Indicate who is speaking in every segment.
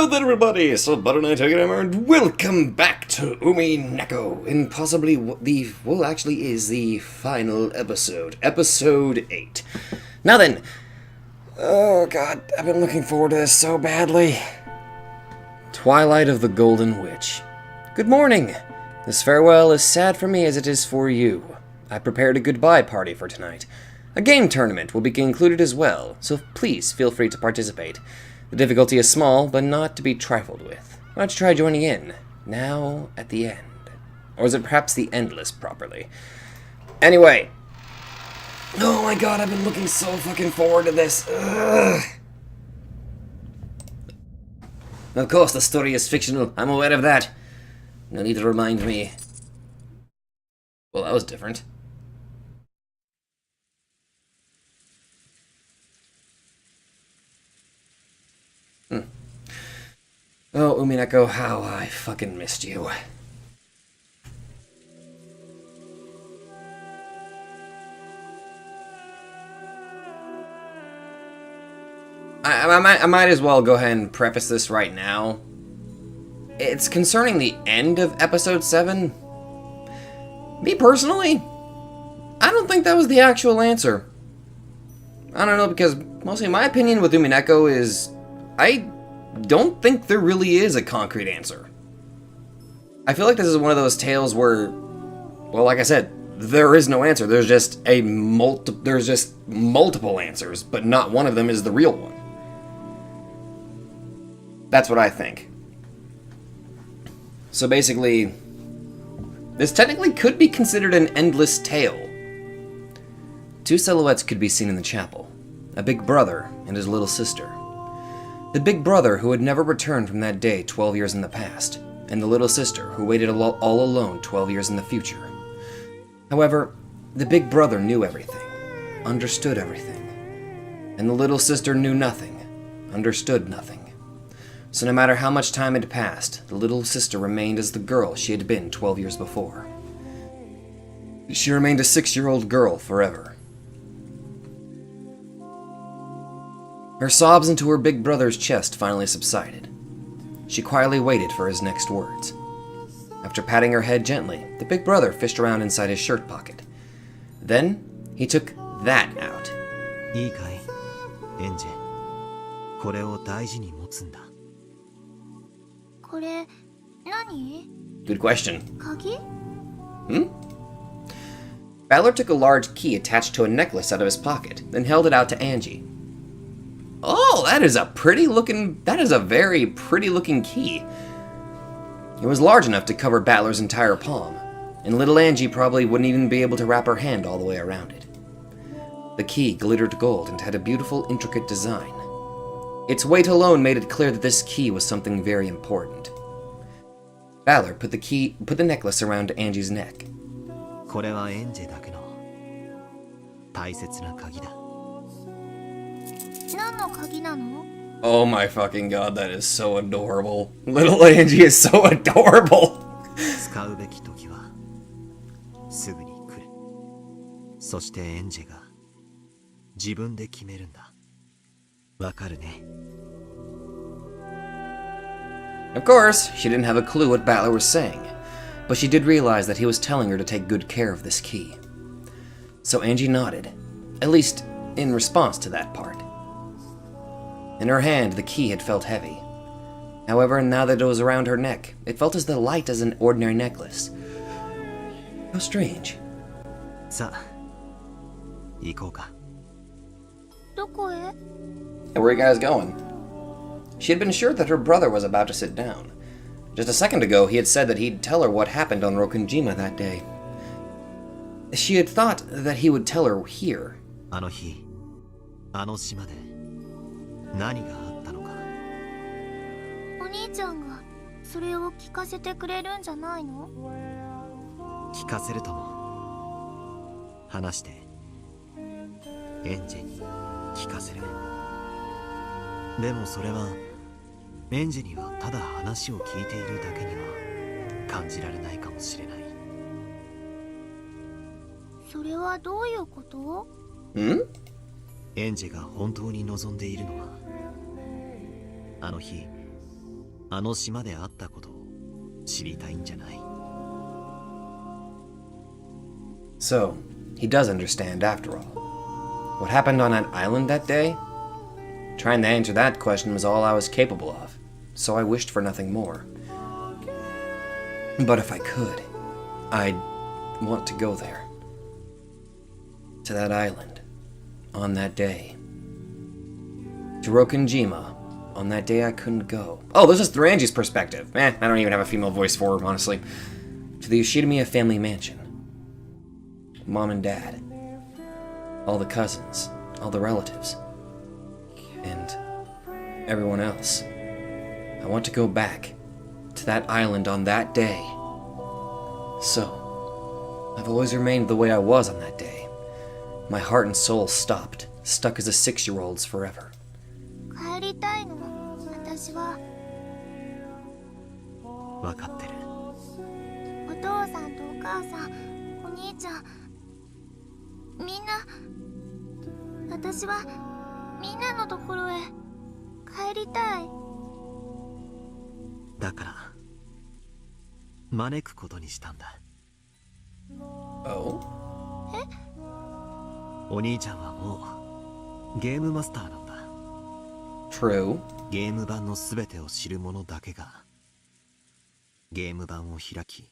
Speaker 1: Hello there everybody, so Butter Knight Gamer, and welcome back to Umineko, and possibly actually is the final episode, episode 8. Now then, oh god, I've been looking forward to this so badly. Twilight of the Golden Witch. Good morning. This farewell is sad for me as it is for you. I prepared a goodbye party for tonight. A game tournament will be included as well, so please feel free to participate. The difficulty is small, but not to be trifled with. Why don't you try joining in, now at the end? Or is it perhaps the endless properly? Anyway. Oh my god, I've been looking so fucking forward to this. Ugh. Of course, the story is fictional. I'm aware of that. No need to remind me. Well, that was different. Oh, Umineko, how I fucking missed you. I might as well go ahead and preface this right now. It's concerning the end of episode 7. Me personally, I don't think that was the actual answer. I don't know, because mostly my opinion with Umineko is I don't think there really is a concrete answer. I feel like this is one of those tales where, well, like I said, there is no answer. There's just multiple answers, but not one of them is the real one. That's what I think. So basically, this technically could be considered an endless tale. Two silhouettes could be seen in the chapel, a big brother and his little sister. The big brother who had never returned from that day 12 years in the past, and the little sister who waited all alone 12 years in the future. However, the big brother knew everything, understood everything, and the little sister knew nothing, understood nothing. So no matter how much time had passed, the little sister remained as the girl she had been 12 years before. She remained a 6-year-old girl forever. Her sobs into her big brother's chest finally subsided. She quietly waited for his next words. After patting her head gently, the big brother fished around inside his shirt pocket. Then, he took that out.
Speaker 2: いいかい、エンジェ。これを大事に持つんだ。
Speaker 3: これ、何?
Speaker 1: Good question.
Speaker 3: 鍵?
Speaker 1: Balor took a large key attached to a necklace out of his pocket, then held it out to Angie. Oh, that is a very pretty looking key. It was large enough to cover Balor's entire palm, and little Angie probably wouldn't even be able to wrap her hand all the way around it. The key glittered gold and had a beautiful, intricate design. Its weight alone made it clear that this key was something very important. Balor put the necklace around Angie's neck.
Speaker 2: これはエンジェだけの大切な鍵だ。
Speaker 3: 何の鍵なの?
Speaker 1: Oh my fucking god, that is so adorable. Little Angie is so adorable.
Speaker 2: 使うべき時はすぐに来る。そしてエンジェが自分で決めるんだ。わかるね?
Speaker 1: Of course, she didn't have a clue what Balor was saying, but she did realize that he was telling her to take good care of this key. So Angie nodded, at least in response to that part. In her hand, the key had felt heavy. However, now that it was around her neck, it felt as light as an ordinary necklace. How strange.
Speaker 2: さあ、行こうか。
Speaker 3: どこへ?
Speaker 1: And where are you guys going? She had been sure that her brother was about to sit down. Just a second ago, he had said that he'd tell her what happened on Rokunjima that day. She had thought that he would tell her here.
Speaker 2: あの日、あの島で何があったのか。
Speaker 3: お兄ちゃんがそれを聞かせてくれるんじゃないの?
Speaker 2: 聞かせるとも。話してエンジェに聞かせる。でもそれはエンジェにはただ話を聞いているだけには感じられないかもしれない。
Speaker 3: それはどういうこと?
Speaker 2: エンジェが本当に望んでいるのは、あの日あの島であったことを知りたいんじゃない。
Speaker 1: So, he does understand after all. What happened on that island that day? Trying to answer that question was all I was capable of, so I wished for nothing more. But if I could, I'd want to go there. To that island, on that day. To Rokenjima, on that day I couldn't go. Oh, this is through Angie's perspective. I don't even have a female voice for her, honestly. To the Yoshidamiya family mansion. Mom and Dad. All the cousins. All the relatives. And everyone else. I want to go back to that island on that day. So, I've always remained the way I was on that day. My heart and soul stopped, stuck as a 6-year-old's forever.
Speaker 3: 帰りたいの、私は。
Speaker 2: 分かってる。
Speaker 3: お父さんとお母さん、お兄ちゃん、みんな、私はみんなのところへ帰りたい。
Speaker 2: だから招くことにしたんだ。
Speaker 1: Oh?
Speaker 2: お兄ちゃんはもうゲームマスターなんだ。
Speaker 1: True.
Speaker 2: ゲーム版の全てを知る者だけがゲーム版を開き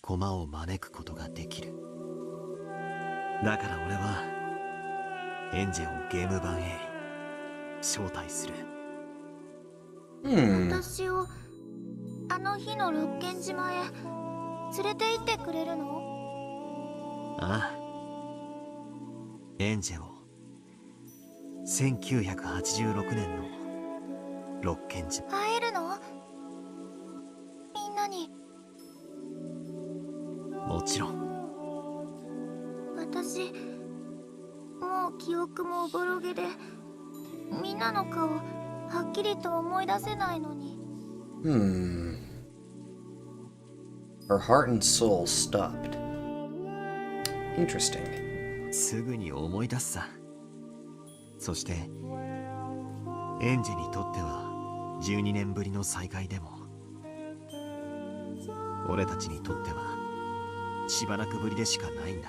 Speaker 2: 駒を招くことができる。だから俺はエンジェをゲーム版へ招待する。
Speaker 3: 私をあの日の六軒島へ連れて行ってくれるの？
Speaker 2: ああ、エンジェを1986年の六軒島。
Speaker 3: 会えるの？みんなに。
Speaker 2: もちろん。
Speaker 3: 私もう記憶もおぼろげでみんなの顔はっきりと思い出せないのに。
Speaker 1: Her heart and soul stopped. Interesting.
Speaker 2: すぐに思い出すさ。そしてエンジェにとっては12年ぶりの再会でも俺たちにとってはしばらくぶりでしかないんだ。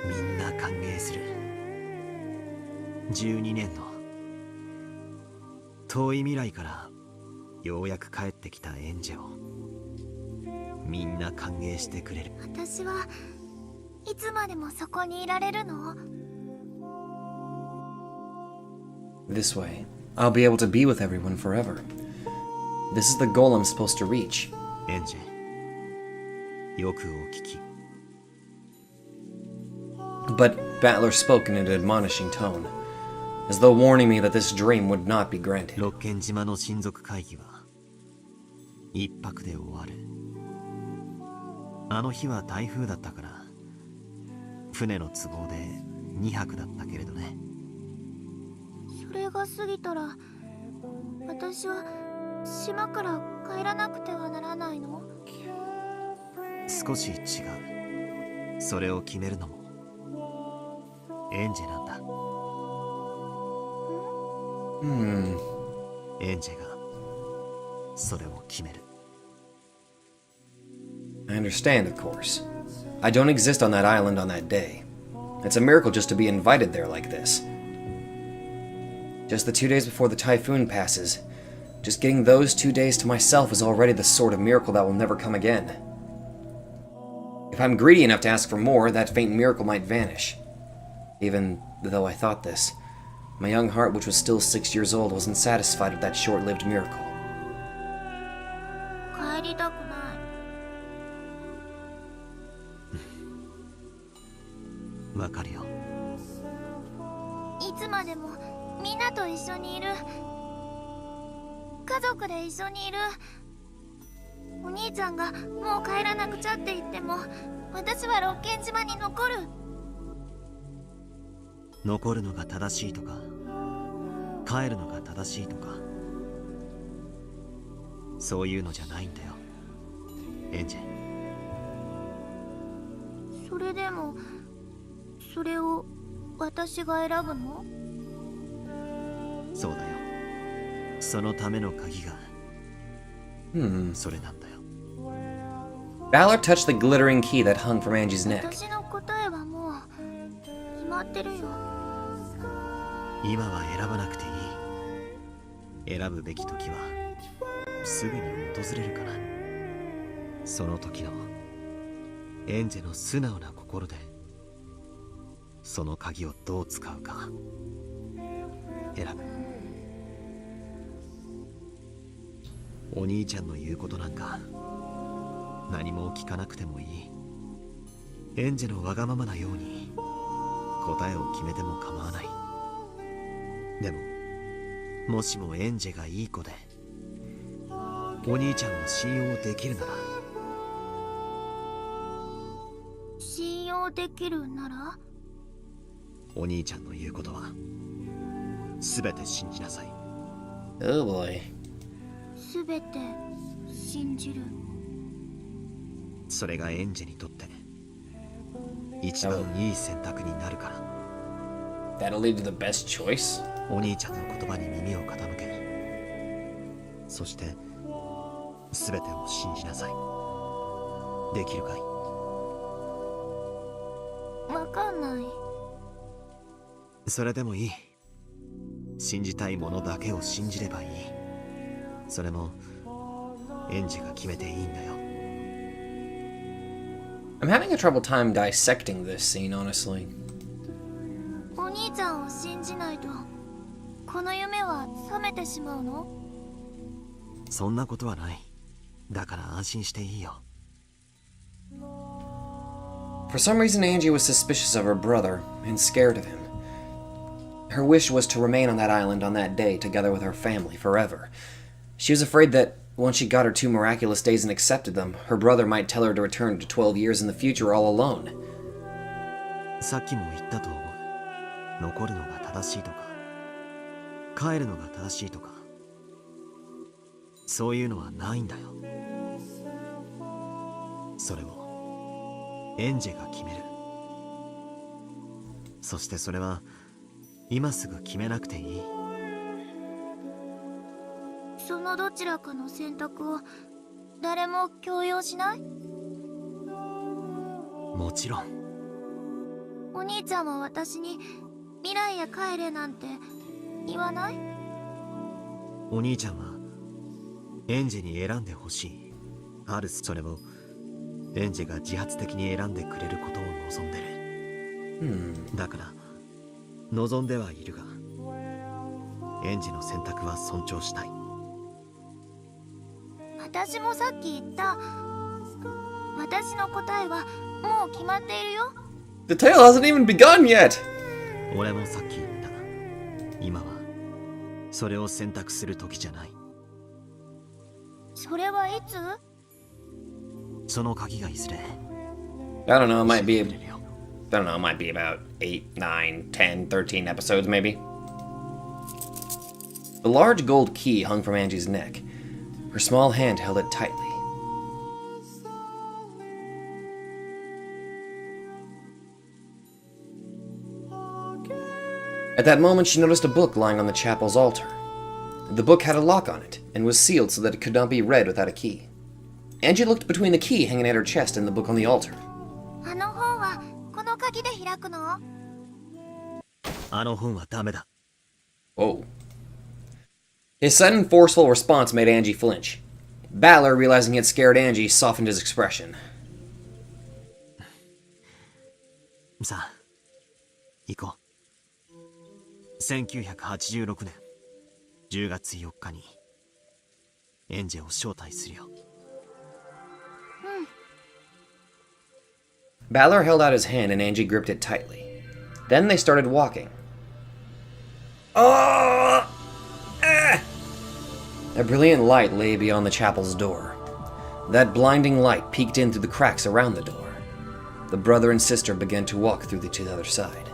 Speaker 2: みんな歓迎する。12年の遠い未来からようやく帰ってきたエンジェをみんな歓迎してくれる。
Speaker 3: 私はいつまでもそこにいられるの？
Speaker 1: This way, I'll be able to be with everyone forever. This is the goal I'm supposed to reach.
Speaker 2: エンジェ、よくお聞き。
Speaker 1: But Battler spoke in an admonishing tone, as though warning me that this dream would not be granted.
Speaker 2: 六軒島の親族会議は一泊で終わる。あの日は台風だったから船の都合で2泊だったけれどね。
Speaker 3: それが過ぎたら私は島から帰らなくてはならないの？
Speaker 2: 少し違う。それを決めるのもエンジェなんだ。エンジェがそれを決める。
Speaker 1: I understand, of course. I don't exist on that island on that day. It's a miracle just to be invited there like this. Just the 2 days before the typhoon passes, just getting those 2 days to myself is already the sort of miracle that will never come again. If I'm greedy enough to ask for more, that faint miracle might vanish. Even though I thought this, my young heart, which was still 6 years old, wasn't satisfied with that short-lived miracle.
Speaker 3: 帰りたくない。
Speaker 2: わかるよ。
Speaker 3: いつまでもみんなと一緒にいる。家族で一緒にいる。お兄ちゃんがもう帰らなくちゃって言っても私は六軒島に残る。
Speaker 2: 残るのが正しいとか帰るのが正しいとかそういうのじゃないんだよエンジェ。
Speaker 3: それでもそれを私が選ぶの？
Speaker 2: そうだよ。そのための鍵がそれなんだよ。
Speaker 1: Valor touched the glittering key that hung from Angie's neck.
Speaker 3: 私の答えはもう決まってるよ。
Speaker 2: 今は選ばなくていい。選ぶべき時はすぐに訪れるから。その時のエンジェの素直な心でその鍵をどう使うか選ぶ。お兄ちゃんの言うことなんか何も聞かなくてもいい。エンジェのわがままなように答えを決めても構わない。でももしもエンジェがいい子でお兄ちゃんを信用できるなら。
Speaker 3: 信用できるなら？
Speaker 2: お兄ちゃんの言うことは全て信じなさい。
Speaker 1: Oh boy.
Speaker 3: すべて信じる。
Speaker 2: それがエンジェにとって一番いい選択になるから。
Speaker 1: That'll lead to the best choice?
Speaker 2: お兄ちゃんの言葉に耳を傾け、そして全てを信じなさい。できるかい？
Speaker 3: わかんない。
Speaker 2: それでもいい。信じたいものだけを信じればいい。それもエンジが決めていいんだよ。
Speaker 1: I'm having a trouble time dissecting this scene, honestly.
Speaker 3: お兄ちゃんを信じないとこの夢は覚めてしまうの？
Speaker 2: そんなことはない。だから安心していいよ。
Speaker 1: For some reason, Angie was suspicious of her brother and scared of him. Her wish was to remain on that island on that day together with her family forever. She was afraid that once she got her 2 miraculous days and accepted them, her brother might tell her to return to 12 years in the future all alone.
Speaker 2: さっきも言ったと思う。残るのが正しいとか帰るのが正しいとかそういうのはないんだよ。それをエンジェが決める。そしてそれは今すぐ決めなくていい。
Speaker 3: そのどちらかの選択を誰も強要しない？
Speaker 2: もちろん。
Speaker 3: お兄ちゃんは私に未来へ帰れなんて言わない？
Speaker 2: お兄ちゃんはエンジェに選んでほしい。あるそれをエンジェが自発的に選んでくれることを望んでる。だから望んではいるがエンジェの選択は尊重したい。
Speaker 3: 私もさっき言った。私の答えはもう決まっているよ。
Speaker 1: The tale hasn't even begun yet!
Speaker 2: 俺もさっき言った。今はそれを選択する時じゃない。
Speaker 3: それはいつ？
Speaker 2: その鍵がいずれ
Speaker 1: I don't know, it might be...
Speaker 2: 教えてくれるよ。
Speaker 1: I don't know, it might be about 8, 9, 10, 13 episodes, maybe. The large gold key hung from Angie's neck. Her small hand held it tightly. At that moment, she noticed a book lying on the chapel's altar. The book had a lock on it, and was sealed so that it could not be read without a key. Angie looked between the key hanging at her chest and the book on the altar.
Speaker 3: あの本はこの鍵で開くの？
Speaker 2: あの本はダメだ。
Speaker 1: Whoa. His sudden, forceful response made Angie flinch. Balor, realizing he had scared Angie, softened his expression.
Speaker 2: さあ行こう。1986年10月4日にエンジェを招待するよ。
Speaker 1: Balor held out his hand and Angie gripped it tightly. Then they started walking. Oh! Ah! A brilliant light lay beyond the chapel's door. That blinding light peeked in through the cracks around the door. The brother and sister began to walk through to the other side.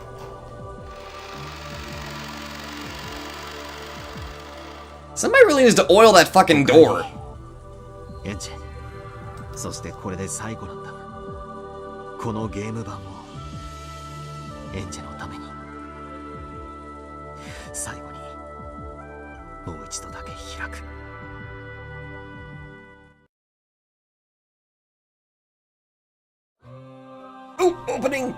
Speaker 1: Somebody really needs to oil that fucking door.
Speaker 2: エンジェ、そしてこれで最後なんだ。このゲーム版をエンジェのために最後にもう一度だけ開く。
Speaker 1: Oh, opening!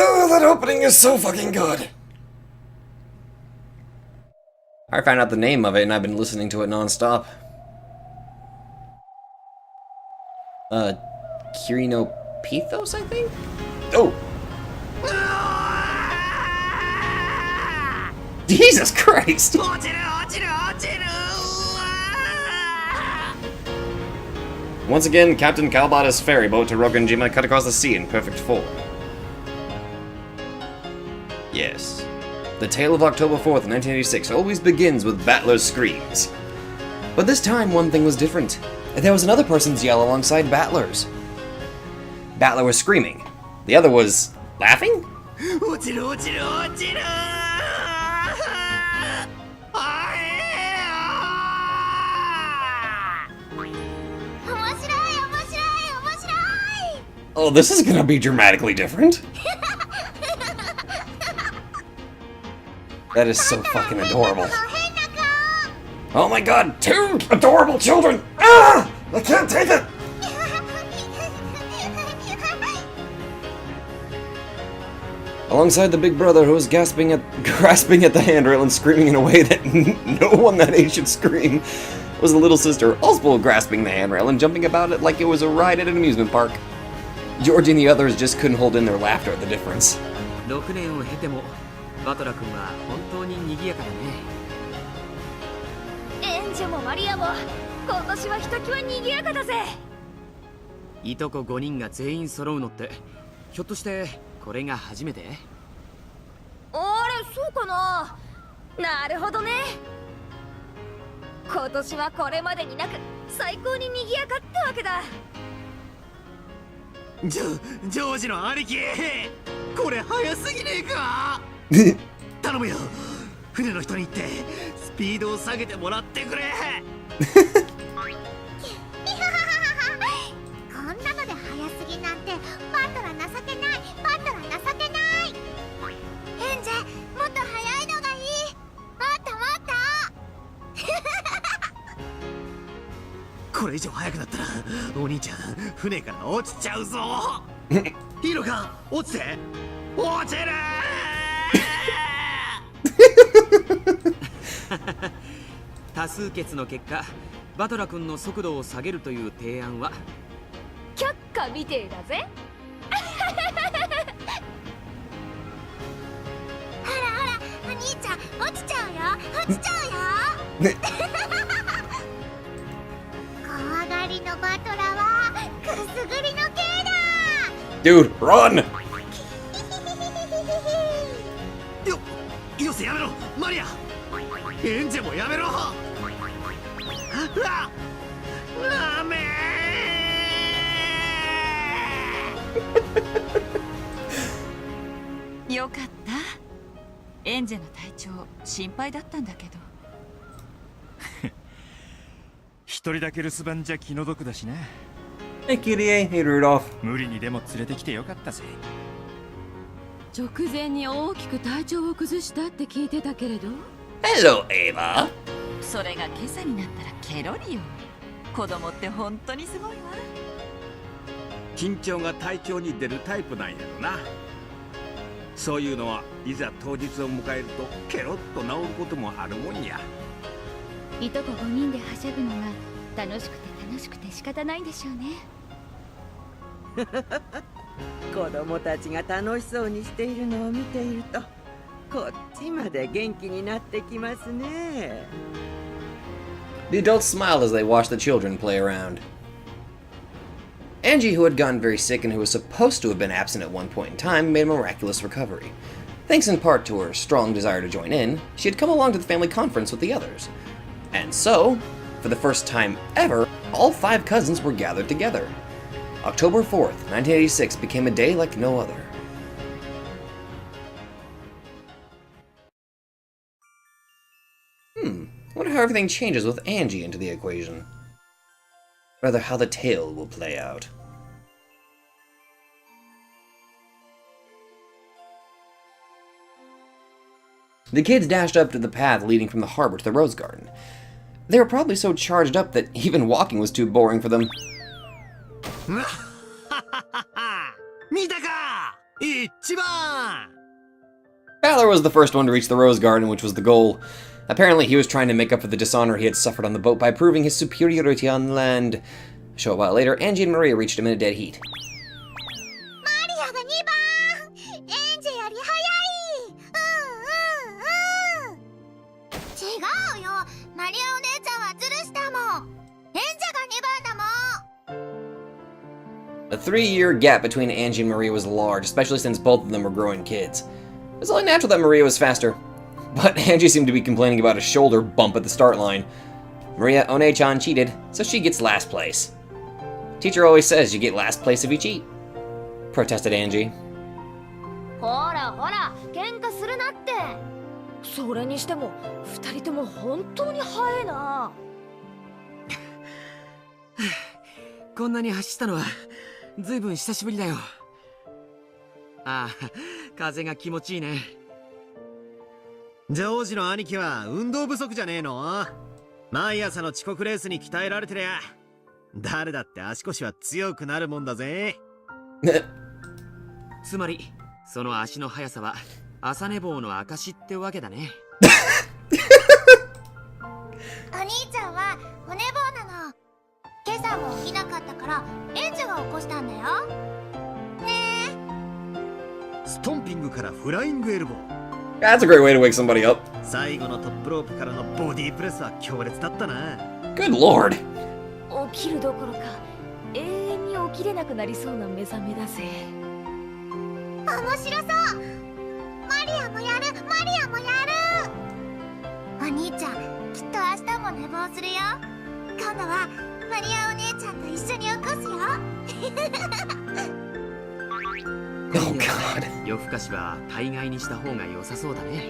Speaker 1: Oh, that opening is so fucking good! I found out the name of it and I've been listening to it non-stop. Kirino Pithos, I think? Oh! Jesus Christ! Once again, Captain Kalbada's ferry boat to Rogunjima cut across the sea in perfect form. Yes. The tale of October 4th, 1986 always begins with Battler's screams. But this time, one thing was different. There was another person's yell alongside Battler's. Battler was screaming. The other was... laughing? Oh, this is gonna be dramatically different. That is so fucking adorable. Oh my god, 2 adorable children! Ah! I can't take it! Alongside the big brother who was grasping at the handrail and screaming in a way that no one that age should scream, was the little sister, also grasping the handrail and jumping about it like it was a ride at an amusement park. Georgie and the others just couldn't hold in their laughter at the difference.
Speaker 4: 6年を経てもバトラ君は本当に賑やかだね。
Speaker 3: エンジェもマリアも今年はひときわ賑やかだぜ。
Speaker 4: いとこ5人が全員揃うのってひょっとしてこれが初めて？
Speaker 3: あれ、そうかな。なるほどね。今年はこれまでになく最高に賑やかってわけだ。
Speaker 4: ジョージの兄貴、これ早すぎねえか？頼むよ、船の人に言ってスピードを下げてもらってくれ。
Speaker 3: こんなので早すぎなんてバトラ情けない、バトラ情けない。エンジェ、もっと早いのがいい。もっともっと。
Speaker 4: これ以上早くなったらお兄ちゃん船から落ちちゃうぞ。いいのか？落ちて落ちる。多数決の結果、バトラ君の速度を下げるという提案は
Speaker 3: 却下みてえだぜ。ほらほら、お兄ちゃん落ちちゃうよ、落ちちゃうよ。ね。怖がりのバトラはくすぐりの刑だ。
Speaker 1: Dude, run!
Speaker 4: よせやめろ、マリア。エンジェもやめろ。ラーメ
Speaker 5: ンよかった。エンジェの体調心配だったんだけど。
Speaker 6: 一人だけ留守番じゃ気の毒だしな。
Speaker 1: Hey, Kitty. Hey, Rudolph.
Speaker 6: 無理にでも連れてきてよかったぜ。
Speaker 7: 直前に大きく体調を崩したって聞いてたけれど。
Speaker 1: Hello, Ava.
Speaker 5: それが今朝になったらケロリよ。子供って本当にすごいわ。
Speaker 8: 緊張が体調に出るタイプなんやろな。そういうのはいざ当日を迎えるとケロッと治ることもあるもんや。
Speaker 9: いとこ5人ではしゃぐのが楽しくて仕方ないんでしょうね。
Speaker 10: 子供たちが楽しそうにしているのを見ているとこっちまで元気になってきますね。
Speaker 1: The adults smiled as they watched the children play around. Angie, who had gotten very sick and who was supposed to have been absent at one point in time, made a miraculous recovery. Thanks in part to her strong desire to join in, she had come along to the family conference with the others. And so, for the first time ever, all 5 cousins were gathered together. October 4th, 1986 became a day like no other. Wonder how everything changes with Angie into the equation. Rather, how the tale will play out. The kids dashed up to the path leading from the harbor to the rose garden. They were probably so charged up that even walking was too boring for them.
Speaker 4: 見たか一番
Speaker 1: Valor was the first one to reach the rose garden, which was the goal. Apparently, he was trying to make up for the dishonor he had suffered on the boat by proving his superiority on land. A short while later, Angie and Maria reached him in a dead heat.
Speaker 3: マリアが2番。エンジェより速い。違うよ。マリアお姉ちゃんはズルしたもん。エンジェが2番だもん。
Speaker 1: The 3-year gap between Angie and Maria was large, especially since both of them were growing kids. It was only natural that Maria was faster. But Angie seemed to be complaining about a shoulder bump at the start line. Maria One-chan cheated, so she gets last place. Teacher always says you get last place if you cheat, protested Angie.
Speaker 9: ほらほら、喧嘩するなって。それにしても2人とも本当に速いな。
Speaker 4: こんなに走ったのはずいぶん久しぶりだよ。ああ、風が気持ちいいね。ジョージの兄貴は運動不足じゃねえの？毎朝の遅刻レースに鍛えられてりゃ誰だって足腰は強くなるもんだぜ。つまりその足の速さは朝寝坊の証ってわけだね。
Speaker 3: お兄ちゃんはお寝坊なの。今朝も起きなかったからエンジェが起こしたんだよ。ねえ。
Speaker 4: ストンピングからフライングエルボー。
Speaker 1: That's a great way to wake somebody up.
Speaker 4: 最後のトップロープからのボディープレスは強烈だったな。
Speaker 1: Good lord.
Speaker 9: 起きるどころか永遠に起きれなくなりそうな目覚めだぜ。
Speaker 3: 面白そう。マリアもやる。マリアもやる。お兄ちゃん、きっと明日も寝坊するよ。今度はマリアお姉ちゃんと一緒に起こすよ。
Speaker 1: Oh god.
Speaker 4: 夜更かしは大概にした方が良さそうだね。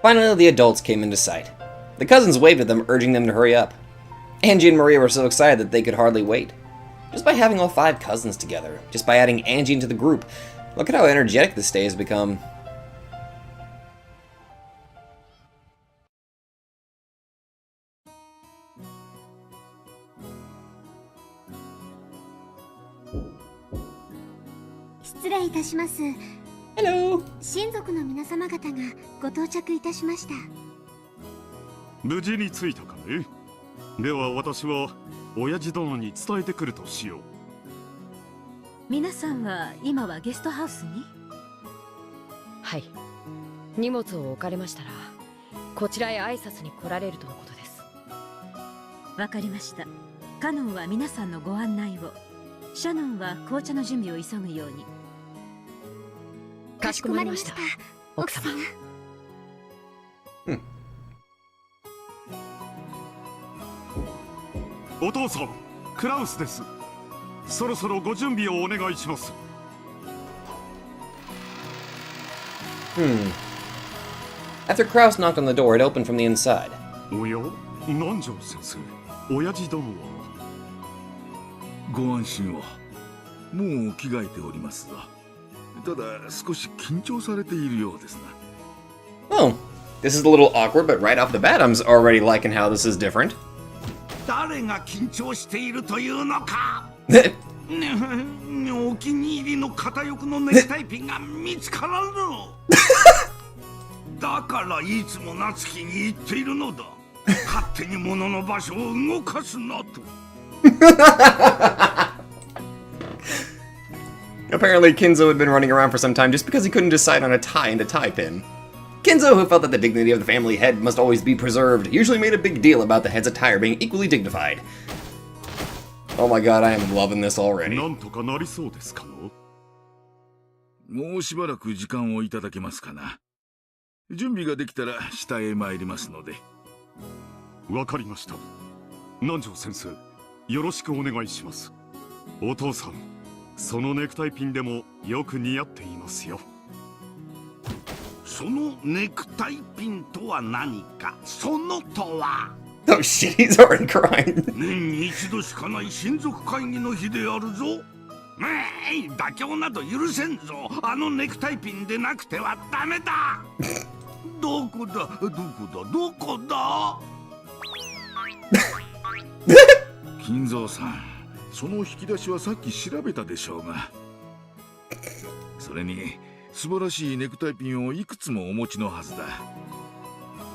Speaker 1: Finally, the adults came into sight. The cousins waved at them, urging them to hurry up. Angie and Maria were so excited that they could hardly wait. Just by having all 5 cousins together, just by adding Angie into the group, look at how energetic this day has become. Hello.
Speaker 3: 親族の皆様方がご到着いたしました。
Speaker 6: 無事に着いたかね。では私は親父殿に伝えてくるとしよう。
Speaker 7: 皆さんは今はゲストハウスに？
Speaker 11: はい。荷物を置かれましたらこちらへ挨拶に来られるとのことです。
Speaker 7: わかりました。カノンは皆さんのご案内を、シャノンは紅茶の準備を急ぐように。
Speaker 11: かしこまりました。奥様。
Speaker 6: お父さん、クラウスです。そろそろご準備をお願いします。
Speaker 1: After Kraus knocked on the door, it opened from the inside.
Speaker 6: おや、南條先生、親父殿は。
Speaker 12: ご安心を。もう着替えておりますが、ただ少し緊張されているようですな。
Speaker 1: Oh, this is a little awkward, but right off the bat, I'm already liking how this is different.
Speaker 8: 誰が緊張しているというのか。お気に入りの片翼のネクタイピンが見つからぬ。だからいつも夏希に言っているのだ。勝手に物の場所を動かすなと。
Speaker 1: Apparently, Kinzo had been running around for some time just because he couldn't decide on a tie and a tie pin. Kinzo, who felt that the dignity of the family head must always be preserved, usually made a big deal about the head's attire being equally dignified. Oh my god, I am loving this already.
Speaker 6: なんとかなりそうですかの？
Speaker 12: もうしばらく時間をいただけますかな。準備ができたら下へ参りますので。
Speaker 6: わかりました。南條先生、よろしくお願いします。お父さん、そのネクタイピンでもよく似合っていますよ。
Speaker 8: そのネクタイピンとは何か、そのとは。
Speaker 1: Oh shit, he's already crying.
Speaker 8: 年に一度しかない親族会議の日であるぞ。妥協など許せんぞ。あのネクタイピンでなくてはダメだ。どこだどこだどこだ。
Speaker 12: 金蔵さん、その引き出しはさっき調べたでしょうが。それに素晴らしいネクタイピンをいくつもお持ちのはずだ。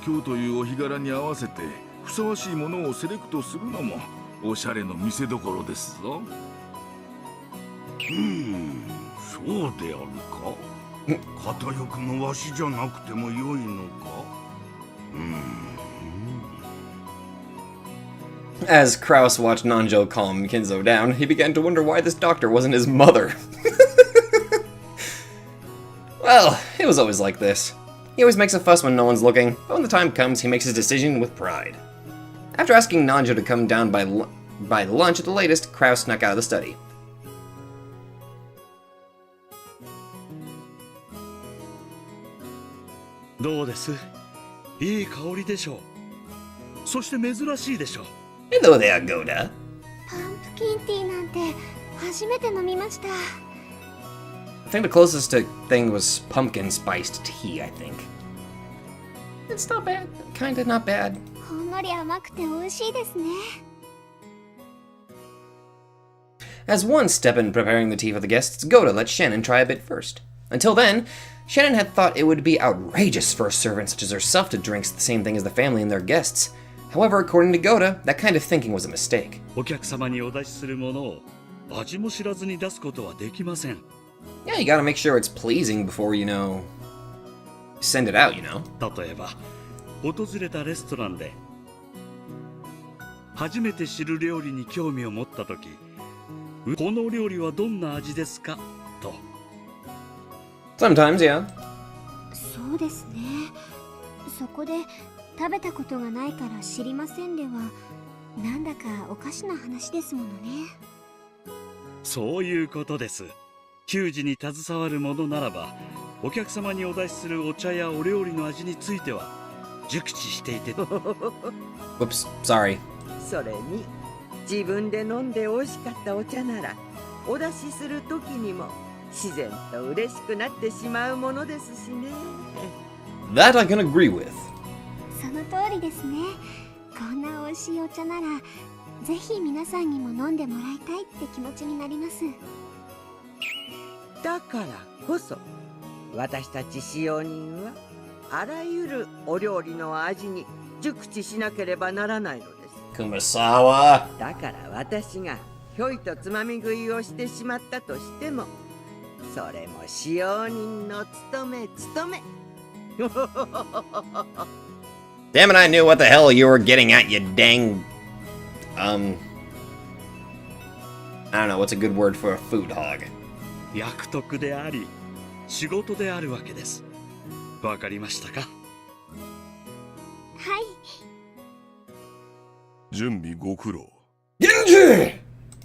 Speaker 12: 今日というお日柄に合わせてふさわしいものをセレクトするのもおしゃれの見せ所ですぞ。
Speaker 8: そうであるか。片翼のわしじゃなくてもよいのか。
Speaker 1: As Kraus watched Nanjo calm Kinzo down, he began to wonder why this doctor wasn't his mother. Well, it was always like this. He always makes a fuss when no one's looking, but when the time comes, he makes his decision with pride. After asking Nanjo to come down by lunch at the latest, Kraus snuck out of the study.
Speaker 13: どうです？いい香りでしょう。そして珍しいでしょう。
Speaker 1: Hello there, Goda.
Speaker 3: パンプキンティーなんて初めて飲みました。
Speaker 1: I think the closest thing was pumpkin spiced tea, I think. It's not bad. Kinda not bad.
Speaker 3: ほんのり甘くて美味しいですね。
Speaker 1: As one step in preparing the tea for the guests, Goda let Shannon try a bit first. Until then, Shannon had thought it would be outrageous for a servant such as herself to drink the same thing as the family and their guests. However, according to Goda, that kind of thinking was a mistake.
Speaker 13: お客様にお出しするものを味も知らずに出すことはできません。
Speaker 1: Yeah, you gotta make sure it's pleasing before, send it out,
Speaker 13: 例えば、訪れたレストランで初めて知る料理に興味を持ったとき、この料理はどんな味ですかと。
Speaker 1: Sometimes, yeah.
Speaker 3: そうですね。そこで食べたことがないから知りませんでは、なんだかおかしな話ですものね。
Speaker 13: そういうことです。給仕に携わるものならば、お客様にお出しするお茶やお料理の味については熟知していて。
Speaker 1: Whoops, sorry.
Speaker 10: それに自分で飲んで美味しかったお茶ならお出しする時にも自然と嬉しくなってしまうものですしね。
Speaker 1: That I can agree with.
Speaker 3: その通りですね。こんな美味しいお茶ならぜひ皆さんにも飲んでもらいたいって気持ちになります。
Speaker 10: だからこそ私たち使用人はあらゆるお料理の味に熟知しなければならないのです。
Speaker 1: Kumasawa.
Speaker 10: だから私がひょいとつまみ食いをしてしまったとしても、それも使用人の務め。
Speaker 1: Damn it, I knew what the hell you were getting at, you dang... I don't know, what's a good word for a food hog?
Speaker 13: 役得であり、仕事であるわけです。わかりましたか？
Speaker 3: はい。
Speaker 6: 準備ご苦労。
Speaker 1: Genji!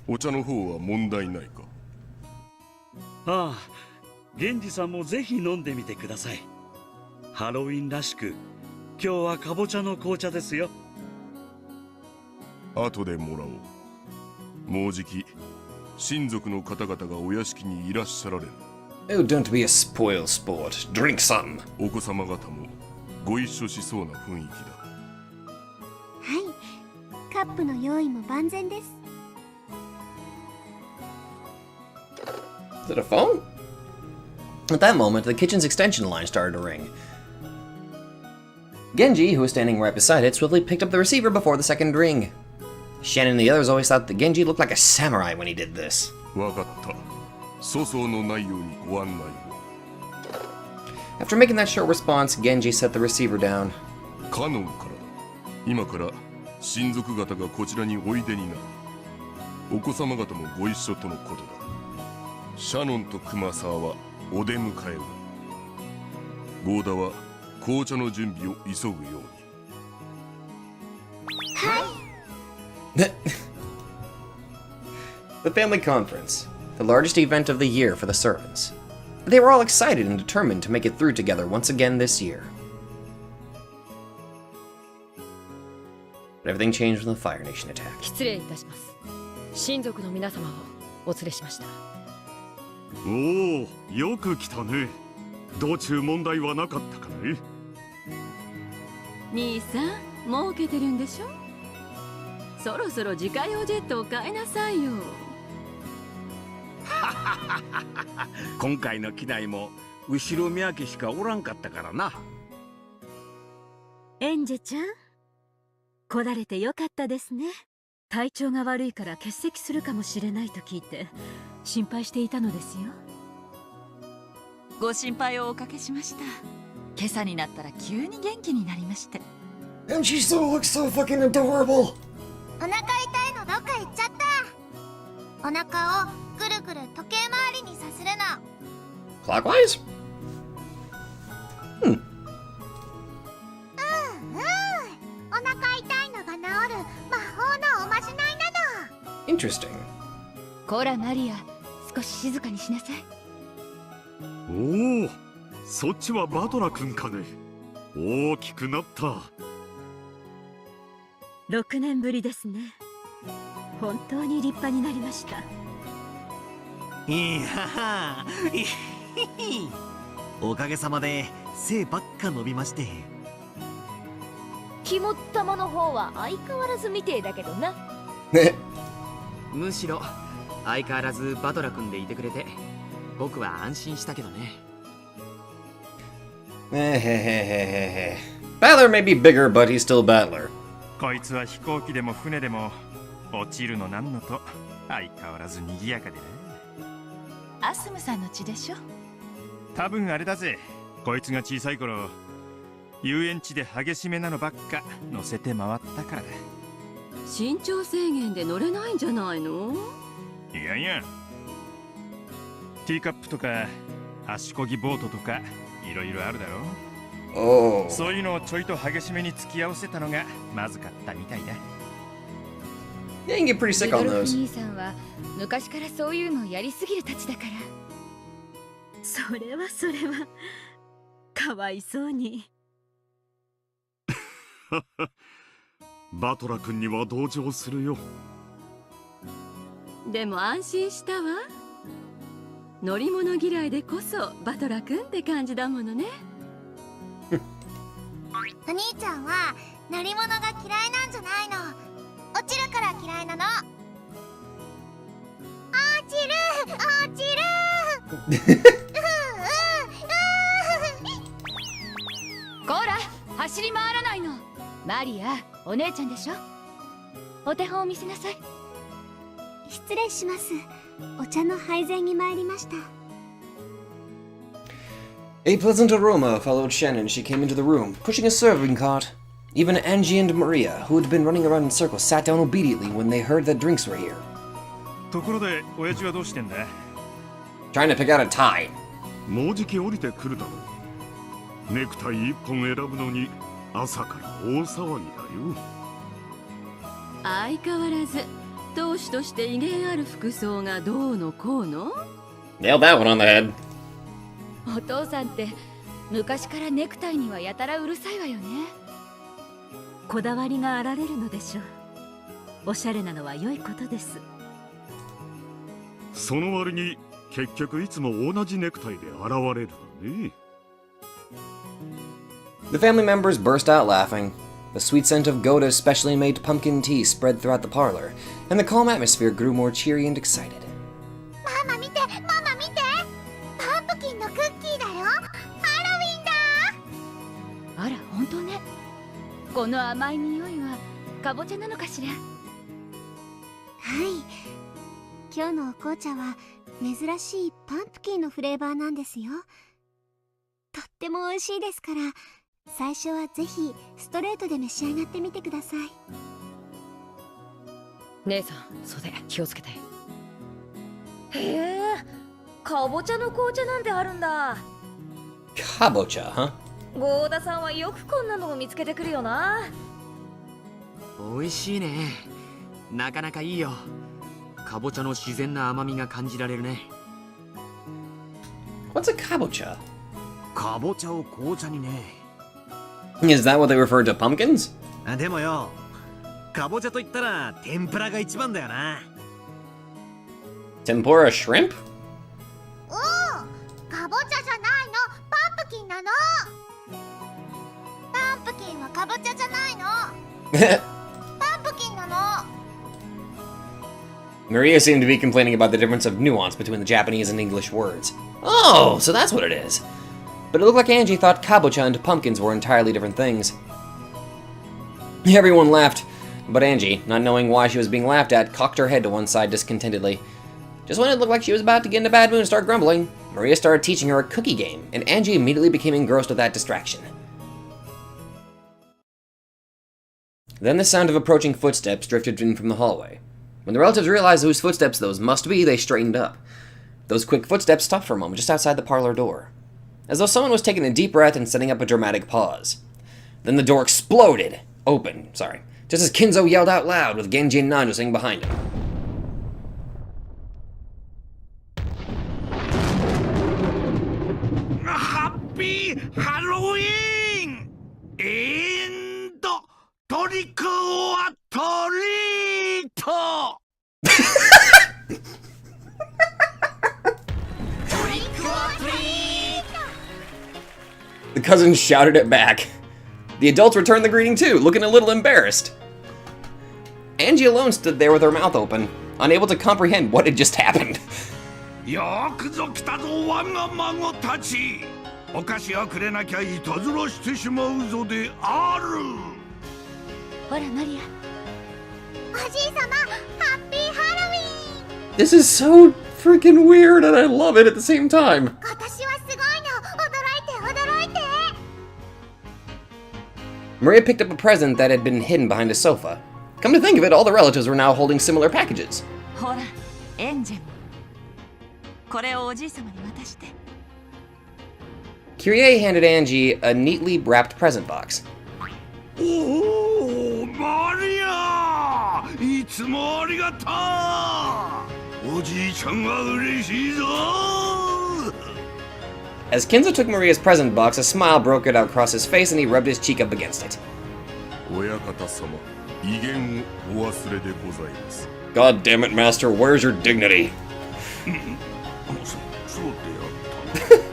Speaker 6: お茶の方は問題ないか？
Speaker 13: ああ、源氏さんもぜひ飲んでみてください。ハロウィンらしく、今日はかぼちゃの紅茶ですよ。
Speaker 6: 後でもらおう。もうじき親族の方々がお屋敷にいらっしゃられる。
Speaker 1: Oh, don't be a spoil sport. Drink some.
Speaker 6: お子様方もご一緒しそうな雰囲気だ。
Speaker 3: はい。カップの用意も万全です。
Speaker 1: Is it a phone? At that moment, the kitchen's extension line started to ring. Genji, who was standing right beside it, swiftly picked up the receiver before the second ring. Shannon and the others always thought that Genji looked like a samurai when he did this.
Speaker 6: わかった。粗相のないようにご案内を。
Speaker 1: After making that short response, Genji set the receiver down.
Speaker 6: カノンからだ。今から親族方がこちらにおいでになる。お子様方もご一緒とのことだ。シャノンと熊沢はお出迎えを。ゴーダは紅茶の準備を急ぐように。
Speaker 3: はい。
Speaker 1: The family conference, the largest event of the year for the servants. They were all excited and determined to make it through together once again this year. But everything changed when the Fire Nation attacked.
Speaker 11: 失礼いたします。親族の皆様をお連れしました。
Speaker 6: おお、よく来たね。道中問題はなかったかね。
Speaker 5: 兄さん、儲けてるんでしょ？そろそろ自家用ジェットを買いなさいよ。
Speaker 8: 今回の機内も後ろ宮家しかおらんかったからな。
Speaker 7: エンジェちゃん、来られてよかったですね。体調が悪いから欠席するかもしれないと聞いて心配していたのですよ。
Speaker 5: ご心配をおかけしました。今朝になったら急に元気になりまして。
Speaker 1: And she still looks so fucking adorable!
Speaker 3: お腹痛いのどっか行っちゃった。お腹をぐるぐる時計回りにさせるの。
Speaker 1: Clockwise?
Speaker 3: お腹痛いのが治る魔法のおまじないなの。
Speaker 1: Interesting.
Speaker 9: こらマリア、少し静かにしなさい。
Speaker 6: おお、そっちはバトラ君かね。大きくなった。
Speaker 7: 6年ぶりですね。本当に立派になりました。
Speaker 2: いやは、おかげさまで背ばっか伸びまして。
Speaker 9: 肝っ玉の方は相変わらずみてえだけどな。
Speaker 4: むしろ相変わらずバトラ君でいてくれて僕は安心したけどね。
Speaker 1: Battler may be bigger, but he's still Battler.
Speaker 14: こいつは飛行機でも船でも落ちるのなんのと相変わらず賑やかでな。
Speaker 5: アスムさんの血でしょ。
Speaker 14: 多分あれだぜ。こいつが小さい頃遊園地で激しめなのばっか乗せて回ったからだ。
Speaker 5: 身長制限で乗れないんじゃないの？
Speaker 14: いやいや、ティーカップとか足こぎボートとかいろいろあるだろ。
Speaker 1: Oh.
Speaker 14: そういうのをちょいと激しめに付き合わせたのがまずかったみたいだ。
Speaker 1: Yeah, you can get pretty sick on
Speaker 9: ルドルフ
Speaker 1: those.
Speaker 9: 兄さんは昔からそういうのをやりすぎるたちだから。
Speaker 7: それはかわいそうに。
Speaker 6: バトラ君には同情するよ。
Speaker 5: でも安心したわ。乗り物嫌いでこそバトラ君って感じだものね。
Speaker 3: お兄ちゃんは乗り物が嫌いなんじゃないの。落ちるから嫌いなの。落ちる落ちる
Speaker 9: こら走り回らないの。マリア、お姉ちゃんでしょ。お手本を見せなさい。
Speaker 3: 失礼します。お茶の配膳に参りました。
Speaker 1: A pleasant aroma followed Shannon as she came into the room, pushing a serving cart. Even Angie and Maria, who had been running around in circles, sat down obediently when they heard that drinks were here.
Speaker 14: ところで親父はどうしてんだ？
Speaker 1: Trying to pick out a tie.
Speaker 6: もうじき降りてくるだろ
Speaker 8: ネクタイ一本選ぶのに朝から大騒ぎだよ。
Speaker 7: 相変わらず当主として威厳ある服装がどうのこうの。
Speaker 1: Nailed that one on the head.
Speaker 9: お父さんって昔からネクタイにはやたらうるさいわよね。
Speaker 7: こだわりがあられるのでしょう。おしゃれなのは良いことです。
Speaker 8: その割に結局いつも同じネクタイで現れるのね。
Speaker 1: The family members burst out laughing. The sweet scent of Goda's specially made pumpkin tea spread throughout the parlor, and the calm atmosphere grew more cheery and excited.
Speaker 3: ママ見て、ママ見て、パンプキンのクッキーだよ。ハロウィンだ。
Speaker 9: あら本当ね。この甘い匂いはかぼちゃなのかしら。
Speaker 3: はい、今日のお紅茶は珍しいパンプキンのフレーバーなんですよ。とっても美味しいですから、最初はぜひストレートで召し上がってみてください。
Speaker 11: 姉さん、袖気をつけて。へえ、かぼちゃの紅茶なんてあるんだ。
Speaker 1: Kabocha, huh?
Speaker 11: ゴーダさんはよくこんなのを見つけてくるよな。
Speaker 4: 美味しいね。なかなかいいよ。かぼちゃの自然な甘みが感じられるね。
Speaker 1: What's a kabocha?
Speaker 2: かぼちゃを紅茶にね。
Speaker 1: Is that what they refer to pumpkins?
Speaker 2: でもよ、かぼちゃと言ったら天ぷらが一番だよな。
Speaker 1: Tempura shrimp?
Speaker 3: おお、かぼちゃじゃないの、パンプキンなの。パンプキンはかぼちゃじゃないの。パンプキンなの。
Speaker 1: Maria seemed to be complaining about the difference of nuance between the Japanese and English words. Oh, so that's what it is. But it looked like Angie thought kabocha and pumpkins were entirely different things. Everyone laughed, but Angie, not knowing why she was being laughed at, cocked her head to one side discontentedly. Just when it looked like she was about to get in a bad mood and start grumbling, Maria started teaching her a cookie game, and Angie immediately became engrossed with that distraction. Then the sound of approaching footsteps drifted in from the hallway. When the relatives realized whose footsteps those must be, they straightened up. Those quick footsteps stopped for a moment just outside the parlor door, as though someone was taking a deep breath and setting up a dramatic pause. Then the door exploded open, just as Kinzo yelled out loud with Genji and Nanjo singing behind him.
Speaker 8: Happy Halloween! And trick or treat!
Speaker 1: The cousins shouted it back. The adults returned the greeting too, looking a little embarrassed. Angie alone stood there with her mouth open, unable to comprehend what had just happened.
Speaker 8: よくぞ来たぞ我が孫たち。お菓子をくれなきゃいたずらしてしまうぞである。
Speaker 9: ほらマリア。
Speaker 3: おじいさま、ハッピーハロウィン。
Speaker 1: This is so freaking weird and I love it at the same time.
Speaker 3: 今年はすごいの、驚いて驚いて。
Speaker 1: Maria picked up a present that had been hidden behind a sofa. Come to think of it, all the relatives were now holding similar packages.
Speaker 5: ほらエンジェル、これをおじい様に渡して。
Speaker 1: Kyrie handed Angie a neatly wrapped present box.
Speaker 8: おお、マリア、いつもありがとう。おじいちゃんは嬉しいぞ。
Speaker 1: As Kinzo took Maria's present box, a smile broke out across his face and he rubbed his cheek up against it.
Speaker 6: 親方様、威厳をお忘れでございます。
Speaker 1: God damn it, Master, where's your dignity?
Speaker 8: そうであったな。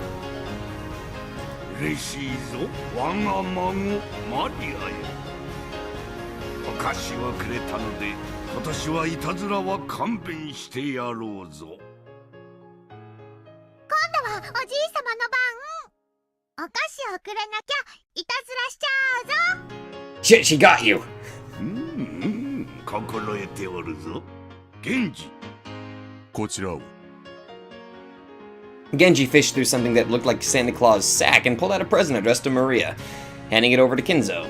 Speaker 8: 嬉しいぞ、我が孫マリアよ。お菓子をくれたので、今年はいたずらは勘弁してやろうぞ。
Speaker 3: 今度はおじいさまの番。お菓子をくれなきゃいたずらしちゃうぞ。
Speaker 1: Shit, she got you!
Speaker 8: 心得ておるぞ。源氏。
Speaker 6: こちらを。
Speaker 1: Genji fished through something that looked like Santa Claus' sack and pulled out a present addressed to Maria, handing it over to Kinzo.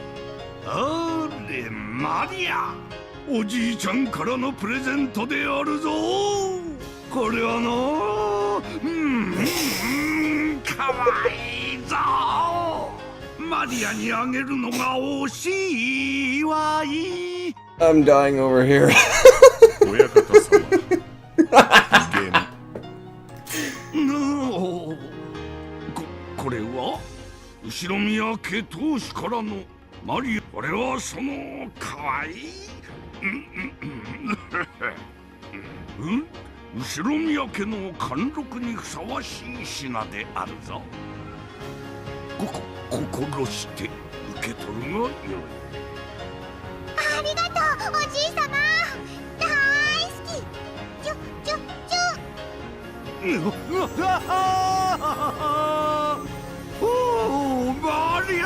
Speaker 8: あれ、マリア。おじいちゃんからのプレゼントであるぞ。これはな、かわいいぞ。リアにあげるのが惜しいわい。
Speaker 1: I'm dying over here.
Speaker 6: 親方様
Speaker 8: これは後ろ宮家当主からのマリア。これはそのかわいい後ろ宮家の貫禄にふさわしい品であるぞ。心して受け取るがよい。
Speaker 3: ありがとう、おじいさま。大好き。チュチュチュ。
Speaker 8: おー、マリア、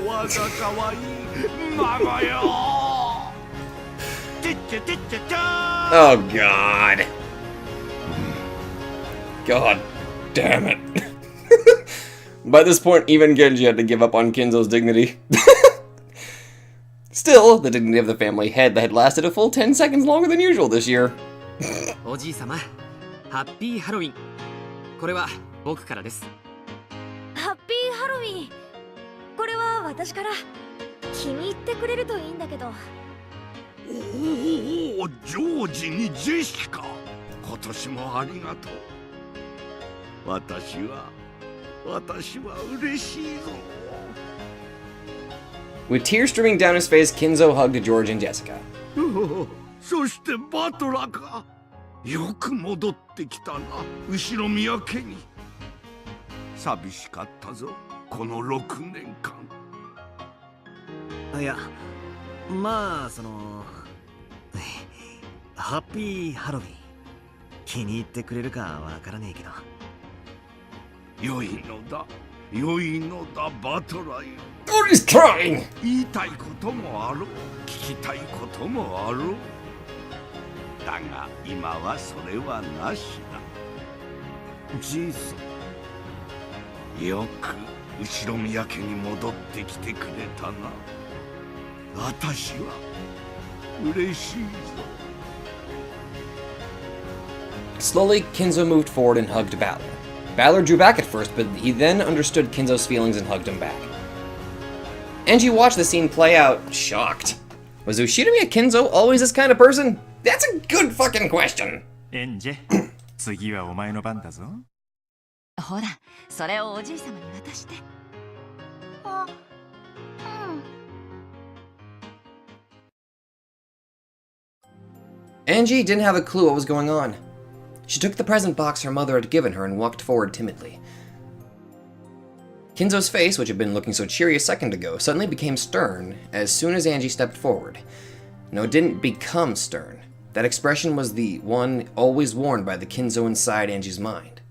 Speaker 8: 我がかわいい孫よ。チュチュチュチュチュ。
Speaker 1: Oh God. God damn it. By this point, even Genji had to give up on Kinzo's dignity. Still, the dignity of the family head that had lasted a full 10 seconds longer than usual this year.
Speaker 4: おじいさま、ハッピーハロウィン。これは僕からです。
Speaker 9: ハッピーハロウィン。これは私から。気に入ってくれるといいんだけど。
Speaker 8: おお、ジョージにジェシカ。今年もありがとう。私は嬉しいぞ。
Speaker 1: With tears streaming down his face, Kinzo hugged George and Jessica.
Speaker 8: そしてバトラか。よく戻ってきたな、後ろ宮家に。寂しかったぞ、この6年間。
Speaker 2: いや、まあハッピーハロウィン気に入ってくれるかわからねえけど。
Speaker 8: 良いのだバトラよ。
Speaker 1: God is trying!
Speaker 8: 言いたいこともあろう、聞きたいこともあろう。だが今はそれはなしだ。じいさん、よく後ろ宮家に戻ってきてくれたな。私は嬉しいぞ。
Speaker 1: Slowly, Kinzo moved forward and hugged Balor. Balor drew back at first, but he then understood Kinzo's feelings and hugged him back. Angie watched the scene play out, shocked. Was Ushidamiya Kinzo always this kind of person? That's a good fucking question!
Speaker 14: エンジェ、次はお前の番だぞ。
Speaker 5: ほら、それをおじい様に渡して。
Speaker 3: あ、
Speaker 1: Angie didn't have a clue what was going on. She took the present box her mother had given her and walked forward timidly. Kinzo's face, which had been looking so cheery a second ago, suddenly became stern as soon as Angie stepped forward. No, it didn't become stern. That expression was the one always worn by the Kinzo inside Angie's mind.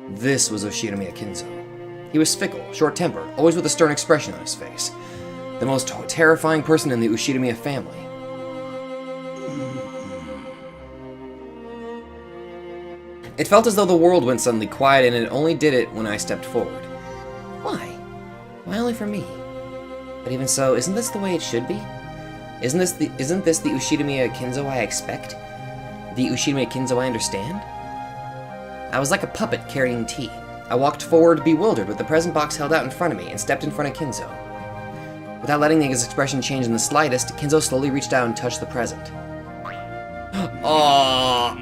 Speaker 1: This was Ushidamiya Kinzo. He was fickle, short-tempered, always with a stern expression on his face. The most terrifying person in the Ushidamiya family. It felt as though the world went suddenly quiet, and it only did it when I stepped forward. Why? Why only for me? But even so, isn't this the way it should be? Isn't this the Ushidamiya Kinzo I expect? The Ushidamiya Kinzo I understand? I was like a puppet carrying tea. I walked forward, bewildered, with the present box held out in front of me, and stepped in front of Kinzo. Without letting his expression change in the slightest, Kinzo slowly reached out and touched the present. Aww.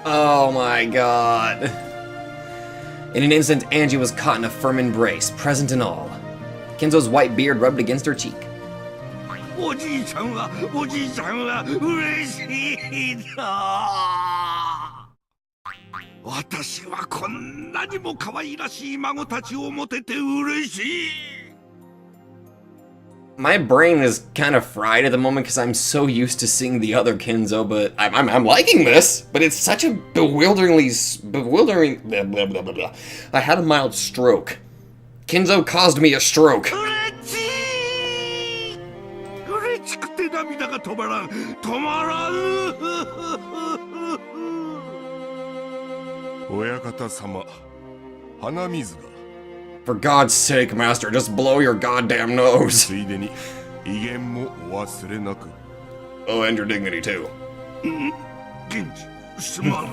Speaker 1: Oh my god. In an instant, Angie was caught in a firm embrace, present and all. Kinzo's white beard rubbed against her cheek.
Speaker 8: おじいちゃんは嬉しいだ。私はこんなにも可愛らしい孫たちを持てて嬉しい。
Speaker 1: My brain is kind of fried at the moment because I'm so used to seeing the other Kinzo, but I'm liking this. But it's such a bewildering. Blah, blah, blah, blah, blah. I had a mild stroke. Kinzo caused me a stroke.
Speaker 8: 嬉しくて涙が止まらん。止まらん。
Speaker 6: 親方様、鼻水が。
Speaker 1: For God's sake, Master, just blow your goddamn nose.
Speaker 6: ついでに威厳もお忘れなく。
Speaker 1: Oh, and your dignity too.
Speaker 8: 源氏、すまん。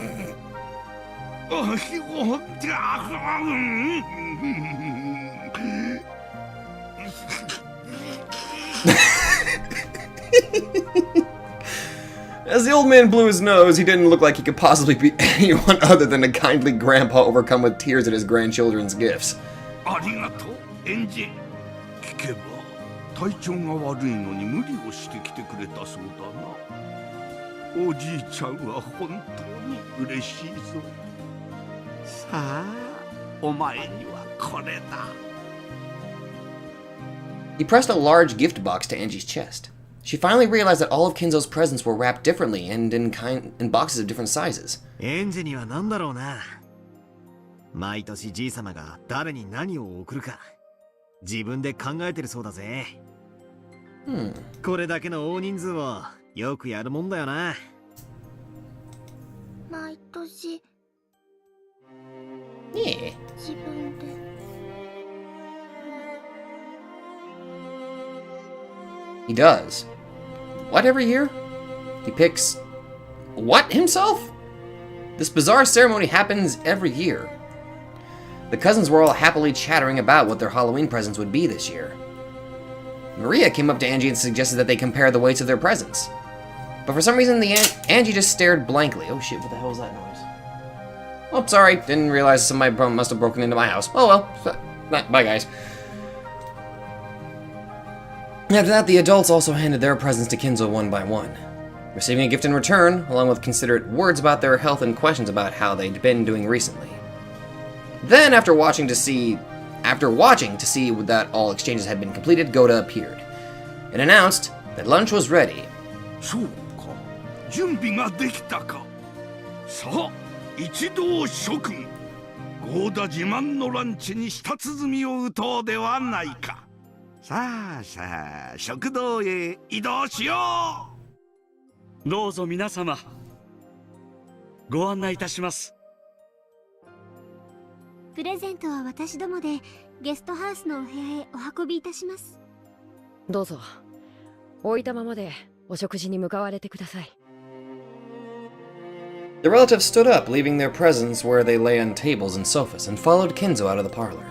Speaker 1: As the old man blew his nose, he didn't look like he could possibly be anyone other than a kindly grandpa overcome with tears at his grandchildren's gifts.
Speaker 8: ありがとう、エンジ。聞けば体調が悪いのに無理をしてきてくれたそうだな。おじいちゃんは本当に嬉しいぞ。さあ、お前にはこれだ。
Speaker 1: He pressed a large gift box to Angie's chest. She finally realized that all of Kinzo's presents were wrapped differently and in boxes of different sizes.
Speaker 2: エンジには何だろうな。毎年じいさまが誰に何を送るか自分で考えてるそうだぜ。これだけの大人数をよくやるもんだよな。
Speaker 3: 毎年。
Speaker 1: ねえ。
Speaker 3: 自分で。
Speaker 1: He does. What, every year? He picks... what, himself? This bizarre ceremony happens every year. The cousins were all happily chattering about what their Halloween presents would be this year. Maria came up to Angie and suggested that they compare the weights of their presents. But for some reason, Angie just stared blankly. Oh shit, what the hell was that noise? Oh, sorry, didn't realize somebody must have broken into my house. Oh well, bye guys. After that, the adults also handed their presents to Kinzo one by one, receiving a gift in return, along with considerate words about their health and questions about how they'd been doing recently. Then, after watching to see that all exchanges had been completed, Goda appeared and announced that lunch was ready.
Speaker 8: そうか、準備ができたか。さあ、一同諸君、ゴーダ自慢のランチに舌鼓を打とうではないか。さあさあ、食堂へ移動しよ
Speaker 13: う。どうぞ皆様、ご案内いたします。
Speaker 3: プレゼントは私どもでゲストハウスのお部屋へお運びいたします。
Speaker 11: どうぞ置いたままでお食事に向かわれてください。
Speaker 1: The relatives stood up, leaving their presents where they lay on tables and sofas, and followed Kinzo out of the parlor.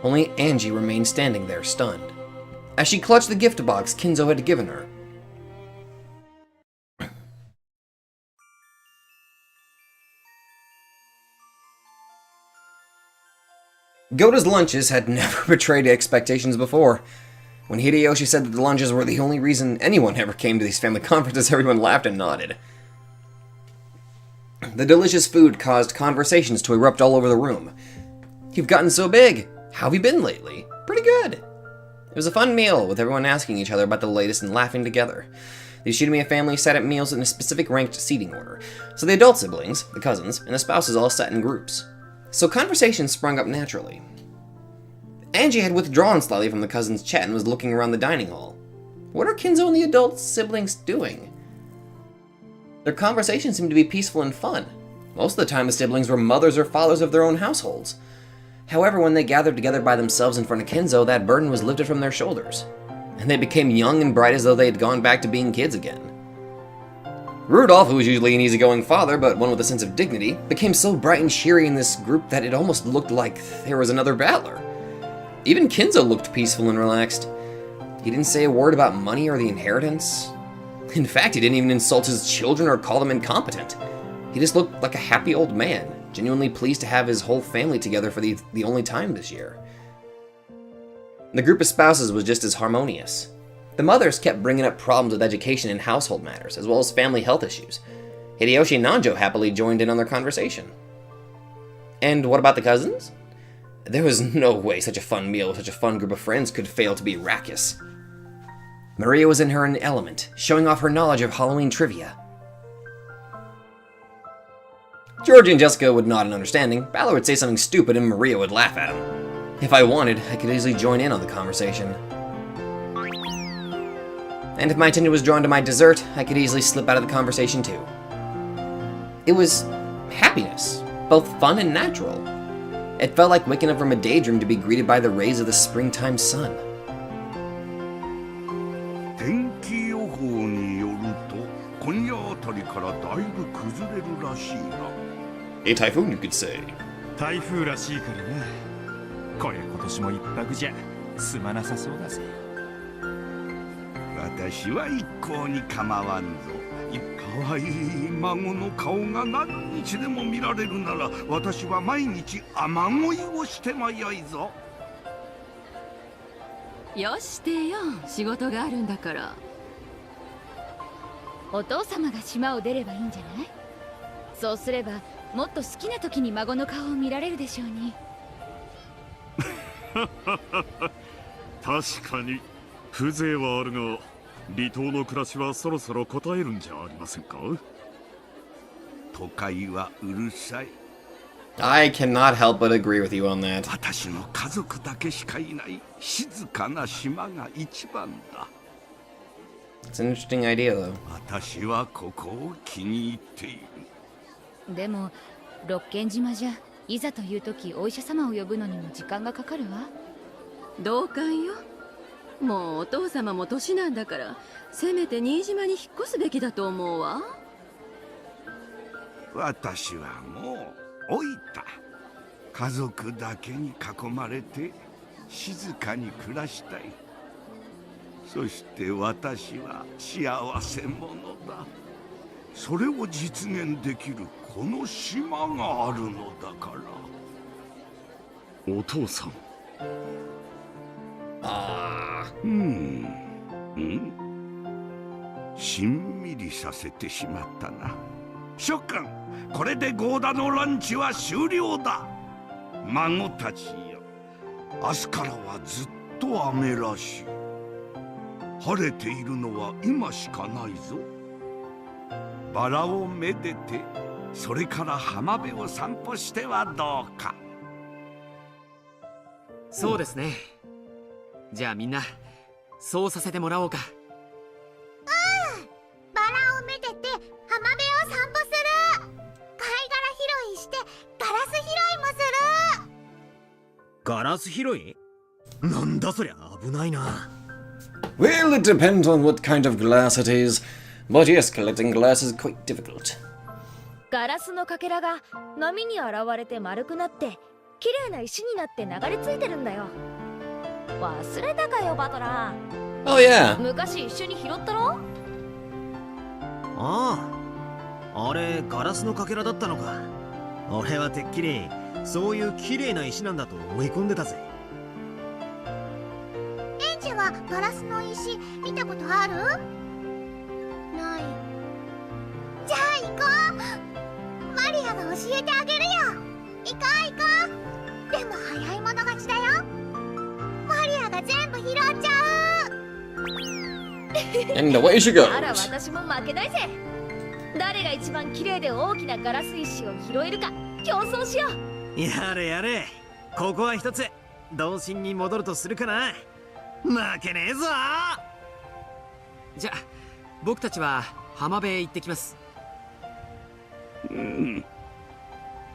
Speaker 1: Only Angie remained standing there, stunned, as she clutched the gift box Kinzo had given her. Goda's lunches had never betrayed expectations before. When Hideyoshi said that the lunches were the only reason anyone ever came to these family conferences, everyone laughed and nodded. The delicious food caused conversations to erupt all over the room. "You've gotten so big. How have you been lately?" "Pretty good." It was a fun meal, with everyone asking each other about the latest and laughing together. The Ishidamiya family sat at meals in a specific ranked seating order, so the adult siblings, the cousins, and the spouses all sat in groups. So conversation sprung up naturally. Angie had withdrawn slightly from the cousins' chat and was looking around the dining hall. What are Kinzo and the adult siblings doing? Their conversation seemed to be peaceful and fun. Most of the time the siblings were mothers or fathers of their own households. However, when they gathered together by themselves in front of Kinzo, that burden was lifted from their shoulders, and they became young and bright as though they had gone back to being kids again. Rudolph, who was usually an easygoing father, but one with a sense of dignity, became so bright and cheery in this group that it almost looked like there was another battler. Even Kinzo looked peaceful and relaxed. He didn't say a word about money or the inheritance. In fact, he didn't even insult his children or call them incompetent. He just looked like a happy old man, genuinely pleased to have his whole family together for the only time this year. The group of spouses was just as harmonious. The mothers kept bringing up problems with education and household matters, as well as family health issues. Hideyoshi and Nanjo happily joined in on their conversation. And what about the cousins? There was no way such a fun meal with such a fun group of friends could fail to be raucous. Maria was in her element, showing off her knowledge of Halloween trivia. Georgie and Jessica would nod in understanding. Balor would say something stupid and Maria would laugh at him. If I wanted, I could easily join in on the conversation. And if my attention was drawn to my dessert, I could easily slip out of the conversation too. It was happiness, both fun and natural. It felt like waking up from a daydream to be greeted by the rays of the springtime sun.
Speaker 8: 天気予報によると、今夜辺りからだいぶ崩れるらしいな。
Speaker 1: A typhoon, you could say.
Speaker 14: 台風らしいからな。こりゃ今年も一泊じゃ済まなさそうだぜ。
Speaker 8: 私は一向に構わんぞ。かわいい孫の顔が何日でも見られるなら、私は毎日雨乞いをしてもよいぞ。
Speaker 15: よしてよ、仕事があるんだから。
Speaker 9: お父様が島を出ればいいんじゃない？そうすればもっと好きな時に孫の顔を見られるでしょうに。
Speaker 16: 確かに風情はあるが、離島の暮らしはそろそろ応えるんじゃありませんか？
Speaker 8: 都会はうるさい。
Speaker 1: I cannot help but agree with you on that.
Speaker 8: 私の家族だけしかいない静かな島が一番だ。
Speaker 1: It's an interesting idea, though.
Speaker 8: 私はここを気に入っている。
Speaker 9: でも六軒島じゃいざという時お医者様を呼ぶのにも時間がかかるわ。
Speaker 15: 同感よ。もうお父様も年なんだから、せめて新島に引っ越すべきだと思うわ。
Speaker 8: 私はもう老いた。家族だけに囲まれて静かに暮らしたい。そして私は幸せ者だ。それを実現できるこの島があるのだから。
Speaker 16: お父さん。
Speaker 8: しんみりさせてしまったな。諸君、これでゴーダのランチは終了だ。孫たちよ、明日からはずっと雨らしい。晴れているのは今しかないぞ。バラをめでて、それから浜辺を散歩してはどうか。
Speaker 4: そうですね。じゃあみんなそうさせてもらおうか。
Speaker 3: バラをめでて浜辺を散歩する。貝殻拾いしてガラス拾いもする。
Speaker 2: ガラス拾い？なんだそりゃ、危ないな。
Speaker 1: Well, it depends on what kind of glass it is. But yes, collecting glass is quite difficult.
Speaker 9: ガラスのかけらが波に現れて丸くなって綺麗な石になって流れ着いてるんだよ。忘れたかよバトラー。
Speaker 1: Oh yeah.
Speaker 9: 昔一緒に拾ったろ。
Speaker 2: ああ、あれガラスのかけらだったのか。俺はてっきりそういう綺麗な石なんだと思い込んでたぜ。
Speaker 3: エンジはガラスの石見たことある？ない。じゃあ行こう。マリアが教えてあげるよ。行こう行こう。でも早い者勝ちだよ。マリアが全部拾っちゃう。
Speaker 1: And away she goes.
Speaker 9: あら、私も負けないぜ。誰が一番綺麗で大きなガラス石を拾えるか競争しよう。
Speaker 2: やれやれ、ここは一つ童心に戻るとするかな。負けねえぞ。
Speaker 4: じゃあ僕たちは浜辺へ行ってきます。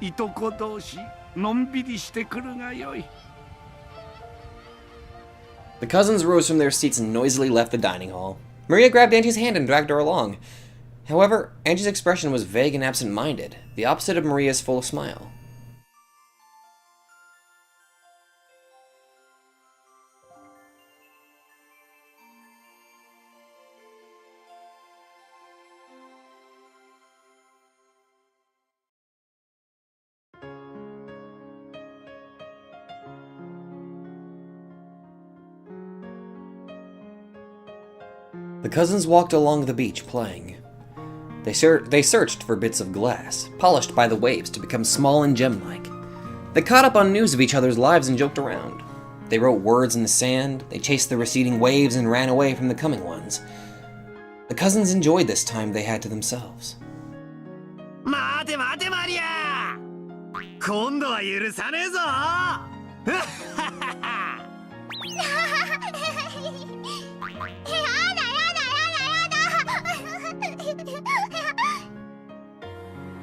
Speaker 8: いとこ同士のんびりしてくるがよい。
Speaker 1: The cousins rose from their seats and noisily left the dining hall. Maria grabbed Angie's hand and dragged her along. However, Angie's expression was vague and absent-minded, the opposite of Maria's full smile. The cousins walked along the beach, playing. They searched for bits of glass, polished by the waves to become small and gem-like. They caught up on news of each other's lives and joked around. They wrote words in the sand, they chased the receding waves and ran away from the coming ones. The cousins enjoyed this time they had to themselves.
Speaker 2: 待て待てマリア、今度は許さねえぞ。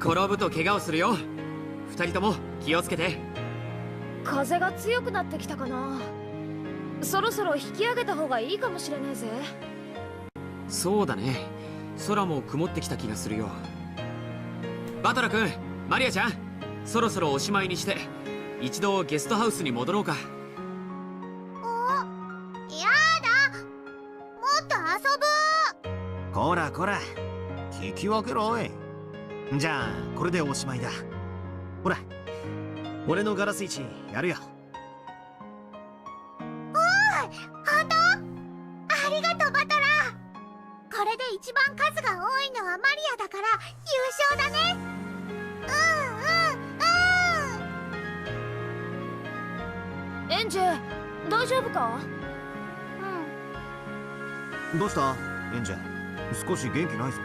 Speaker 4: 転ぶと怪我をするよ。二人とも気をつけて。
Speaker 9: 風が強くなってきたかな。そろそろ引き上げた方がいいかもしれねえぜ。
Speaker 4: そうだね。空も曇ってきた気がするよ。バトラ君、マリアちゃん、そろそろおしまいにして一度ゲストハウスに戻ろうか。
Speaker 3: やだ、もっと遊ぶ。
Speaker 2: こらこら、聞き分けろおい。じゃあこれでおしまいだ。ほら、俺のガラス市やるよ。
Speaker 3: おーい、本当？ありがとうバトラー。これで一番数が多いのはマリアだから優勝だね。
Speaker 9: エンジェ、大丈夫か？
Speaker 2: どうしたエンジェ、少し元気ないぞ。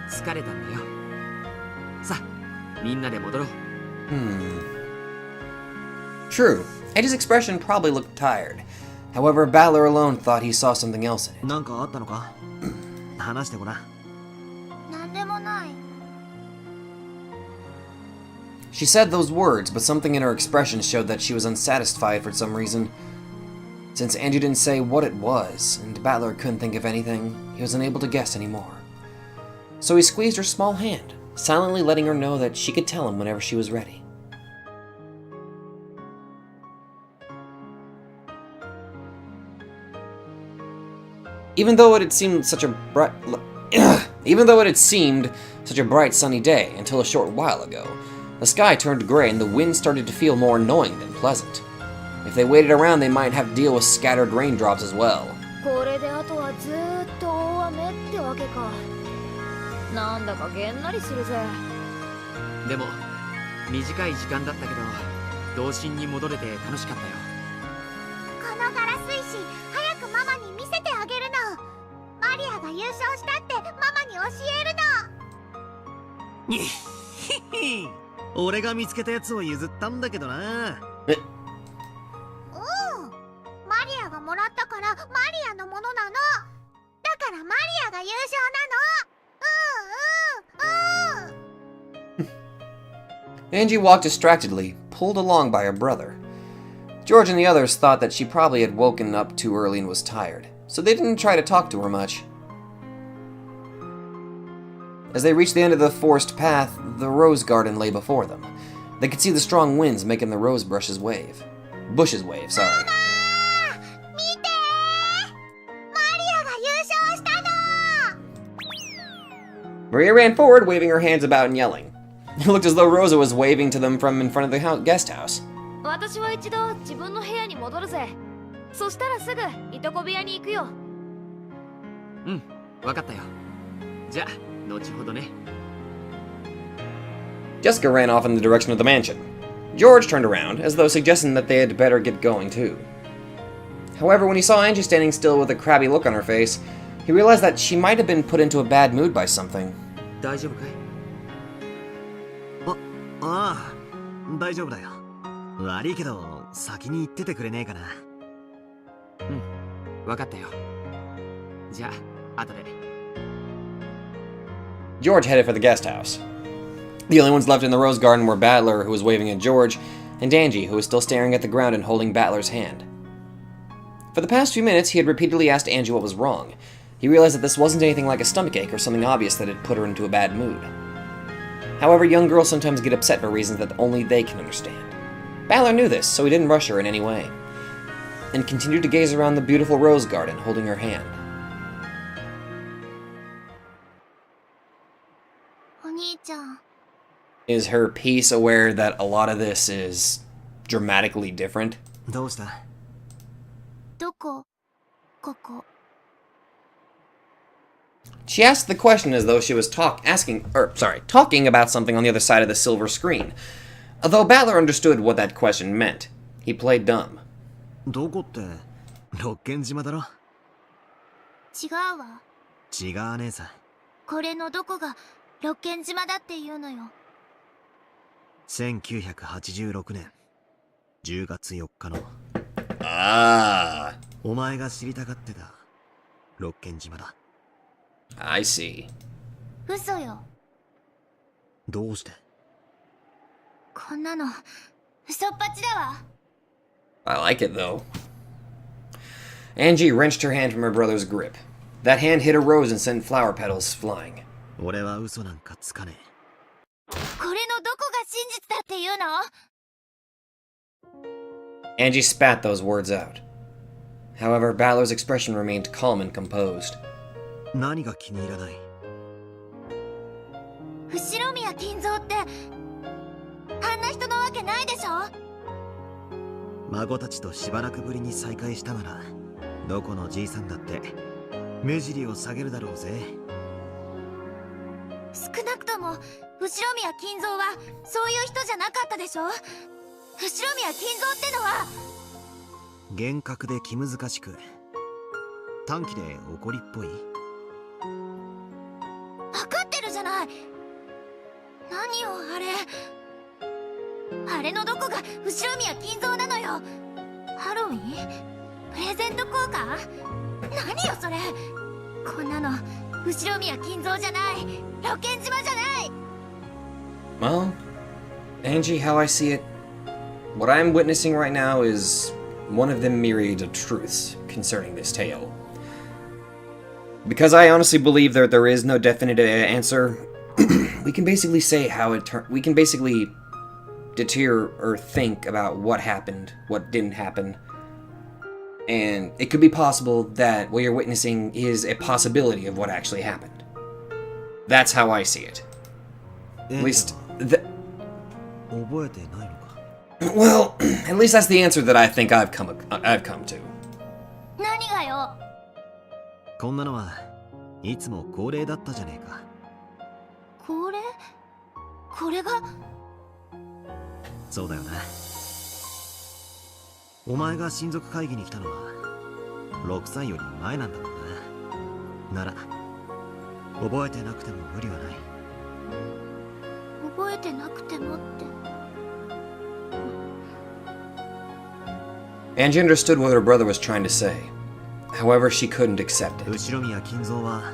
Speaker 4: 疲れたんだよ。さあ、みんなで戻ろう。
Speaker 1: True. Eddie's expression probably looked tired. However, Balor alone thought he saw something else in it.
Speaker 2: なんかあったのか？話してごらん。
Speaker 3: なんでもない。
Speaker 1: She said those words, but something in her expression showed that she was unsatisfied for some reason. Since Angie didn't say what it was, and Balor couldn't think of anything, he was unable to guess anymore. So he squeezed her small hand, silently letting her know that she could tell him whenever she was ready. Even though it had seemed such a bright sunny day until a short while ago, the sky turned gray and the wind started to feel more annoying than pleasant. If they waited around, they might have to deal with scattered raindrops as well.
Speaker 9: これであとはずーっと大雨ってわけか。なんだかげんなりするぜ。
Speaker 4: でも短い時間だったけど童心に戻れて楽しかったよ。
Speaker 3: このガラス石、早くママに見せてあげるの。マリアが優勝したってママに教えるの。
Speaker 2: にひひ、俺が見つけたやつを譲ったんだけどな。
Speaker 3: マリアがもらったからマリアのものなの。だからマリアが優勝なの。
Speaker 1: Angie walked distractedly, pulled along by her brother. George and the others thought that she probably had woken up too early and was tired, so they didn't try to talk to her much. As they reached the end of the forest path, the rose garden lay before them. They could see the strong winds making the rose bushes wave. Sorry. Maria ran forward, waving her hands about and yelling. It looked as though Rosa was waving to them from in front of the guest house.
Speaker 9: 私は一度自分の部屋に戻るぜ。そしたらすぐいとこ部屋に行くよ。
Speaker 4: うん、わかったよ。じゃあ、後ほどね。
Speaker 1: Jessica ran off in the direction of the mansion. George turned around, as though suggesting that they had better get going too. However, when he saw Angie standing still with a crabby look on her face, he realized that she might have been put into a bad mood by something.
Speaker 4: 大丈夫かい？
Speaker 2: ああ、大丈夫だよ。悪いけど、先に行っててくれねえかな。
Speaker 4: うん、わかったよ。じゃあ、後で。
Speaker 1: George headed for the guest house. The only ones left in the rose garden were Battler, who was waving at George, and Angie, who was still staring at the ground and holding Battler's hand. For the past few minutes, he had repeatedly asked Angie what was wrong. He realized that this wasn't anything like a stomachache or something obvious that had put her into a bad mood. However, young girls sometimes get upset for reasons that only they can understand. Battler knew this, so he didn't rush her in any way, and continued to gaze around the beautiful rose garden, holding her hand.
Speaker 3: お兄ちゃん。
Speaker 1: Is her piece aware that a lot of this is dramatically different?
Speaker 2: どうした？
Speaker 3: どこ？ここ。
Speaker 1: She asked the question as though she was talking about something on the other side of the silver screen. Although Battler understood what that question meant, he played dumb.
Speaker 2: どこって、六軒島だろ？
Speaker 3: 違うわ。
Speaker 2: 違わねえさ。
Speaker 3: これのどこが六軒島だっていうのよ。
Speaker 2: 1986年10月4日の。
Speaker 1: ああ。
Speaker 2: お前が知りたがってた六軒島だ。
Speaker 1: I see.
Speaker 3: 嘘よ。
Speaker 2: どうして？
Speaker 3: こんなの嘘っぱちだわ。
Speaker 1: I like it though. Angie wrenched her hand from her brother's grip. That hand hit a rose and sent flower petals flying.
Speaker 2: 俺は嘘なんかつかね
Speaker 3: これのどこが真実だっていうの？
Speaker 1: Angie spat those words out. However, Balor's expression remained calm and composed.
Speaker 2: 何が気に入らない？
Speaker 3: 後宮金蔵ってあんな人のわけないでしょ。
Speaker 2: 孫たちとしばらくぶりに再会したならどこのじいさんだって目尻を下げるだろうぜ。
Speaker 3: 少なくとも後宮金蔵はそういう人じゃなかったでしょ。後宮金蔵ってのは
Speaker 2: 厳格で気難しく短気で怒りっぽい。
Speaker 3: 分かってるじゃない。何よあれ。あれのどこが後宮金蔵なのよ。ハロウィン？プレゼント交換？何よそれ。こんなの後宮金蔵じゃない。露見島じゃない。
Speaker 1: Well, Angie, how I see it, what I'm witnessing right now is one of the myriad of truths concerning this tale. Because I honestly believe that there is no definitive answer, we can basically say how it we can basically deter or think about what happened, what didn't happen. And it could be possible that what you're witnessing is a possibility of what actually happened. That's how I see it. At least, well, at least that's the answer that I think I've come to.
Speaker 3: 何がよ。
Speaker 2: こんなのはいつも恒例だったじゃねえか。
Speaker 3: これ？これが？
Speaker 2: そうだよな。お前が親族会議に来たのは6歳より前なんだもんな。なら覚えてなくても無理はない。
Speaker 3: 覚えてなくてもって。
Speaker 1: Angie understood what her brother was trying to say. However, she couldn't accept it.
Speaker 2: 後宮金蔵は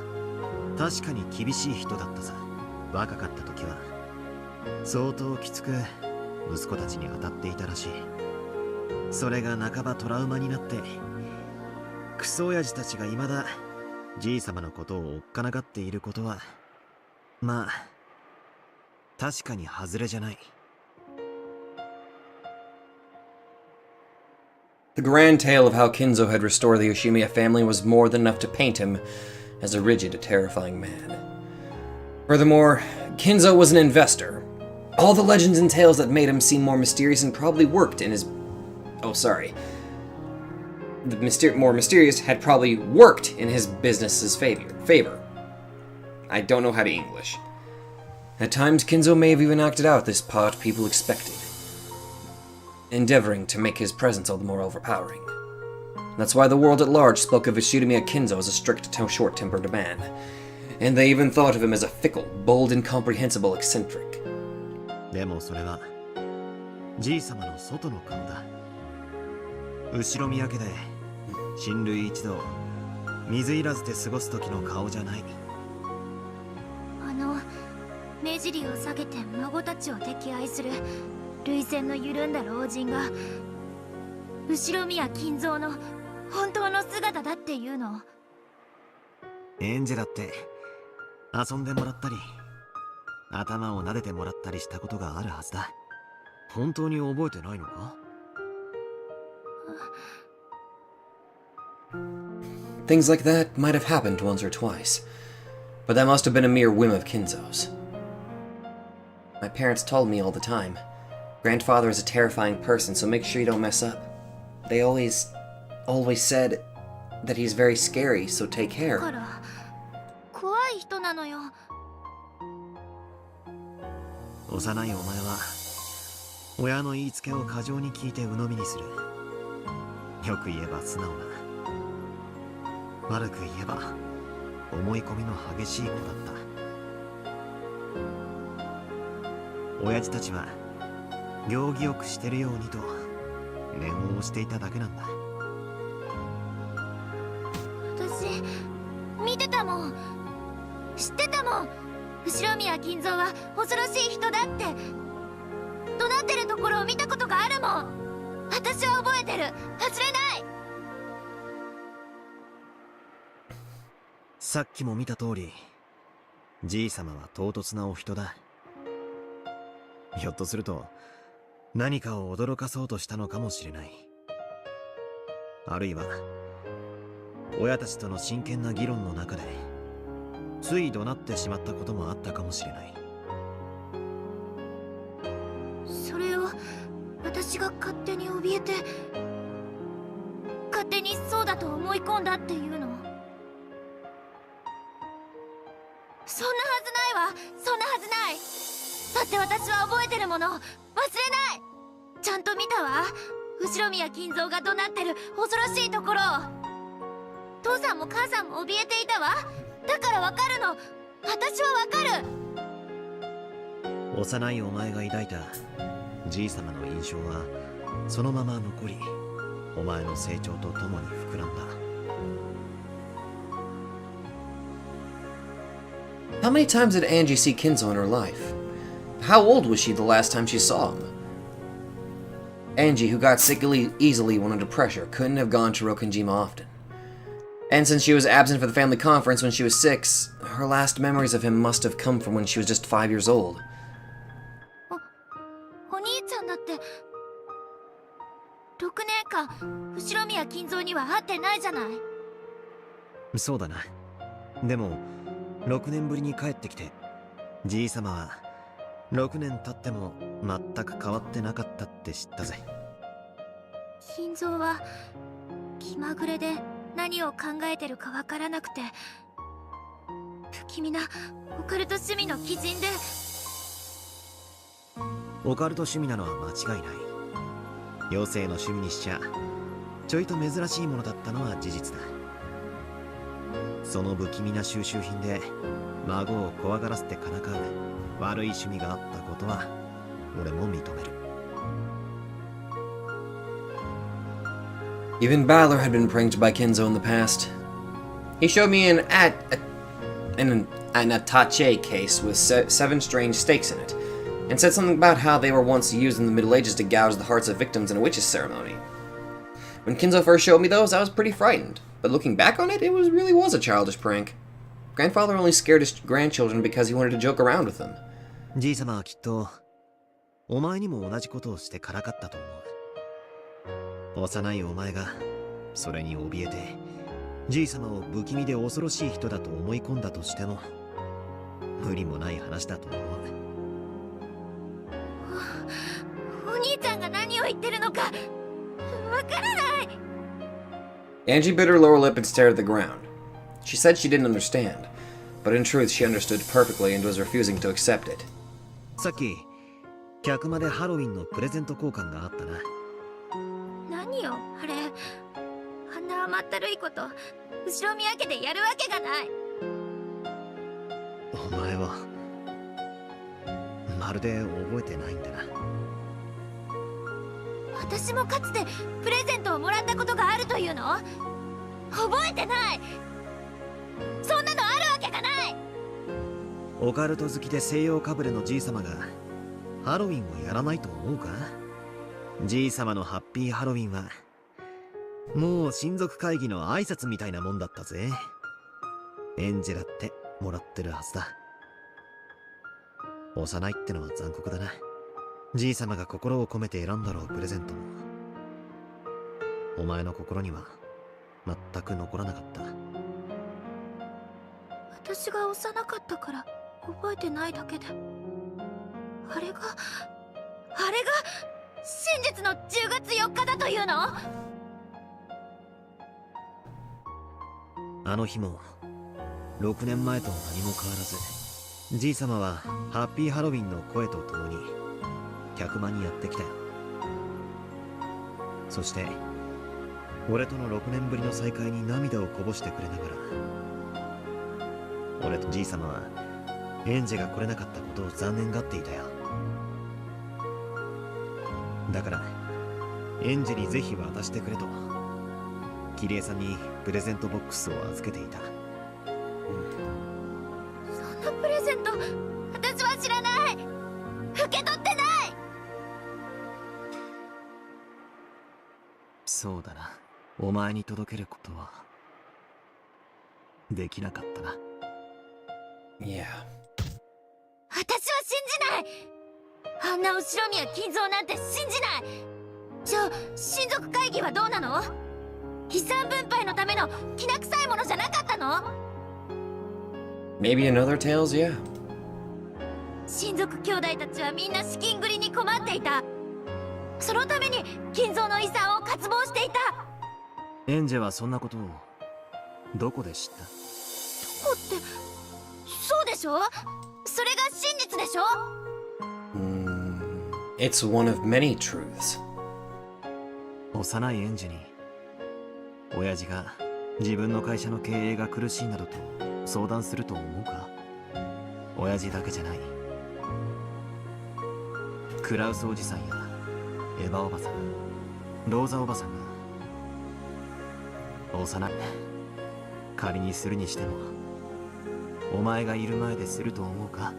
Speaker 2: 確かに厳しい人だったさ。若かった時は相当きつく息子たちに当たっていたらしい。それが半ばトラウマになってクソ親父たちが未だじい様のことをおっかながっていることはまあ確かに外れじゃない。
Speaker 1: The grand tale of how Kinzo had restored the Yoshimiya family was more than enough to paint him as a rigid, terrifying man. Furthermore, Kinzo was an investor. All the legends and tales that made him seem more mysterious and probably worked in his... Oh, sorry. The more mysterious had probably worked in his business's favor. I don't know how to English. At times, Kinzo may have even acted out this part people expected, endeavoring to make his presence all the more overpowering. That's why the world at large spoke of Ishidamiya Kinzo as a strict, short-tempered man, and they even thought of him as a fickle, bold, incomprehensible eccentric.
Speaker 2: でもそれはじい様の外の顔だ。後ろ宮家で親類一同水入らずで過ごす時の顔じゃない。
Speaker 3: 目尻を下げて孫たちを溺愛する涙腺の緩んだ老人が後宮金蔵の本当の姿だっていうの？
Speaker 2: エンジェだって遊んでもらったり頭を撫でてもらったりしたことがあるはずだ。本当に覚えてないのか？
Speaker 1: Things like that might have happened once or twice, but that must have been a mere whim of Kinzo's. My parents told me all the time, grandfather is a terrifying person, so make sure you don't mess up. They always said that he's very scary, so take care.
Speaker 3: 怖い人なのよ。
Speaker 2: 幼いお前は親の言いつけを過剰に聞いて鵜呑みにする。よく言えば素直な、悪く言えば思い込みの激しい子だった。親父たちは行儀よくしてるようにと念を押していただけなんだ。
Speaker 3: 私見てたもん、知ってたもん。後宮金蔵は恐ろしい人だって怒鳴ってるところを見たことがあるもん。私は覚えてる。忘れない。
Speaker 2: さっきも見た通り、じいさまは唐突なお人だ。ひょっとすると何かを驚かそうとしたのかもしれない。あるいは親たちとの真剣な議論の中でつい怒鳴ってしまったこともあったかもしれない。
Speaker 3: それを私が勝手に怯えて、勝手にそうだと思い込んだっていうの？そんなはずないわ。そんなはずない。だって私は覚えてるもの忘れない。ちゃんと見たわ。後ろ宮金蔵が怒鳴ってる恐ろしいところを。父さんも母さんも怯えていたわ。だからわかるの。私はわかる。
Speaker 2: 幼いお前が抱いたじいさまの印象はそのまま残り、お前の成長とともに膨らんだ。
Speaker 1: How many times did Angie see Kinzo in her life? How old was she the last time she saw him? Angie, who got sick easily when under pressure, couldn't have gone to Rokkenjima often. And since she was absent for the family conference when she was 6, her last memories of him must have come from when she was just 5 years old.
Speaker 3: お兄ちゃんだって6年間後ろ宮金蔵には会ってないじゃない。
Speaker 2: そうだな。でも6年ぶりに帰ってきて、じいさまは6年経っても全く変わってなかったって知ったぜ。
Speaker 3: 金蔵は気まぐれで何を考えてるかわからなくて、不気味なオカルト趣味の鬼人で。
Speaker 2: オカルト趣味なのは間違いない。妖精の趣味にしちゃちょいと珍しいものだったのは事実だ。その不気味な収集品で孫を怖がらせてからかう悪い趣味があったことは俺も認める。
Speaker 1: Even Balor had been pranked by Kinzo in the past. He showed me an attache case with 7 strange stakes in it, and said something about how they were once used in the Middle Ages to gouge the hearts of victims in a witch's ceremony. When Kinzo first showed me those, I was pretty frightened, but looking back on it, it really was a childish prank. Grandfather only scared his grandchildren because he wanted to joke around with them.
Speaker 2: じいさまはきっとお前にも同じことをしてからかったと思う。幼いお前がそれに怯えてじいさまを不気味で恐ろしい人だと思い込んだとしても無理もない話だと思う。
Speaker 3: お兄ちゃんが何を言ってるのかわからない。
Speaker 1: Angie bit her lower lip and stared at the ground. She said she didn't understand, but in truth she understood perfectly and was refusing to accept it.
Speaker 2: さっき客間でハロウィンのプレゼント交換があったな。
Speaker 3: 何よあれ。あんな甘ったるいこと後ろ宮家でやるわけがない。
Speaker 2: お前はまるで覚えてないんだな。
Speaker 3: 私もかつてプレゼントをもらったことがあるというの？覚えてない。そんなのあるわけがない。
Speaker 2: オカルト好きで西洋かぶれのじいさまがハロウィンをやらないと思うか？じいさまのハッピーハロウィンはもう親族会議の挨拶みたいなもんだったぜ。エンジェラってもらってるはずだ。幼いってのは残酷だな。じいさまが心を込めて選んだろうプレゼントもお前の心には全く残らなかった。
Speaker 3: 私が幼かったから覚えてないだけで、あれが真実の10月4日だというの？
Speaker 2: あの日も6年前と何も変わらずじいさまはハッピーハロウィンの声とともに客間にやってきたよ。そして俺との6年ぶりの再会に涙をこぼしてくれながら、俺とじいさまはエンジェが来れなかったことを残念がっていたよ。だからエンジェにぜひ渡してくれとキリエさんにプレゼントボックスを預けていた。
Speaker 3: そんなプレゼント私は知らない。受け取ってない。
Speaker 2: そうだな。お前に届けることはできなかったな。
Speaker 1: Yeah.
Speaker 3: 私は信じない。あんな後ろ宮金蔵なんて信じない。じゃあ親族会議はどうなの？遺産分配のためのきな臭いものじゃなかったの？
Speaker 1: Maybe in other tales, yeah.
Speaker 3: 親族兄弟たちはみんな資金繰りに困っていた。そのために金蔵の遺産を渇望していた。
Speaker 2: エンジェはそんなことをどこで知った？
Speaker 3: どこってそうでしょ？それが真実でしょ？
Speaker 1: It's one of many truths.
Speaker 2: 幼いエンジェに親父が自分の会社の経営が苦しいなどと相談すると思うか？親父だけじゃない。クラウスおじさんやエヴァおばさん、ローザおばさんが幼い。仮にするにしてもお前がいる前ですると思うか？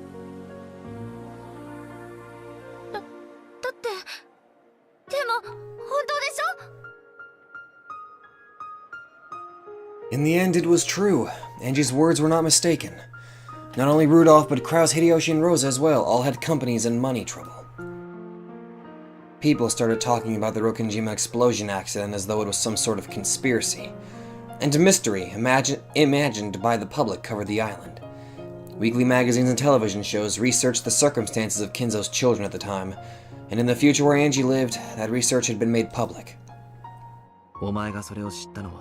Speaker 3: だってでも本当でしょ？
Speaker 1: In the end, it was true. Angie's words were not mistaken. Not only Rudolph, but Kraus, Hideyoshi, and Rosa as well all had companies in money trouble. People started talking about the Rokenjima explosion accident as though it was some sort of conspiracy. And a mystery imagined by the public covered the island. Weekly magazines and television shows researched the circumstances of Kinzo's children at the time, and in the future where Angie lived, that research had been made public.
Speaker 2: お前がそれを知ったのは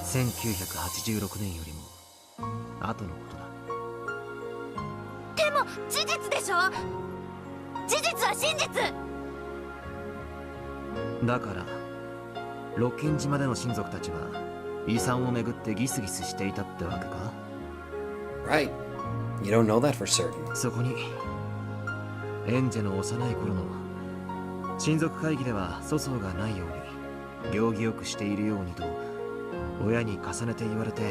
Speaker 2: 1986年よりも後のことだ。
Speaker 3: でも事実でしょ？事実は真実。
Speaker 2: だから六軒島での親族たちは遺産をめぐってギスギスしていたってわけか？
Speaker 1: Right. You don't know that for certain.
Speaker 2: そこにエンジェの幼い頃の親族会議では粗相がないように行儀よくしているようにと親に重ねて言われて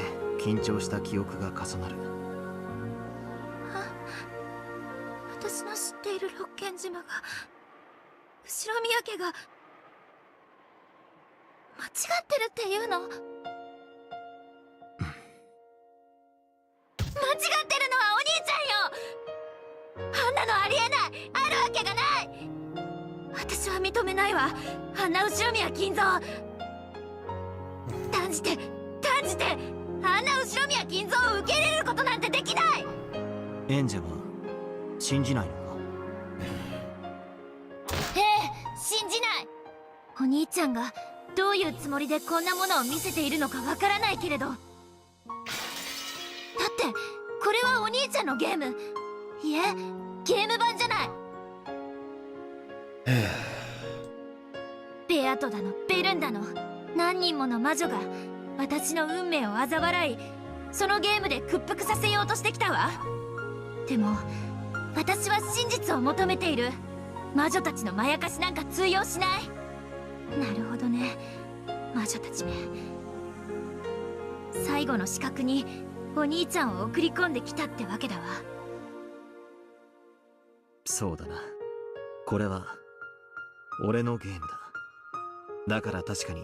Speaker 2: 緊張した記憶が重なる。
Speaker 3: 私の知っている六軒島が後ろ宮家が間違ってるっていうの？間違ってるのはお兄ちゃんよ。あんなのありえない。あるわけがない。私は認めないわ。あんな後ろ宮金蔵断じてあんな後ろ宮金蔵を受け入れることなんてできない。
Speaker 2: エンジェは信じないのか？
Speaker 3: ええ、信じない。お兄ちゃんがどういうつもりでこんなものを見せているのかわからないけれど、だってこれはお兄ちゃんのゲーム、いえゲーム版じゃない。ベアトだのベルンだの何人もの魔女が私の運命を嘲笑い、そのゲームで屈服させようとしてきたわ。でも私は真実を求めている。魔女たちのまやかしなんか通用しない。なるほどね、魔女たちめ。最後の資格にお兄ちゃんを送り込んできたってわけだわ。
Speaker 2: そうだな。これは俺のゲームだ。だから確かに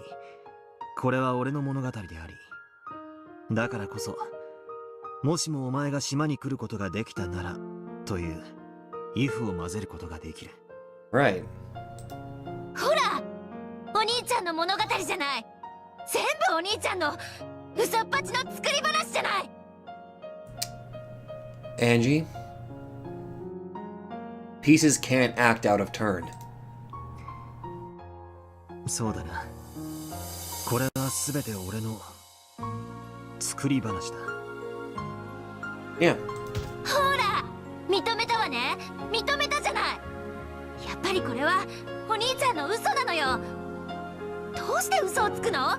Speaker 2: これは俺の物語であり、だからこそもしもお前が島に来ることができたならというイフを混ぜることができる。
Speaker 1: Right.
Speaker 3: ほら、お兄ちゃんの物語じゃない。全部お兄ちゃんの嘘っぱちの作り話じゃない。
Speaker 1: Angie, pieces can't act out of turn.
Speaker 2: そうだな。これは全て俺の作り話だ。
Speaker 1: Yeah.
Speaker 3: ほら、認めたわね。認めたじゃない。やっぱりこれはお兄ちゃんの嘘なのよ。どうして嘘をつくの？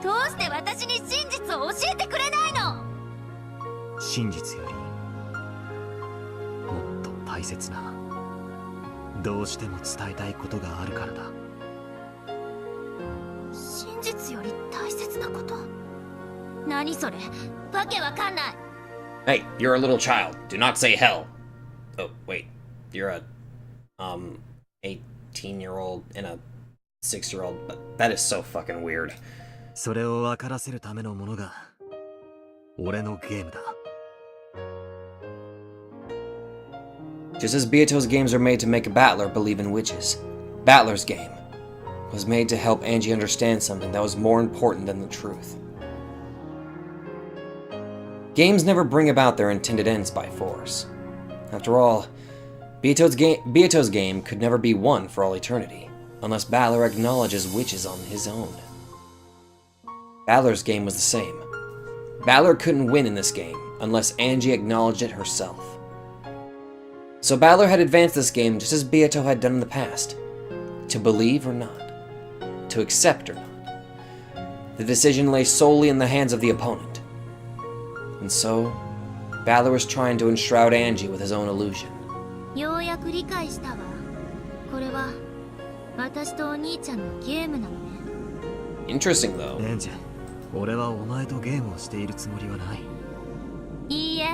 Speaker 3: どうして私に真実を教えてくれないの？
Speaker 2: 真実よりもっと大切な、どうしても伝えたいことがあるからだ。
Speaker 3: 真実より大切なこと？何それ？わけわかんない。
Speaker 1: Hey, you're a little child. Do not say hell. Oh, wait. You're a 18-year-old and a 6-year-old, but that is so fucking weird.
Speaker 2: それを分からせるためのものが俺のゲームだ。
Speaker 1: Just as Beato's games are made to make a battler believe in witches, Battler's game was made to help Angie understand something that was more important than the truth. Games never bring about their intended ends by force. After all, Beato's game could never be won for all eternity, unless Battler acknowledges witches on his own. Battler's game was the same. Battler couldn't win in this game unless Angie acknowledged it herself. So Battler had advanced this game just as Beato had done in the past. To believe or not. To accept or not. The decision lay solely in the hands of the opponent. And so, Battler was trying to enshroud Angie with his own illusion.
Speaker 3: ようやく理解したわ。これは私とお兄ちゃんのゲームなのね。
Speaker 1: Interesting though.
Speaker 2: エンジェ、俺はお前とゲームをしているつもりはない。
Speaker 3: いいえ、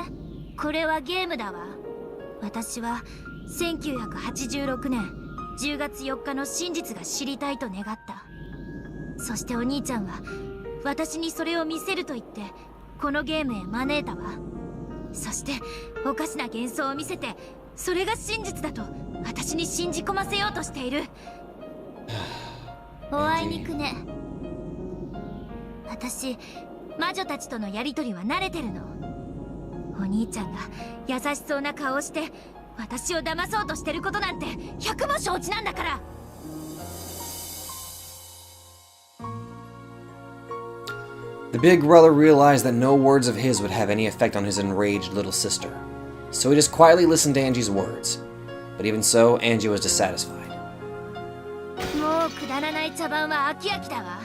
Speaker 3: これはゲームだわ。私は1986年10月4日の真実が知りたいと願った。そしてお兄ちゃんは私にそれを見せると言ってこのゲームへ招いたわ。そしておかしな幻想を見せてそれが真実だと私に信じ込ませようとしている。おあいにくね。私魔女たちとのやりとりは慣れてるの。お兄ちゃんが優しそうな顔をして私を騙そうとしてることなんて百も承知なんだから。
Speaker 1: The big brother realized that no words of his would have any effect on his enraged little sister, so he just quietly listened to Angie's words. But even so, Angie was dissatisfied.
Speaker 3: もうくだらない茶番は飽き飽きだわ。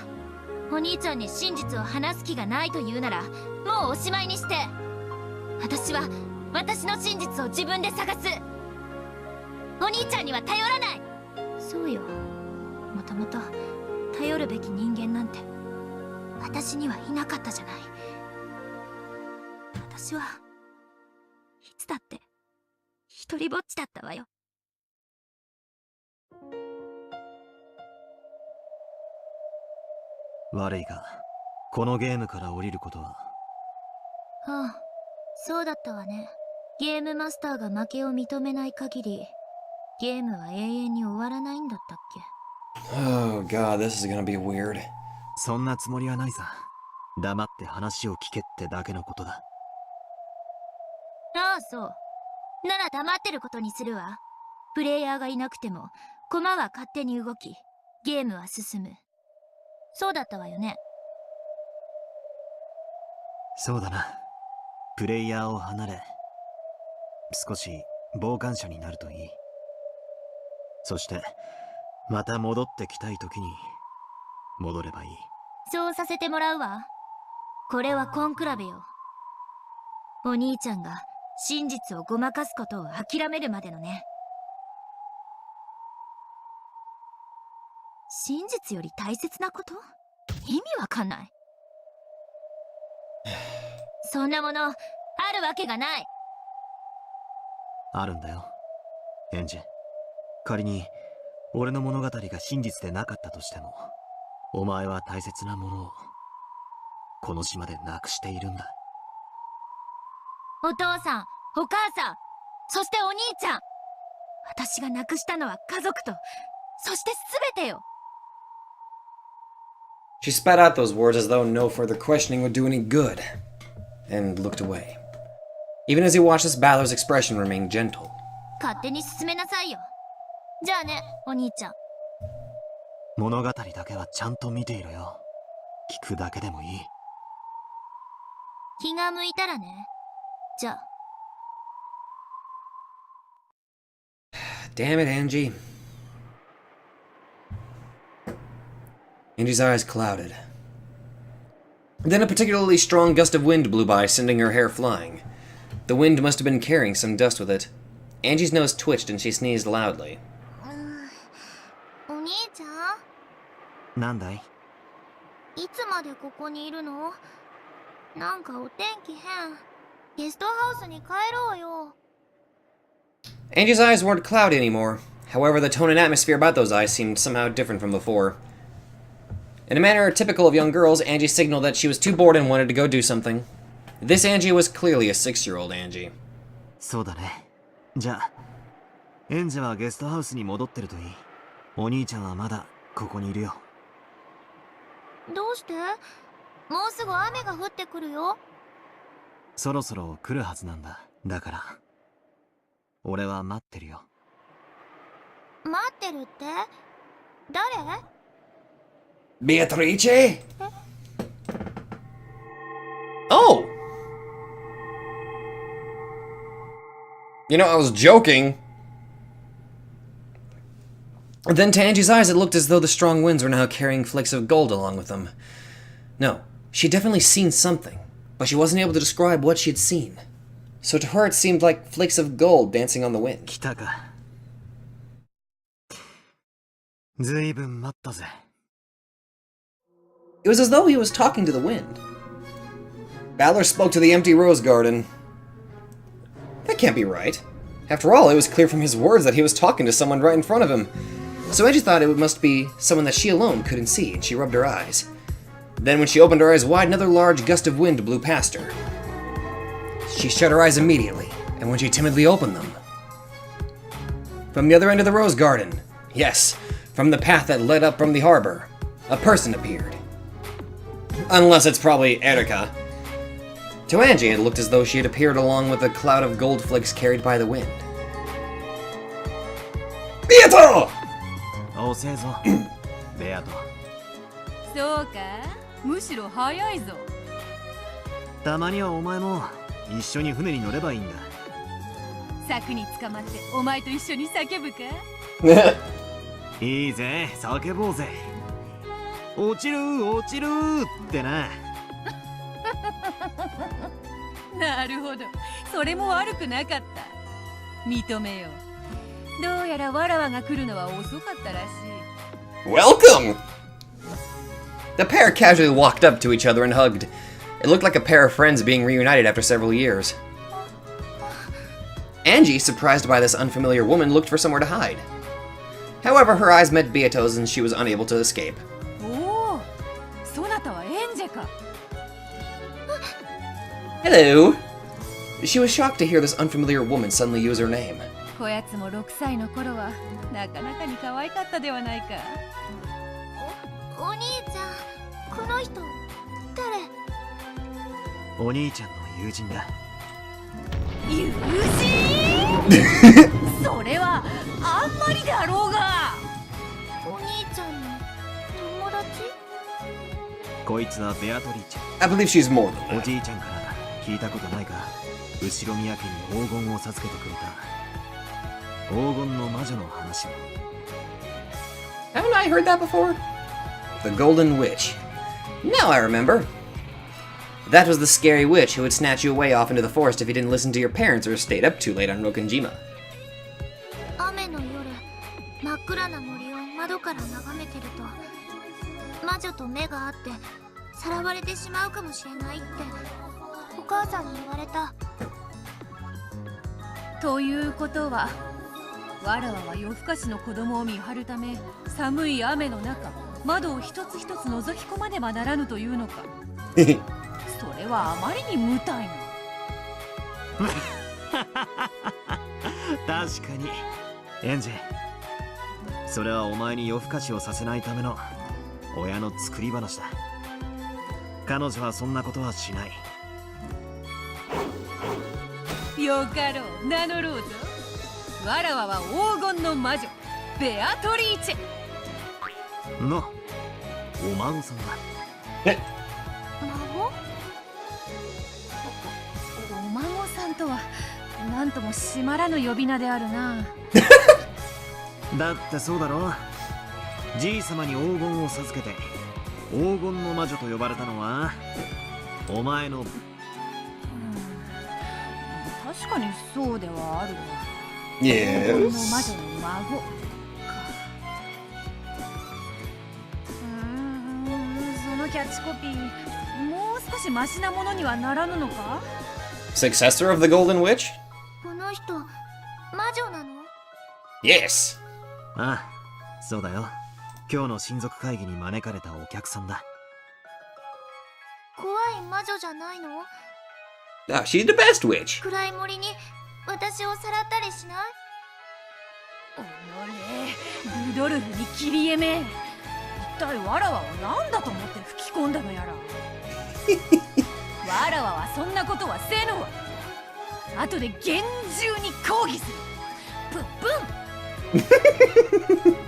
Speaker 3: お兄ちゃんに真実を話す気がないと言うならもうおしまいにして。私は私の真実を自分で探す。お兄ちゃんには頼らない。そうよ、もともと頼るべき人間なんて私にはいなかったじゃない。私はいつだって一人ぼっちだったわよ。
Speaker 2: 悪いが、このゲームから降りることは。
Speaker 3: ああ、そうだったわね。ゲームマスターが負けを認めない限りゲームは永遠に終わらないんだったっけ。
Speaker 1: Oh god, this is gonna be weird.
Speaker 2: そんなつもりはないさ。黙って話を聞けってだけのことだ。
Speaker 3: ああ、そう。なら黙ってることにするわ。プレイヤーがいなくても駒は勝手に動きゲームは進む。そうだったわよね。
Speaker 2: そうだな。プレイヤーを離れ少し傍観者になるといい。そしてまた戻ってきたい時に戻ればいい。
Speaker 3: そうさせてもらうわ。これはコンクラベよ。お兄ちゃんが真実をごまかすことを諦めるまでのね。真実より大切なこと？意味わかんない。そんなものあるわけがない。
Speaker 2: あるんだよ、エンジェ。仮に俺の物語が真実でなかったとしても、お前は大切なものをこの島でなくしているんだ。
Speaker 3: お父さん、お母さん、そしてお兄ちゃん。私がなくしたのは家族と、そして全てよ。
Speaker 1: She spat out those words as though no further questioning would do any good, and looked away. Even as he watched this, Balor's expression remained gentle.
Speaker 3: 勝手に進めなさいよ。じゃあね、お兄ちゃん。
Speaker 2: 物語だけはちゃんと見ていろよ。聞くだけでもいい。
Speaker 3: 気が向いたらね。じゃあ。
Speaker 1: Damn it, Angie. Angie's eyes clouded. Then a particularly strong gust of wind blew by, sending her hair flying. The wind must have been carrying some dust with it. Angie's nose twitched and she sneezed loudly.
Speaker 3: お兄ちゃ
Speaker 2: ん？なんだい？
Speaker 3: いつまでここにいるの？なんかお天気変。ゲストハウスに帰ろうよ。
Speaker 1: Angie's eyes weren't cloudy anymore. However, the tone and atmosphere about those eyes seemed somehow different from before. In a manner typical of young girls, Angie signaled that she was too bored and wanted to go do something. This Angie was clearly a 6-year-old Angie.
Speaker 2: そうだね。じゃあ、エンジェはゲストハウスに戻ってるといい。お兄ちゃんはまだここにいるよ。
Speaker 3: どうして？もうすぐ雨が降ってくるよ。
Speaker 2: そろそろ来るはずなんだ。だから、俺は待ってるよ。
Speaker 3: 待ってるって？誰？
Speaker 1: Beatrice? Oh! You know, I was joking. Then to Angie's eyes, it looked as though the strong winds were now carrying flakes of gold along with them. No, she'd definitely seen something, but she wasn't able to describe what she had seen. So to her, it seemed like flakes of gold dancing on the wind.
Speaker 2: 来たか。ずいぶん待ったぜ。
Speaker 1: It was as though he was talking to the wind. Balor spoke to the empty rose garden. That can't be right. After all, it was clear from his words that he was talking to someone right in front of him. So Angie thought it must be someone that she alone couldn't see, and she rubbed her eyes. Then when she opened her eyes wide, another large gust of wind blew past her. She shut her eyes immediately, and when she timidly opened them, from the other end of the rose garden, yes, from the path that led up from the harbor, a person appeared. Unless it's probably Erika. To Angie, it looked as though she had appeared along with a cloud of gold flakes carried by the wind. Beato!
Speaker 2: 遅えぞ、ベアト。
Speaker 15: そうか、むしろ早いぞ。
Speaker 2: たまにはお前も一緒に船に乗ればいいんだ。
Speaker 15: 柵に捕まってお前と一緒に叫ぶか？
Speaker 2: いいぜ、叫ぼうぜ。落ちる落ちるってな。
Speaker 15: なるほど、それも悪くなかった。認めよう。どうやらわらわが来るのは遅かったらしい。
Speaker 1: Welcome! The pair casually walked up to each other and hugged. It looked like a pair of friends being reunited after several years. Angie, surprised by this unfamiliar woman, looked for somewhere to hide. However, her eyes met Beato's and she was unable to escape.
Speaker 15: おお、そなたはエンジェか。
Speaker 1: Hello! She was shocked to hear this unfamiliar woman suddenly use her name.
Speaker 15: こやつも6歳の頃はなかなかに可愛かったではないか。
Speaker 3: お兄ちゃん、この人誰？
Speaker 2: お兄ちゃんの友人だ。
Speaker 15: 友人？それはあんまりだろうが。
Speaker 3: お兄ちゃんの友達？
Speaker 2: こいつはベアトリーチェ。
Speaker 1: I believe she's more than that.
Speaker 2: おじいちゃんから聞いたことないか。後ろ宮家に黄金を授けてくれた黄金の魔女の話を。
Speaker 1: Haven't I heard that before? The Golden Witch. Now I remember. That was the scary witch who would snatch you away off into the forest if you didn't listen to your parents or stayed up too late on Rokenjima.
Speaker 3: 雨の夜、真っ暗な森を窓から眺めてると、魔女と目が合ってさらわれてしまうかもしれないってお母さんに言われた。
Speaker 15: ということは、わらわは夜更かしの子供を見張るため、寒い雨の中、窓を一つ一つ覗き込まねばならぬというのか。それはあまりに無体な。
Speaker 2: 確かにエンジェ、それはお前に夜更かしをさせないための親の作り話だ。彼女はそんなことはしない。
Speaker 15: よかろう、名乗ろうぞ。わらわは黄金の魔女ベアトリーチェ。
Speaker 2: のお孫さんだ。
Speaker 3: 孫？
Speaker 15: お孫さんとはなんともしまらぬ呼び名であるな。
Speaker 2: だってそうだろ。じい様に黄金を授けて黄金の魔女と呼ばれたのはお前の。
Speaker 15: 確かにそうではあるわ。
Speaker 1: Yes.
Speaker 15: 黄金の魔女の孫か。そのキャッチコピー、もう少しマシなものにはならぬのか？
Speaker 1: Successor of the Golden Witch?
Speaker 3: この人、魔女なの？
Speaker 1: Yes.
Speaker 2: ああ、そうだよ。今日の親族会議に招かれたお客さんだ。
Speaker 3: 怖い魔女じゃないの？
Speaker 1: Ah, she's the best witch.
Speaker 3: 暗い森に私をさらったりしない？
Speaker 15: おのれ、ルドルフに切り絵め。一体わらわを何だと思って吹き込んだのやら。わらわはそんなことはせぬわ。後で厳重に抗議する。プップン。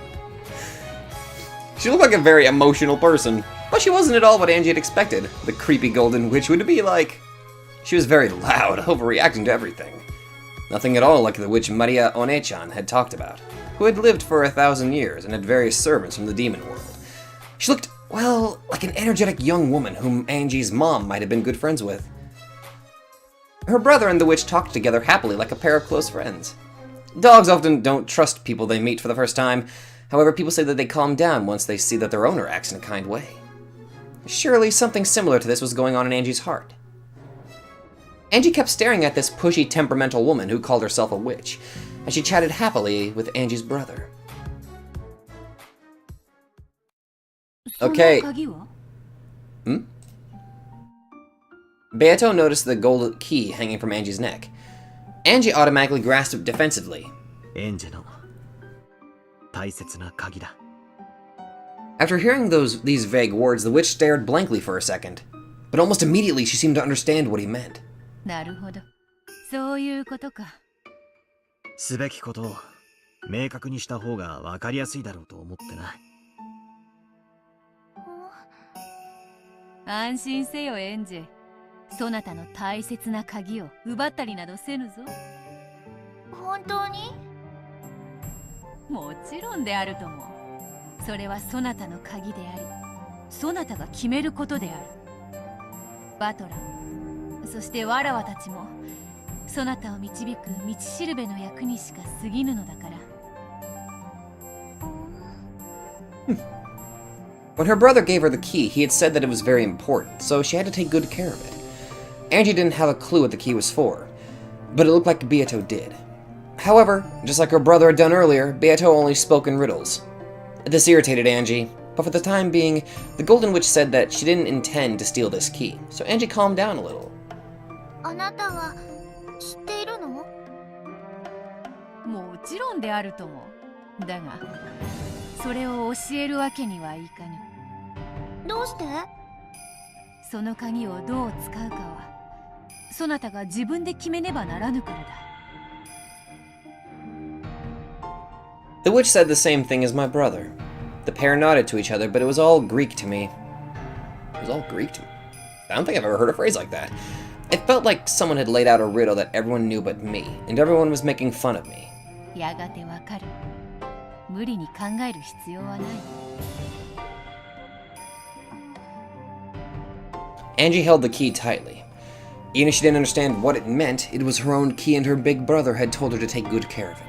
Speaker 1: She looked like a very emotional person, but she wasn't at all what Angie had expected. The creepy golden witch would be like. She was very loud, overreacting to everything. Nothing at all like the witch Maria One-chan had talked about, who had lived for 1,000 years and had various servants from the demon world. She looked, well, like an energetic young woman whom Angie's mom might have been good friends with. Her brother and the witch talked together happily like a pair of close friends. Dogs often don't trust people they meet for the first time. However, people say that they calm down once they see that their owner acts in a kind way. Surely something similar to this was going on in Angie's heart. Angie kept staring at this pushy, temperamental woman who called herself a witch, as she chatted happily with Angie's brother. Okay. Beato noticed the gold key hanging from Angie's neck. Angie automatically grasped it defensively. After hearing these vague words, the witch stared blankly for a second, but almost immediately she seemed to understand what he meant.
Speaker 15: なるほど。そういうことか。
Speaker 2: すべきことを明確にした方が分かりやすいだろうと思ってな。
Speaker 15: 安心せよ、エンジェ。そなたの大切な鍵を奪ったりなどせぬぞ。
Speaker 3: 本当に？
Speaker 15: もちろんであるとも。それはそなたの鍵であり、そなたが決めることである。バトラー。そしてわらわたちもそなたを導く道しるべの役にしか過ぎぬのだから。
Speaker 1: When her brother gave her the key, he had said that it was very important, so she had to take good care of it. Angie didn't have a clue what the key was for, but it looked like Beato did. However, just like her brother had done earlier, Beato only spoke in riddles. This irritated Angie, but for the time being, the Golden Witch said that she didn't intend to steal this key, so Angie calmed down a little.
Speaker 3: あなたは知っているの？
Speaker 15: もちろんであるとも。だが、それを教えるわけにはいかぬ。
Speaker 3: どうして？
Speaker 15: その鍵をどう使うかは、そなたが自分で決めねばならぬからだ。
Speaker 1: The witch said the same thing as my brother. The pair nodded to each other, but it was all Greek to me. It was all Greek to me? I don't think I've ever heard a phrase like that. It felt like someone had laid out a riddle that everyone knew but me, and everyone was making fun of me.
Speaker 15: やがてわかる。無理に考える必要はない。
Speaker 1: Angie held the key tightly. Even if she didn't understand what it meant, it was her own key and her big brother had told her to take good care of it.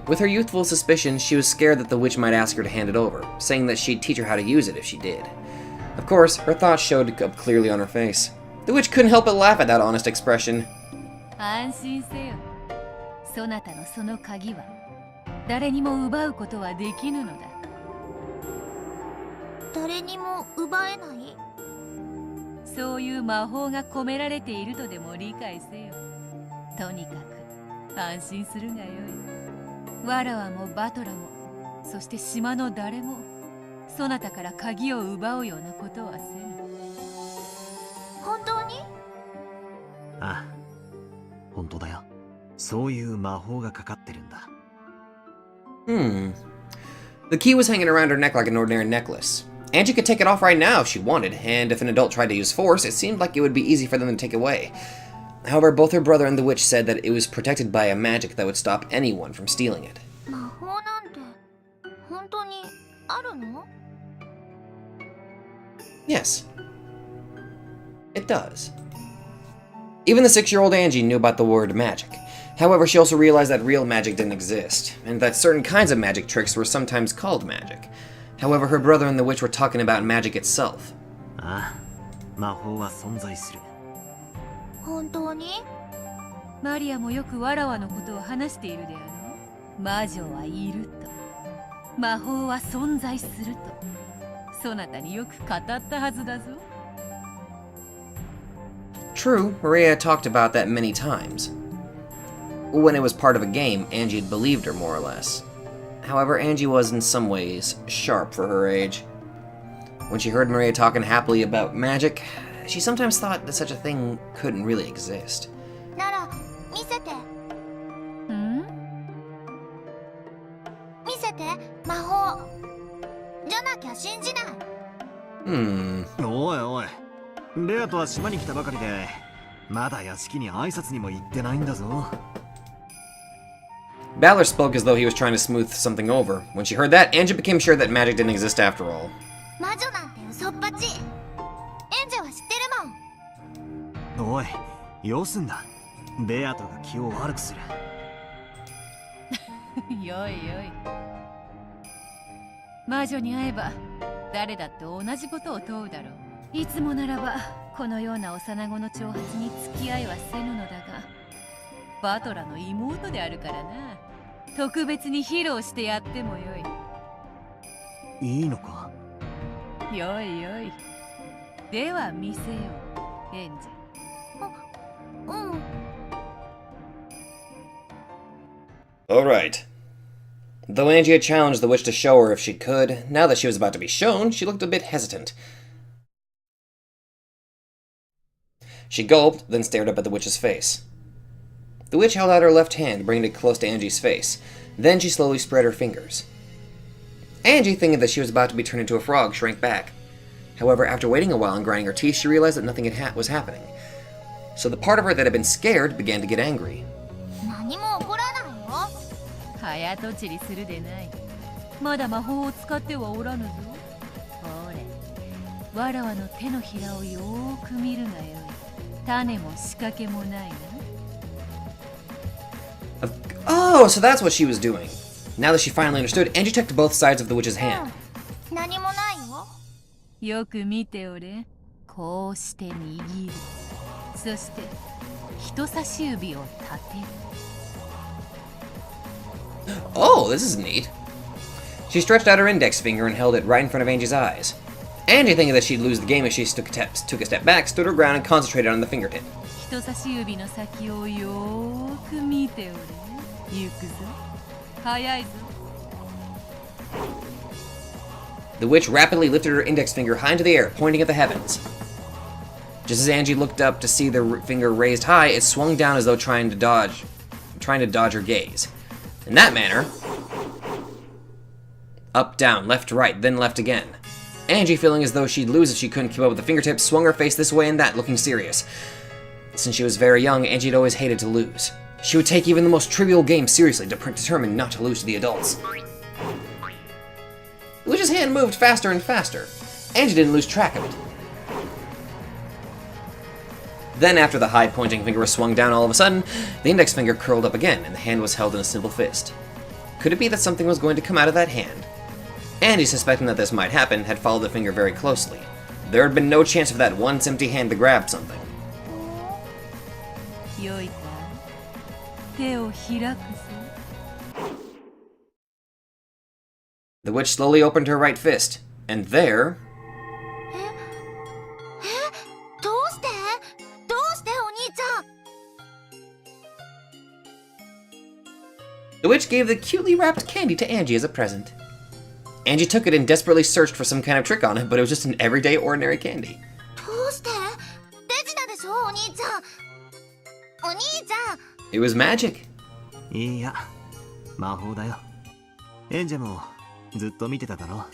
Speaker 1: With her youthful suspicions, she was scared that the witch might ask her to hand it over, saying that she'd teach her how to use it if she did. Of course, her thoughts showed up clearly on her face. The witch couldn't help but laugh at that honest expression.
Speaker 15: 安心せよ。そなたのその鍵は誰にも奪うことはできぬのだ。
Speaker 3: 誰にも奪えない？
Speaker 15: そういう魔法が込められているとでも理解せよ。とにかく安心するがよい。わらわもバトラも、そして島の誰もそなたから鍵を奪うようなことはせぬ。
Speaker 3: 本当に？
Speaker 2: ああ、本当だよ。そういう魔法がかかってるんだ。
Speaker 1: The key was hanging around her neck like an ordinary necklace. Angie could take it off right now if she wanted, and if an adult tried to use force, it seemed like it would be easy for them to take it away. However, both her brother and the witch said that it was protected by a magic that would stop anyone from stealing it.
Speaker 3: 魔法なんて本当にあるの？
Speaker 1: Yes. It does. Even the 6-year-old Angie knew about the word magic. However, she also realized that real magic didn't exist, and that certain kinds of magic tricks were sometimes called magic. However, her brother and the witch were talking about magic itself.
Speaker 2: ああ、魔法は存在する。
Speaker 3: 本当に？
Speaker 15: マリアもよくわらわのことを話しているであろう。魔女はいると。魔法は存在するとそなたによく語ったはずだぞ。
Speaker 1: True, Maria had talked about that many times. When it was part of a game, Angie had believed her more or less. However, Angie was in some ways sharp for her age. When she heard Maria talking happily about magic, she sometimes thought that such a thing couldn't really exist.
Speaker 3: なら見せて。見せて魔法。じゃなきゃ信じない。
Speaker 2: おいおい、レアとは島に来たばかりでまだ屋敷に挨拶にも行ってないんだぞ。
Speaker 1: Balor spoke as though he was trying to smooth something over. When she heard that, Angie became sure that magic didn't exist after all.
Speaker 3: 魔女なんて嘘っぱち。エンジェは知ってるもん。
Speaker 2: おい、よすんだ。ベアトが気を悪くする。
Speaker 15: よいよい。魔女に会えば誰だって同じことを問うだろう。いつもならばこのような幼子の挑発に付き合いはせぬのだが、バトラの妹であるからな。特別に披露してやってもよい。
Speaker 2: いいのか？
Speaker 15: よいよい。では見せよう、エンジェ。
Speaker 1: Alright. Though Angie had challenged the witch to show her if she could, now that she was about to be shown, she looked a bit hesitant. She gulped, then stared up at the witch's face. The witch held out her left hand, bringing it close to Angie's face. Then she slowly spread her fingers. Angie, thinking that she was about to be turned into a frog, shrank back. However, after waiting a while and grinding her teeth, she realized that nothing was happening. So the part of her that had been scared began to get angry.
Speaker 3: 何も起こらないよ。
Speaker 15: 早とちりするでない。まだ魔法を使ってはおらぬぞ。ほれ、わらわの手のひらをよーく見るがよい。種も仕掛けもないな。
Speaker 1: Oh, so that's what she was doing. Now that she finally understood, Angie took to both sides of the witch's hand.
Speaker 3: 何もないよ。
Speaker 15: よく見ておれ。こうして握る。そして人差し指を立てる。
Speaker 1: Oh, this is neat. She stretched out her index finger and held it right in front of Angie's eyes. Angie, thinking that she'd lose the game if she took a step back, stood her ground and concentrated on the fingertip.
Speaker 15: 人差し指の先をよーく見ておれ。行くぞ。早いぞ。
Speaker 1: The witch rapidly lifted her index finger high into the air, pointing at the heavens. Just as Angie looked up to see the finger raised high, it swung down as though trying to dodge her gaze. In that manner, up, down, left, right, then left again. Angie, feeling as though she'd lose if she couldn't keep up with the fingertips, swung her face this way and that, looking serious. Since she was very young, Angie had always hated to lose. She would take even the most trivial game seriously, determined not to lose to the adults. The witch's hand moved faster and faster. Angie didn't lose track of it. Then, after the high pointing finger was swung down all of a sudden, the index finger curled up again, and the hand was held in a simple fist. Could it be that something was going to come out of that hand? Angie, suspecting that this might happen, had followed the finger very closely. There had been no chance for that once empty hand to grab something.
Speaker 15: よいか。手を開くぞ。
Speaker 1: The witch slowly opened her right fist, and there...
Speaker 3: どうしてお兄ちゃん。
Speaker 1: The witch gave the cutely wrapped candy to Angie as a present. Angie took it and desperately searched for some kind of trick on it, but it was just an everyday, ordinary candy.
Speaker 3: どうして手品でしょお兄ちゃん。お兄ちゃん。
Speaker 1: It was magic.
Speaker 2: いや、魔法だよ。エンジェもずっと見てただろ。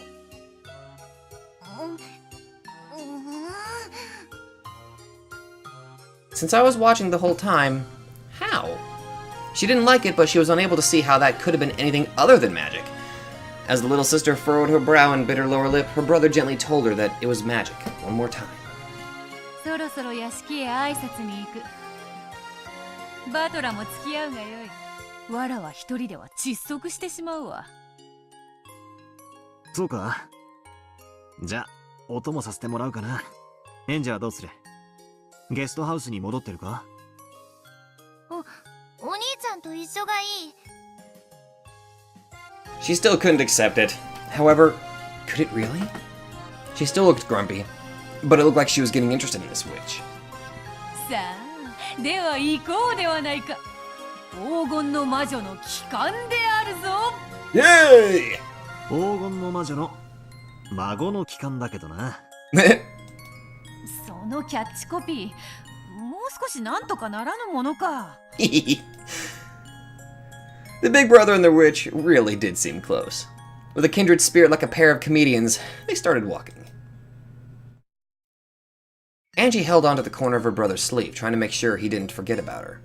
Speaker 1: Since I was watching the whole time, how? She didn't like it, but she was unable to see how that could have been anything other than magic. As the little sister furrowed her brow and bit her lower lip, her brother gently told her that it was magic one more time.
Speaker 15: そろそろ屋敷へ挨拶に行く。バトラも付き合うがよい。わらは一人では窒息してしまうわ。
Speaker 2: そうか。じゃあ、お供させてもらうかな。エンジェはどうする？ゲストハウスに戻ってるか？
Speaker 3: お兄ちゃんと一緒がいい。
Speaker 1: She still couldn't accept it. However, could it really? She still looked grumpy, but it looked like she was getting interested in this witch.
Speaker 15: さあ、では行こうではないか。黄金の魔女の帰還であるぞ。
Speaker 1: イェーイ！
Speaker 2: 黄金の魔女の孫の帰還だけどな。
Speaker 15: そのキャッチコピー、もう少しなんとかならぬものか。
Speaker 1: The big brother and the witch really did seem close. With a kindred spirit like a pair of comedians, they started walking. Angie held onto the corner of her brother's sleeve, trying to make sure he didn't forget about her.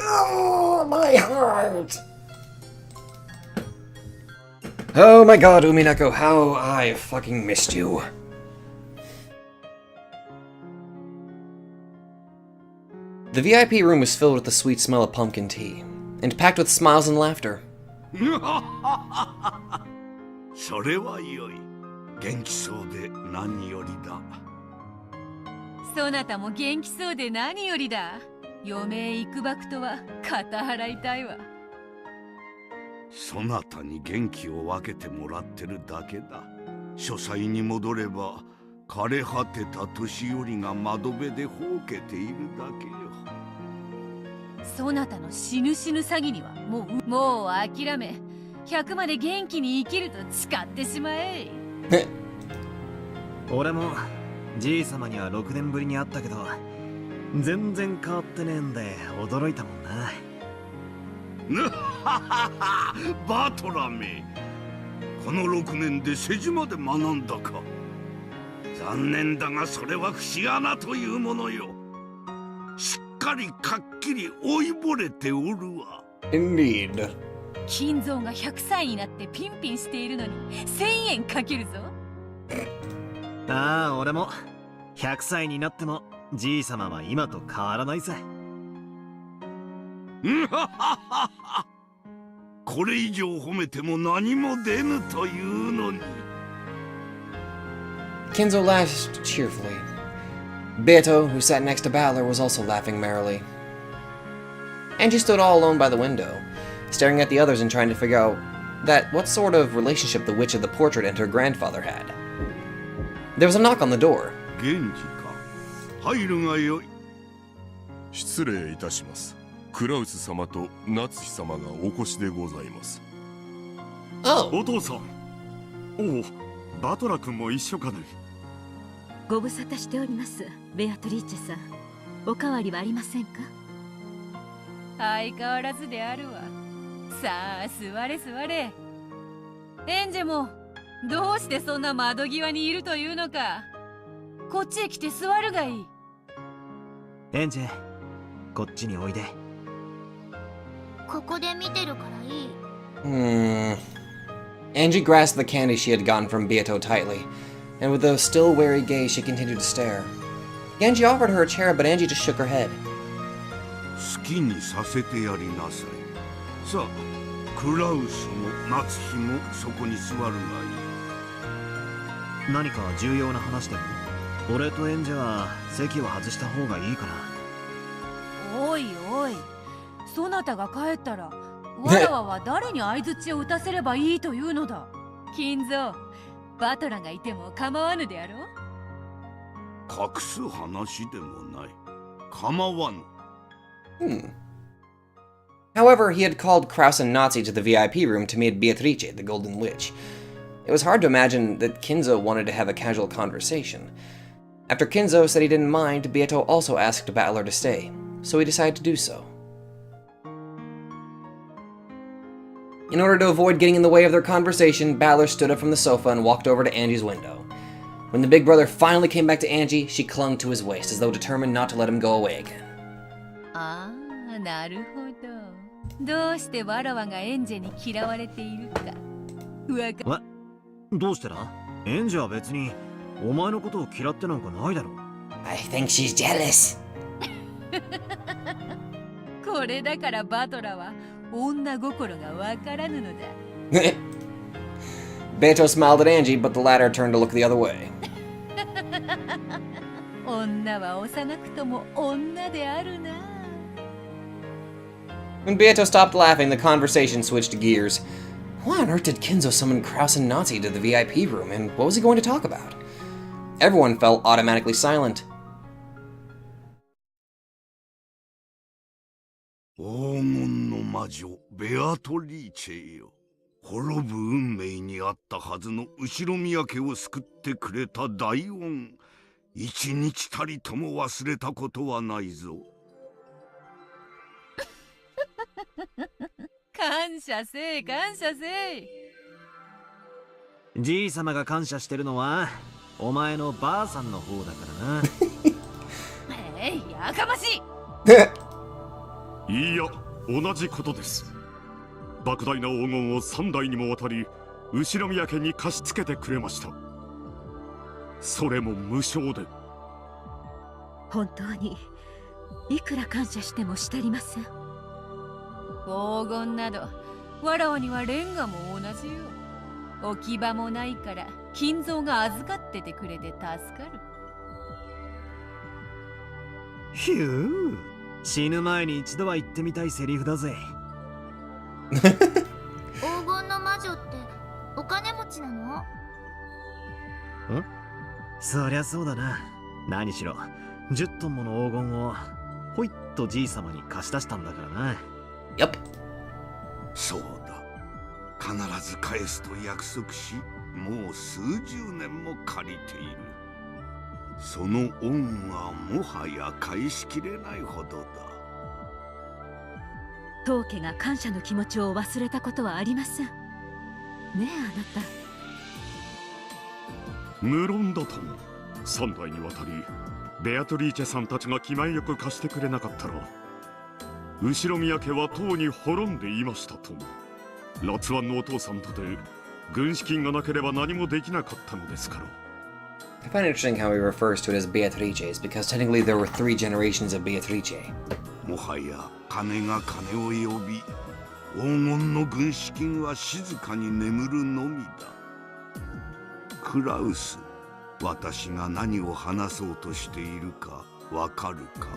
Speaker 1: Oh, my heart! Oh my god, Umineko, how I fucking missed you. The VIP room was filled with the sweet smell of pumpkin tea, and packed with smiles and laughter.
Speaker 8: それはよい。元気そうで何よりだ。
Speaker 15: そなたも元気そうで何よりだ。余命いくばくとは肩払いたいわ。
Speaker 8: そなたに元気を分けてもらってるだけだ。書斎に戻れば枯れ果てた年寄りが窓辺でほうけているだけよ。
Speaker 15: そなたの死ぬ死ぬ詐欺にはもう諦め、100まで元気に生きると誓ってしまえ。
Speaker 2: 俺もじい様には6年ぶりに会ったけど全然変わってねえんで驚いたもんな。
Speaker 8: バトラめ、この6年で世辞まで学んだか。残念だがそれは節穴というものよ。しっかりかっきり老いぼれておるわ。
Speaker 1: Indeed.
Speaker 15: 金蔵が100歳になってピンピンしているのに1000円かけるぞ。
Speaker 2: ああ、俺も100歳になってもじい様は今と変わらないさ。
Speaker 8: これ以上褒めても何も出ぬというのに。
Speaker 1: Kinzo laughed cheerfully. Beato, who sat next to Balor, was also laughing merrily. Angie stood all alone by the window, staring at the others and trying to figure out what sort of relationship the witch of the portrait and her grandfather had. There was a knock on the door.
Speaker 8: 源氏か。入るがよい。
Speaker 6: 失礼いたします。クラウス様と夏日様がお越しでございます。
Speaker 16: お父さん。おお、バトラ君も一緒かね。
Speaker 7: ご無沙汰しております、ベアトリーチェさん。おかわりはありませんか？
Speaker 15: 相変わらずであるわ。さあ座れ座れ。エンジェもどうしてそんな窓際にいるというのか。こっちへ来て座るがいい。
Speaker 2: エンジェ、こっちにおいで。
Speaker 3: ここで見てるからいい。
Speaker 1: Angie grasped the candy she had gotten from Beato tightly, and with a still wary gaze she continued to stare. Angie offered her a chair, but Angie just shook her head.
Speaker 8: 好きにさせてやりなさい。さあ、クラウスも夏日もそこに座るがいい。
Speaker 2: 何か重要な話でも？俺とエンジェは席を外した方がいいかな。
Speaker 15: おいおい、そなたが帰ったらわらわは誰に相槌を打たせればいいというのだ。金蔵、バトラがいても構わぬであろう。
Speaker 8: 隠す話でもない。構わぬ。
Speaker 1: However, he had called Kraus and Nazi to the VIP room to meet Beatrice, the Golden Witch. It was hard to imagine that Kinzo wanted to have a casual conversation. After Kinzo said he didn't mind, Beato also asked Balor to stay, so he decided to do so. In order to avoid getting in the way of their conversation, Balor stood up from the sofa and walked over to Angie's window. When the big brother finally came back to Angie, she clung to his waist as though determined not to let him go away again.
Speaker 15: ああ、なるほど。どうしてわらわがエンジェに嫌われているか。
Speaker 2: どうしてだ？エンジェは別にお前のことを嫌ってなんかないだろ。
Speaker 1: I think she's jealous.
Speaker 15: これだからバトラは女心がわからぬのだ。
Speaker 1: Beato smiled at Angie, but the latter turned to look the other way.
Speaker 15: 女は幼くとも女であるな。
Speaker 1: When Beato stopped laughing, the conversation switched gears. Why on earth did Kinzo summon Kraus and Nazi to the VIP room, and what was he going to talk about? Everyone fell automatically silent.
Speaker 8: 黄金の魔女ベアトリーチェよ。滅ぶ運命にあったはずの後ろ宮家を救ってくれた大恩、一日たりとも忘れたことはないぞ。
Speaker 15: 感謝せい感謝せい。
Speaker 2: じい様が感謝してるのはお前のばあさんの方だからな。
Speaker 15: やかましい。
Speaker 16: いいや、同じことです。莫大な黄金を3代にもわたり後ろ宮家に貸し付けてくれました。それも無償で。
Speaker 7: 本当にいくら感謝してもしてりません。
Speaker 15: 黄金などわらわにはレンガも同じよ。置き場もないから金蔵が預かっててくれて助かる。
Speaker 2: ひゅー、死ぬ前に一度は言ってみたいセリフだぜ。
Speaker 3: 黄金の魔女ってお金持ちなの？
Speaker 2: そりゃそうだな。何しろ10トンもの黄金をほいっとじい様に貸し出したんだからな。
Speaker 1: やっ
Speaker 8: そうだ、必ず返すと約束し、もう数十年も借りている。その恩はもはや返しきれないほどだ。
Speaker 7: 当家が感謝の気持ちを忘れたことはありませんねえ、あなた。
Speaker 16: 無論だとも、3代にわたりベアトリーチェさんたちが気前よく貸してくれなかったら後ろ宮家はとうに滅んでいましたとも。ラツワンのお父さんとて軍資金がなければ何もできなかったのですから。
Speaker 1: I find it interesting how he refers to it as Beatrices, because technically there were 3 generations of Beatrice.
Speaker 8: もはや金が金を呼び、黄金の軍資金は静かに眠るのみだ。クラウス、私が何を話そうとしているかわかるか？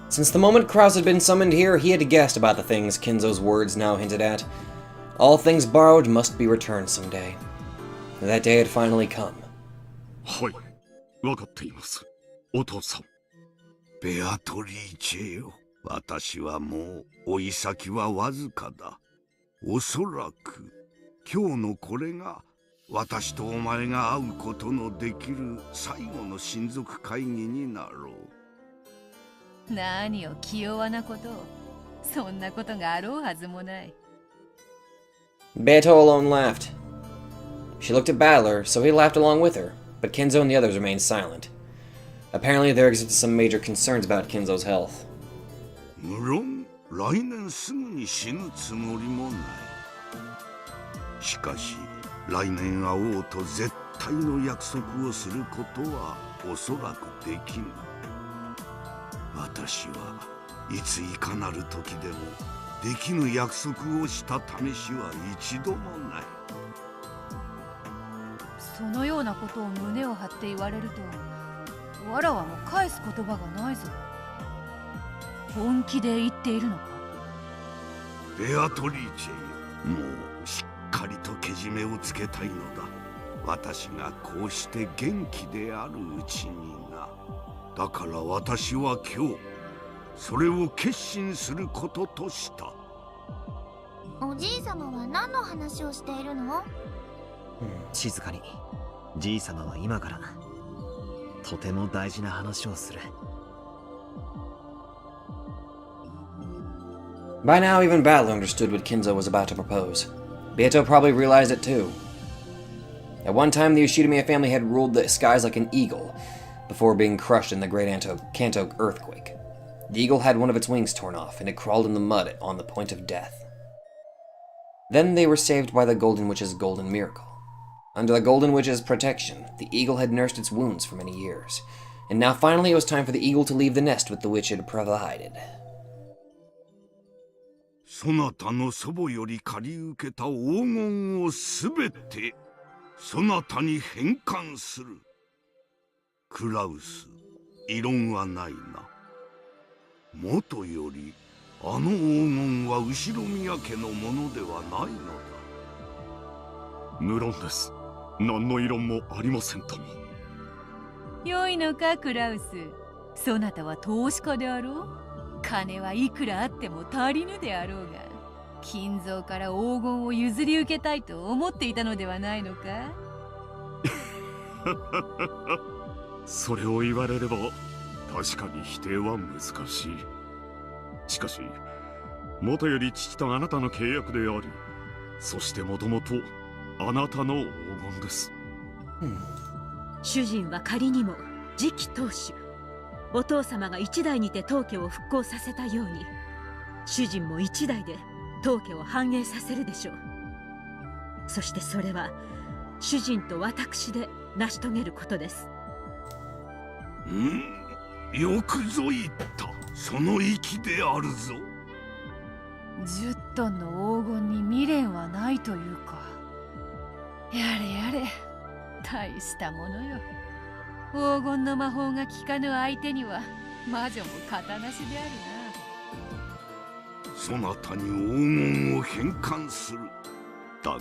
Speaker 1: Since the moment Kraus had been summoned here, he had guessed about the things Kinzo's words now hinted at. All things borrowed must be returned someday. That day had finally come.
Speaker 16: はい、わかっています、お父さん。
Speaker 8: ベアトリーチェよ、私はもう追い先はわずかだ。おそらく今日のこれが私とお前が会うことのできる最後の親族会議になろ
Speaker 15: う。何を気弱なことを。そんなことがあろうはずもない。
Speaker 1: Beato alone laughed. She looked at Battler, so he laughed along with her, but Kinzo and the others remained silent. Apparently there existed some major concerns about Kinzo's health.
Speaker 8: 無論来年すぐに死ぬつもりもない。しかし来年会おうと絶対の約束をすることはおそらくできぬ。私はいついかなる時でもできぬ約束をした試しは一度もない。
Speaker 15: そのようなことを胸を張って言われると、わらわも返す言葉がないぞ。本気で言っているのか？
Speaker 8: ベアトリーチェ、もうしっかりとけじめをつけたいのだ。私がこうして元気であるうちにな。だから私は今日それを決心することとした。
Speaker 3: おじいさまは何の話をしているの？
Speaker 2: 静かに。じい様は今からとても大事な話をする。
Speaker 1: By now, even Battler understood what Kinzo was about to propose. Beato probably realized it too. At one time, the Yoshidamiya family had ruled the skies like an eagle, before being crushed in the Great Kanto earthquake. The eagle had one of its wings torn off, and it crawled in the mud on the point of death. Then they were saved by the Golden Witch's golden miracle. Under the Golden Witch's protection, the eagle had nursed its wounds for many years, and now finally it was time for the eagle to leave the nest with the witch had provided.
Speaker 8: そなたの祖母より借り受けた黄金をすべてそなたに返還する。クラウス、異論はないな。もとよりあの黄金は後宮家のものではないのだ。
Speaker 16: 無論です。何の異論もありませんとも。
Speaker 15: 良いのかクラウス、そなたは投資家であろう。金はいくらあっても足りぬであろうが、金蔵から黄金を譲り受けたいと思っていたのではないのか。
Speaker 16: それを言われれば確かに否定は難しい。しかしもとより父とあなたの契約であり、そしてもともとあなたの黄金です。
Speaker 7: 主人は仮にも次期当主、お父様が一代にて当家を復興させたように、主人も一代で当家を繁栄させるでしょう。そしてそれは主人と私で成し遂げることです。
Speaker 8: よくぞ言った。その意であるぞ。
Speaker 15: 10トンの黄金に未練はないというか。やれやれ、大したものよ。黄金の魔法が効かぬ相手には魔女も型なしである
Speaker 8: な。そなたに黄金を返還する。だが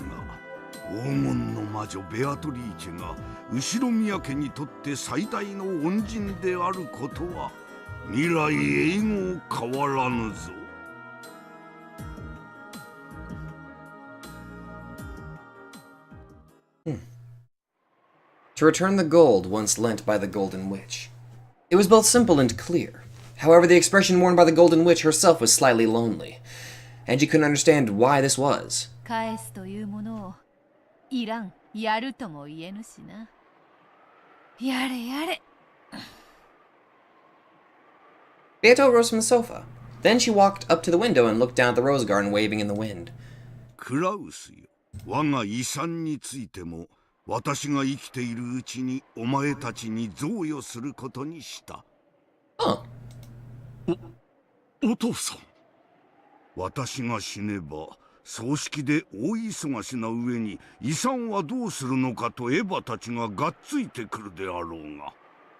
Speaker 8: 黄金の魔女ベアトリーチェが後宮家にとって最大の恩人であることは未来永劫変わらぬぞ。
Speaker 1: To return the gold once lent by the Golden Witch. It was both simple and clear. However, the expression worn by the Golden Witch herself was slightly lonely, and she couldn't understand why this was.
Speaker 15: 返すというものをいらん、やるとも言えぬしな。やれやれ。
Speaker 1: Beato rose from the sofa. Then she walked up to the window and looked down at the rose garden waving in the wind.
Speaker 8: クラウスよ、我が遺産についても私が生きているうちにお前たちに贈与することにした。
Speaker 16: お父さん。
Speaker 8: 私が死ねば葬式で大忙しな上に遺産はどうするのかとエヴァたちががっついてくるであろうが。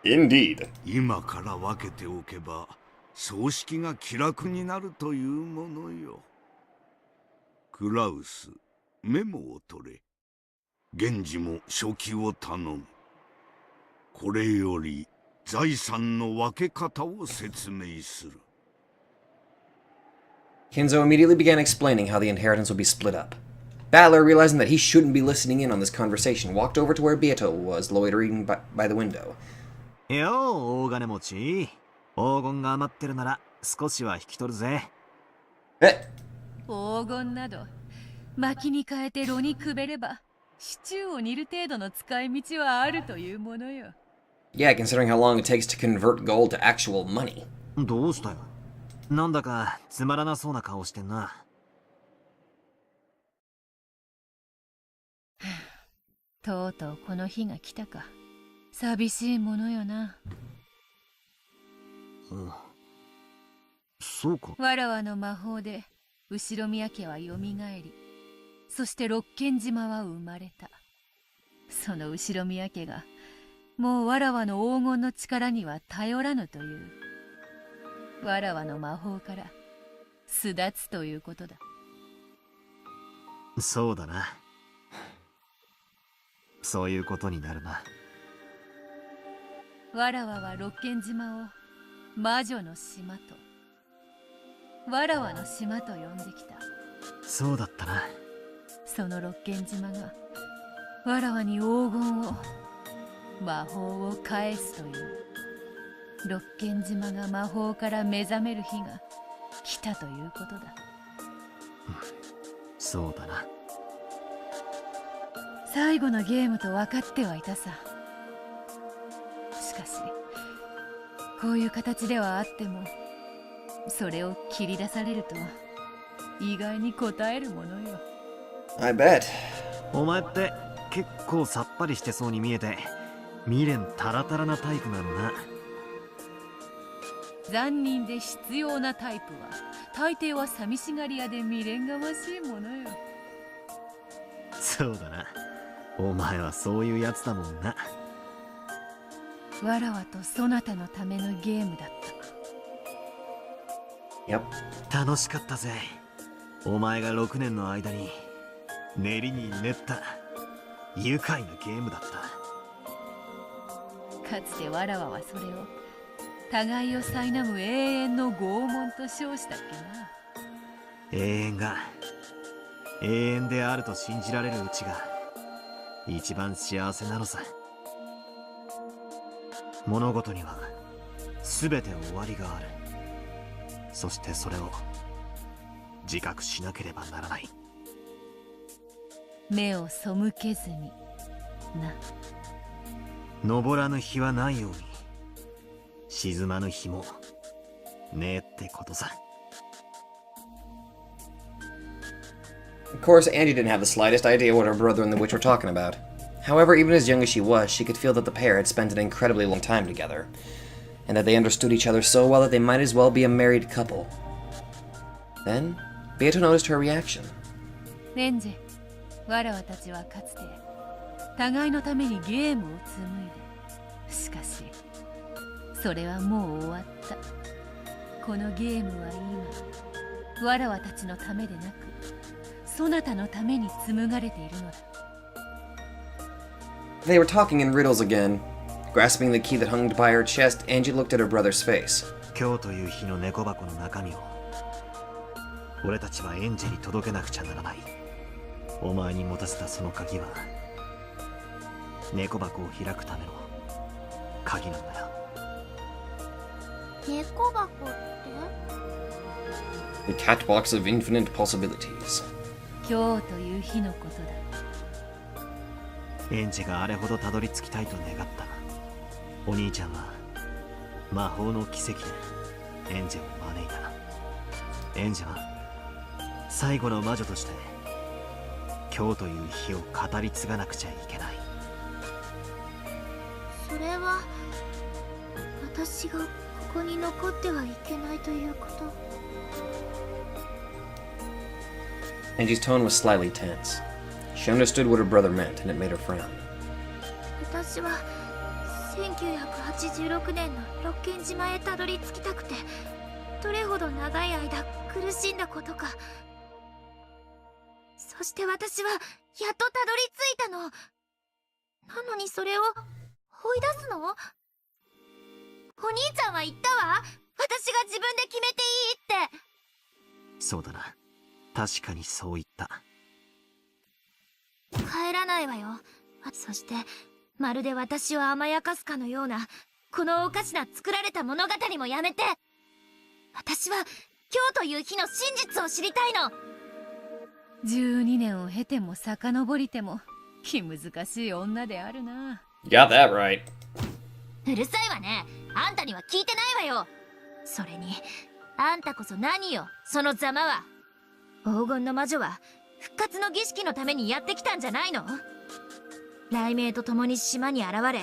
Speaker 1: Indeed.
Speaker 8: 今から分けておけば葬式が気楽になるというものよ。クラウス、メモを取れ。源氏も書記を頼む。これより財産の分け方を説明する。
Speaker 1: Kinzo immediately began explaining how the inheritance would be split up. Battler, realizing that he shouldn't be listening in on this conversation, walked over to where Beato was loitering by the window.
Speaker 2: よう、大金持ち。黄金が余ってるなら少しは引き取るぜ。
Speaker 15: 黄金など薪に変えて炉にくべればシチューを煮る程度の使い道はあるというものよ。
Speaker 1: Yeah, considering how long it takes to convert gold to actual money.
Speaker 2: どうしたよ。なんだかつまらなそうな顔してんな。
Speaker 15: とうとうこの日が来たか。寂しいものよな。
Speaker 2: そうか。
Speaker 15: わらわの魔法で後宮家はよみがえり、そして六軒島は生まれた。その後宮家がもうわらわの黄金の力には頼らぬという、わらわの魔法から巣立つということだ。
Speaker 2: そうだな。そういうことになるな。
Speaker 15: わらわは六軒島を魔女の島と、わらわの島と呼んできた。
Speaker 2: そうだったな。
Speaker 15: その六軒島がわらわに黄金を、魔法を返すという、六軒島が魔法から目覚める日が来たということだ。
Speaker 2: そうだな。
Speaker 15: 最後のゲームと分かってはいたさ。しかしこういう形ではあっても、それを切り出されると意外に応えるものよ。
Speaker 1: I bet.
Speaker 2: お前って結構さっぱりしてそうに見えて未練タラタラなタイプなのな。
Speaker 15: 残忍で必要なタイプは大抵は寂しがり屋で未練がましいものよ。
Speaker 2: そうだな。お前はそういうやつだもんな。
Speaker 15: わらわとそなたのためのゲームだっ
Speaker 1: Yep.
Speaker 2: 楽しかったぜ。お前が6年の間に練りに練った愉快なゲームだった。
Speaker 15: かつてわらわはそれを互いを苛む永遠の拷問と称したっけな。
Speaker 2: 永遠が永遠であると信じられるうちが一番幸せなのさ。物事には全て終わりがある。そしてそれを自覚しなければならない。
Speaker 15: 目を背けずにな。
Speaker 2: 昇らぬ日はないように沈まぬ日もねえってことさ。
Speaker 1: Of course, Angie didn't have the slightest idea what her brother and the witch were talking about. However, even as young as she was, she could feel that the pair had spent an incredibly long time together, and that they understood each other so well that they might as well be a married couple. Then, Beato noticed her reaction.
Speaker 15: レンジ、わらわたちはかつて互いのためにゲームを紡いで、しかしそれはもう終わった。このゲームは今わらわたちのためでなくそなたのために紡がれているのだ。
Speaker 1: They were talking in riddles again. Grasping the key that hung by her chest, Angie looked at her brother's face.
Speaker 2: 今日という日の猫箱の中身を俺たちはエンジェに届けなくちゃならない。お前に持たせたその鍵は猫箱を開くための鍵なんだよ。
Speaker 3: 猫箱って
Speaker 1: The cat box of infinite possibilities.
Speaker 15: 今日という日のことだ。
Speaker 2: エンジェがあれほどたどり着きたいと願った。お兄ちゃんは魔法の奇跡でエンジェを招いた。エンジェは最後の魔女として今日という日を語り継がなくちゃいけない。
Speaker 3: それは私がここに残ってはいけないということ。
Speaker 1: Angie's tone was slightly tense. She understood what her brother meant, and it made her frown.
Speaker 3: 私は1986年の六軒島へたどり着きたくてどれほど長い間苦しんだことか。そして私はやっとたどり着いたの。なのにそれを追い出すの？お兄ちゃんは言ったわ。私が自分で決めていいって。
Speaker 2: そうだな。確かにそう言った。
Speaker 3: 帰らないわよ。そしてまるで私を甘やかすかのようなこのおかしな作られた物語もやめて。私は今日という日の真実を知りたいの。
Speaker 15: 12年を経ても遡りても気難しい女であるな。
Speaker 1: Got that right.
Speaker 3: うるさいわね。あんたには聞いてないわよ。それにあんたこそ何よそのざまは。黄金の魔女は復活の儀式のためにやってきたんじゃないの？雷鳴と共に島に現れ、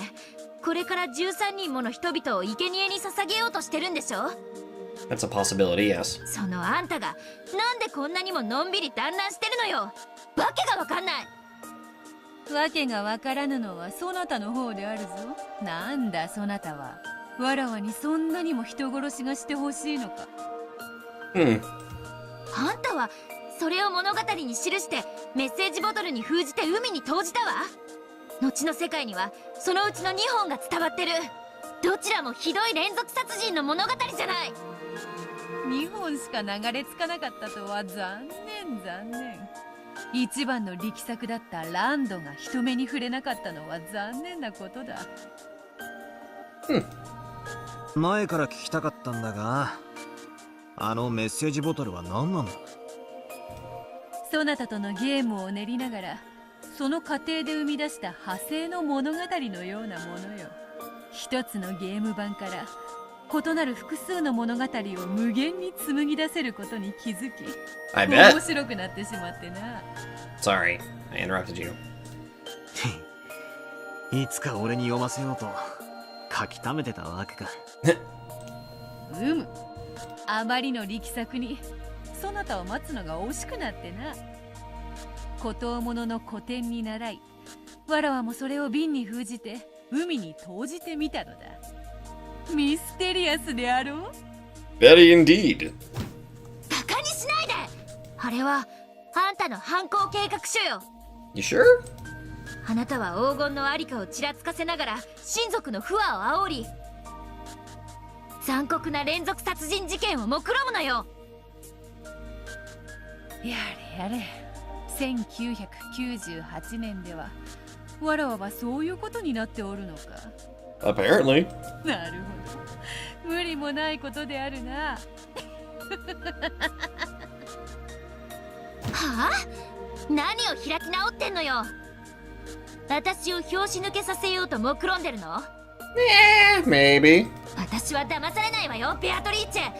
Speaker 3: これから13人もの人々を生贄に捧げようとしてるんでしょ？
Speaker 1: That's a possibility, yes.
Speaker 3: そのあんたがなんでこんなにものんびり団らんしてるのよ。わけがわかんない。
Speaker 15: わけがわからぬのはそなたの方であるぞ。なんだそなたはわらわにそんなにも人殺しがしてほしいのか。あんたはそれを物語に記してメッセージボトルに封じて海に投じたわ。後の世界にはそのうちの2本が伝わってる。どちらもひどい連続殺人の物語じゃない。2本しか流れ着かなかったとは残念。一番の力作だったランドが人目に触れなかったのは残念なことだ。
Speaker 2: 前から聞きたかったんだが、あのメッセージボトルは何なんだ？
Speaker 15: そなたとのゲームを練りながらその過程で生み出した派生の物語のようなものよ。一つのゲーム版から異なる複数の物語を無限に紡ぎ出せることに気づき、面白くなってしまってな。
Speaker 1: Sorry, I interrupted you.
Speaker 2: いつか俺に読ませようと書き溜めてたわけか。
Speaker 15: あまりの力作にそなたを待つのが惜しくなってな。孤島物の古典に習い、わらわもそれを瓶に封じて海に投じてみたのだ。ミステリアスであろう？
Speaker 1: Very indeed.
Speaker 9: あれはあんたの犯行計画書よ。
Speaker 1: You sure?
Speaker 9: あなたは黄金のありかをちらつかせながら親族の不和を煽り、残酷な連続殺人事件を目論むのよ。
Speaker 15: やれやれ、1998年ではわらわはそういうことになっておるのか。
Speaker 1: Apparently.
Speaker 15: なるほど、無理もないことであるな。
Speaker 9: はあ？何を開き直ってんのよ。私を拍子抜けさせようと目論んでるの？
Speaker 1: Maybe.
Speaker 9: 私は騙されないわよ、ベアトリーチェ。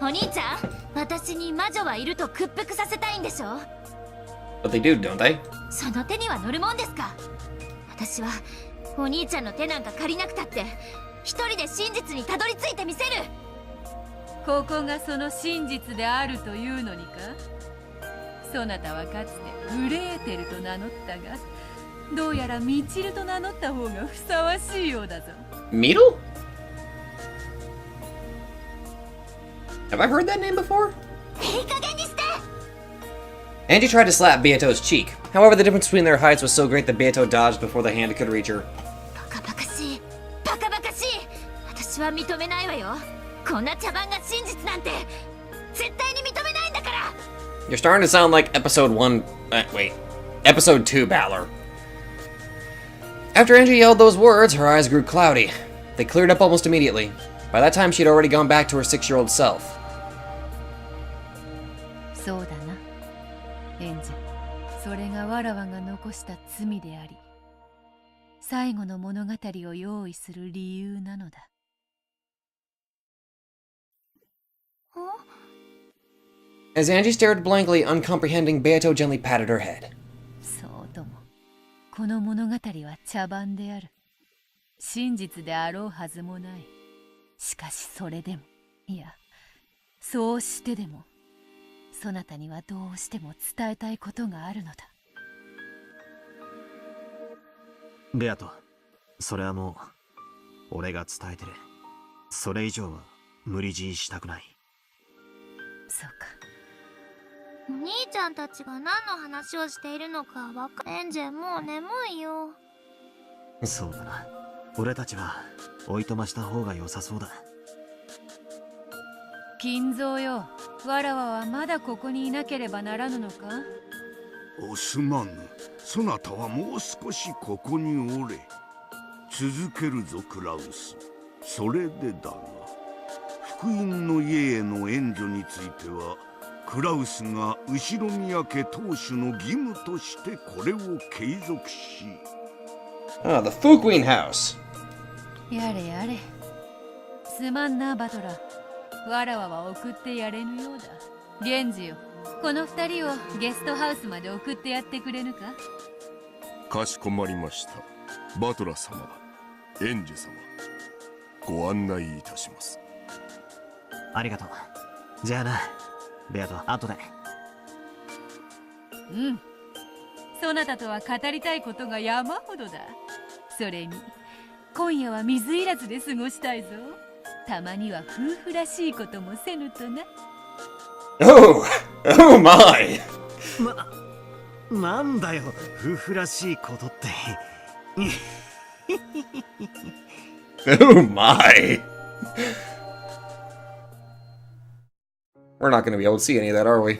Speaker 9: お兄ちゃん、私に魔女はいると屈服させたいんでしょ？
Speaker 1: But they do, don't they?
Speaker 9: その手には乗るもんですか？私はお兄ちゃんの手なんか借りなくたって一人で真実にたどり着いてみせる。
Speaker 15: ここがその真実であるというのにか。そなたはかつてグレーテルと名乗ったが、どうやらミチルと名乗った方がふさわしいようだぞ。
Speaker 1: Middle? Have I heard that name before?
Speaker 9: いい加減にして。
Speaker 1: Angie tried to slap Beato's cheek. However, the difference between their heights was so great that Beato dodged before the hand could reach her.
Speaker 9: バカバカしい、バカバカしい。私は認めないわよ。こんな茶番が真実なんて絶対に認めないんだから。
Speaker 1: You're starting to sound like episode 2 Balor. After Angie yelled those words, her eyes grew cloudy. They cleared up almost immediately. By that time, she'd already gone back to her 6-year-old self.
Speaker 15: そうだな、エンジェ。それがわらわが残した罪であり、最後の物語を用意する理由なのだ。
Speaker 1: As Angie stared blankly, uncomprehending, Beato gently patted her head.
Speaker 15: そうとも、この物語は茶番である。真実であろうはずもない。しかしそれでも、いや、そうしてでも、そなたにはどうしても伝えたいことがあるのだ。
Speaker 2: ベアト、それはもう俺が伝えてる。それ以上は無理強いしたくない。
Speaker 15: そうか。
Speaker 3: お兄ちゃんたちが何の話をしているのかわかエンジェ、もう眠いよ。
Speaker 2: そうだな。俺たちはおいとました方が良さそうだ。
Speaker 15: 金蔵よ、わらわはまだここにいなければならぬのか？
Speaker 8: おすまぬ。そなたはもう少しここにおれ。続けるぞクラウス。それでだが、福音の家への援助についてはクラウスが後宮家当主の義務としてこれを継続し。
Speaker 1: Ah, the Fuqueen House.
Speaker 15: やれやれ。すまんなバトラ。わらわは送ってやれぬようだ。源氏よ、この二人をゲストハウスまで送ってやってくれぬか？
Speaker 6: かしこまりました。バトラ様、エンジェ様、ご案内いたします。
Speaker 2: ありがとう。じゃあな、ベアト、後で。
Speaker 15: うん。そなたとは語りたいことが山ほどだ。それに、今夜は水入らずで過ごしたいぞ。たまには夫婦らしいこともせぬとな。
Speaker 1: Oh! Oh my!
Speaker 2: なんだよ、夫婦らしいことって。
Speaker 1: Oh my! We're not going to be able to see any of that, are we?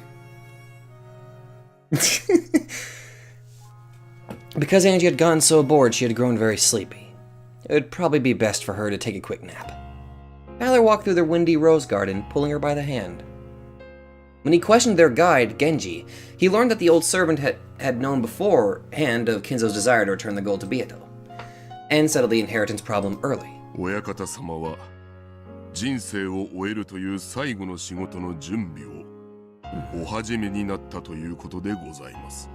Speaker 1: Because Angie had gotten so bored, she had grown very sleepy. It would probably be best for her to take a quick nap. Balor walked through their windy rose garden, pulling her by the hand. When he questioned their guide, Genji, he learned that the old servant had known beforehand of Kinzo's desire to return the gold to Beato, and settled the inheritance problem early.
Speaker 6: 親方様は人生を終えるという最後の仕事の準備をお始めになったということでございます。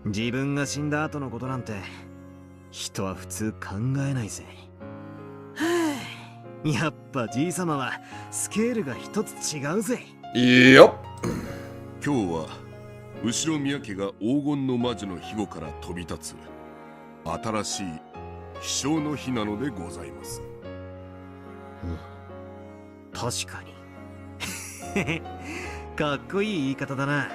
Speaker 2: 自分が死んだ後のことなんて人は普通考えないぜ。はあ、やっぱじいさまはスケールが一つ違うぜ。
Speaker 1: Yup.
Speaker 6: 今日は後宮家が黄金の魔女の庇護から飛び立つ新しい飛翔の日なのでございます。
Speaker 2: 確かに。
Speaker 4: かっこいい言い方だな。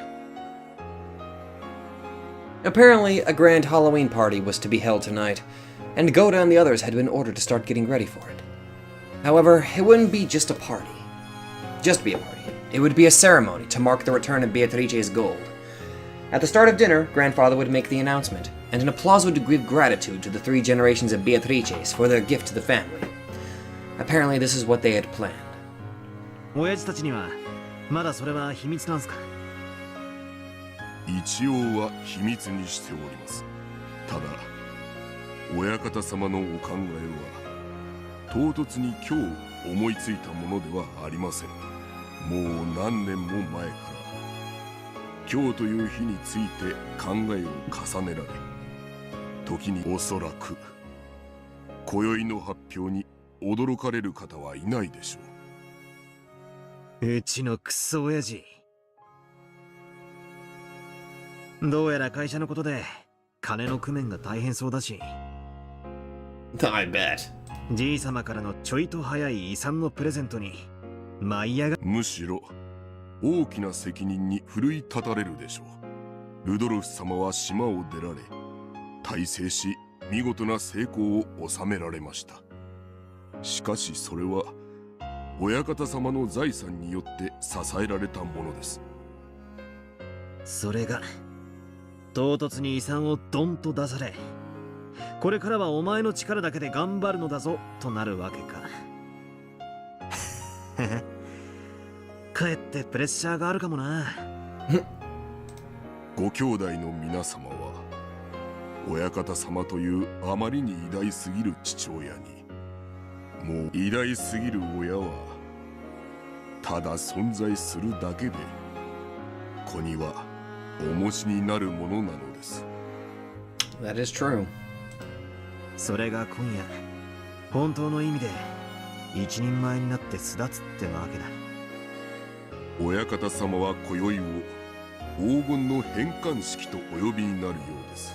Speaker 1: Apparently, a grand Halloween party was to be held tonight, and Goda and the others had been ordered to start getting ready for it. However, it wouldn't be just a party. Just be a party. It would be a ceremony to mark the return of Beatrice's gold. At the start of dinner, Grandfather would make the announcement, and an applause would give gratitude to the 3 generations of Beatrices for their gift to the family. Apparently, this is what they had planned.
Speaker 2: 親父たちにはまだそれは秘密なんすか？
Speaker 6: 一応は秘密にしております。ただ、親方様のお考えは唐突に今日思いついたものではありません。もう何年も前から今日という日について考えを重ねられ、時におそらく今宵の発表に驚かれる方はいないでしょう。
Speaker 2: うちのクソ親父。どうやら会社のことで金の工面が大変そうだし。
Speaker 1: I bet.
Speaker 2: じい様からのちょいと早い遺産のプレゼントに舞い上が。
Speaker 6: むしろ大きな責任に奮い立たれるでしょう。ルドルフ様は島を出られ、大成し見事な成功を収められました。しかしそれは親方様の財産によって支えられたものです。
Speaker 2: それが唐突に遺産をドンと出され、これからはお前の力だけで頑張るのだぞとなるわけか。かえってプレッシャーがあるかもな。
Speaker 6: ご兄弟の皆様は親方様というあまりに偉大すぎる父親に、もう偉大すぎる親はただ存在するだけで子には重しになるものなのです。
Speaker 1: That is true.
Speaker 2: それが今夜本当の意味で一人前になって巣立つってわけだ。
Speaker 6: 親方様は今宵を黄金の返還式とお呼びになるようです。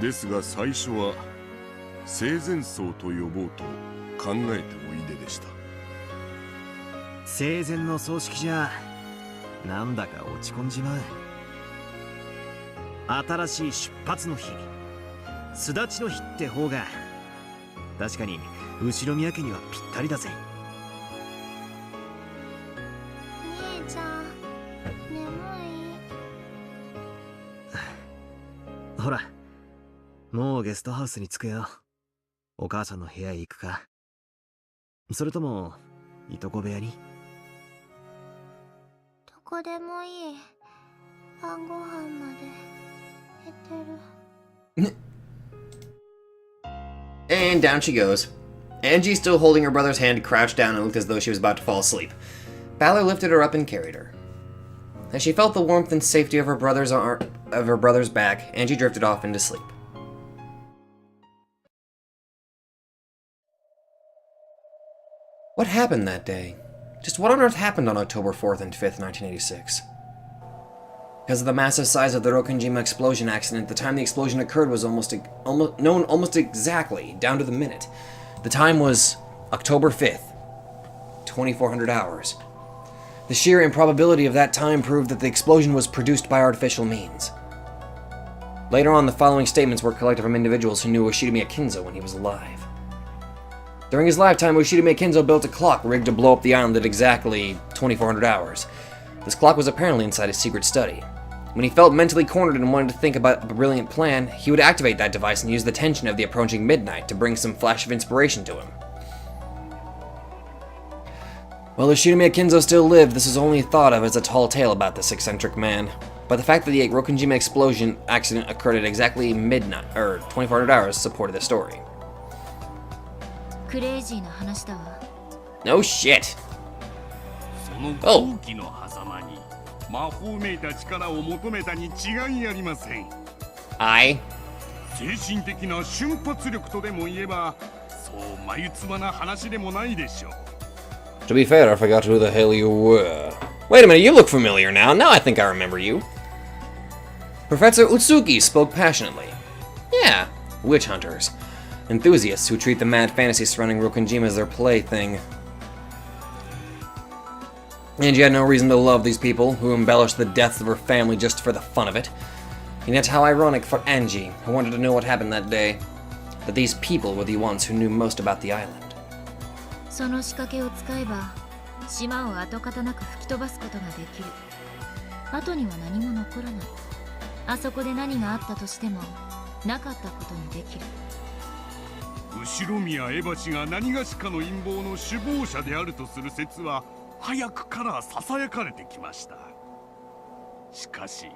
Speaker 6: ですが最初は生前葬と呼ぼうと考えておいででした。
Speaker 2: 生前の葬式じゃなんだか落ち込んじまう。新しい出発の日、巣立ちの日って方が確かに後宮家にはぴったりだぜ。
Speaker 3: 兄ちゃん、眠い？
Speaker 2: ほら、もうゲストハウスに着くよ。お母さんの部屋へ行くか、それともいとこ部屋に？
Speaker 3: どこでもいい。晩ご飯まで寝てる。
Speaker 1: And down she goes. Angie, still holding her brother's hand, crouched down and looked as though she was about to fall asleep. Balor lifted her up and carried her. As she felt the warmth and safety of her brother's back, Angie drifted off into sleep. What happened that day? Just what on earth happened on October 4th and 5th, 1986? Because of the massive size of the Rokunjima explosion accident, the time the explosion occurred was known almost exactly, down to the minute. The time was October 5th, 2400 hours. The sheer improbability of that time proved that the explosion was produced by artificial means. Later on, the following statements were collected from individuals who knew Ushidome Kinzo when he was alive. During his lifetime, Ushidome Kinzo built a clock rigged to blow up the island at exactly 2400 hours. This clock was apparently inside his secret study. When he felt mentally cornered and wanted to think about a brilliant plan, he would activate that device and use the tension of the approaching midnight to bring some flash of inspiration to him. While Ushidome Kinzo still lived, this was only thought of as a tall tale about this eccentric man. But the fact that the Rokunjima explosion accident occurred at exactly midnight, or 2400 hours, supported the story. No shit!
Speaker 8: その狂気の狭間に魔法めいた力を求めたに違いありません。
Speaker 1: 精
Speaker 8: 神的な瞬発力とでも言えば、そう眉唾な話でもないでしょう。
Speaker 1: To be fair, I forgot who the hell you were. Wait a minute, you look familiar now. Now I think I remember you. Professor Utsuki spoke passionately. Yeah, witch hunters. Enthusiasts who treat the mad fantasy surrounding Rokunjima as their plaything. Angie had no reason to love these people who embellished the deaths of her family just for the fun of it. And yet how ironic for Angie, who wanted to know what happened that day, that these people were the ones who knew most about the island.
Speaker 9: その仕掛けを使えば島を跡形なく吹き飛ばすことができる。後には何も残らない。あそこで何があったとしてもなかったことにできる。
Speaker 16: 後宮エバ氏が何がしかの陰謀の首謀者であるとする説は早くからささやかれてきました。しかし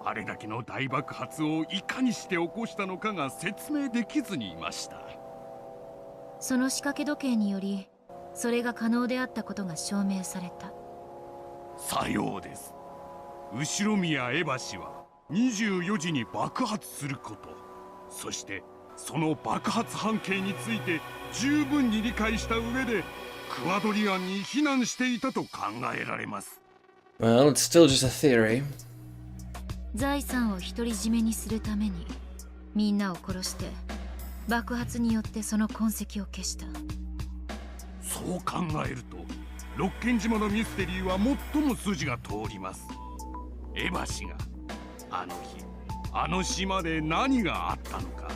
Speaker 16: あれだけの大爆発をいかにして起こしたのかが説明できずにいました。
Speaker 9: その仕掛け時計によりそれが可能であったことが証明された。
Speaker 16: さようです。後宮エバ氏は24時に爆発すること、そしてその爆発半径について十分に理解した上でクワドリアンに避難していたと考えられます。
Speaker 1: Well, it's still just a theory.
Speaker 9: 財産を独り占めにするためにみんなを殺して爆発によってその痕跡を消した。
Speaker 16: そう考えると六軒島のミステリーは最も筋が通ります。エバ氏があの日あの島で何があったのか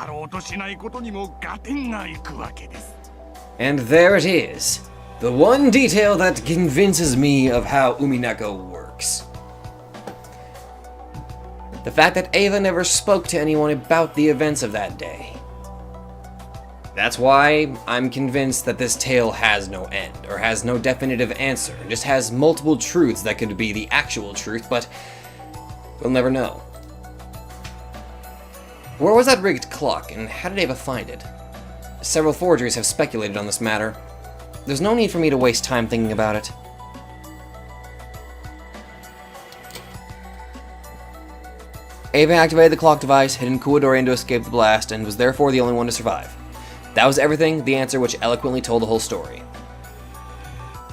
Speaker 16: 語ろうとしないことにも合点がいくわけです。
Speaker 1: And there it is. The one detail that convinces me of how Umineko works. The fact that Ava never spoke to anyone about the events of that day. That's why I'm convinced that this tale has no end, or has no definitive answer, and just has multiple truths that could be the actual truth, but we'll never know. Where was that rigged clock, and how did Ava find it? Several forgeries have speculated on this matter. There's no need for me to waste time thinking about it. Ava activated the clock device, hidden Kuwadorian to escape the blast, and was therefore the only one to survive. That was everything, the answer which eloquently told the whole story.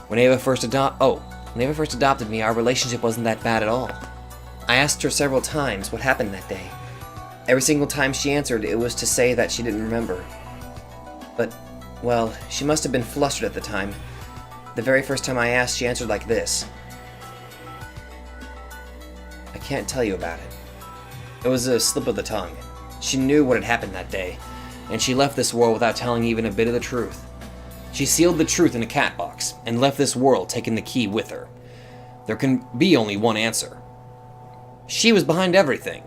Speaker 1: When Ava first adopted me, our relationship wasn't that bad at all. I asked her several times what happened that day. Every single time she answered, it was to say that she didn't remember. But, well, she must have been flustered at the time. The very first time I asked, she answered like this. I can't tell you about it. It was a slip of the tongue. She knew what had happened that day, and she left this world without telling even a bit of the truth. She sealed the truth in a cat box, and left this world taking the key with her. There can be only one answer. She was behind everything.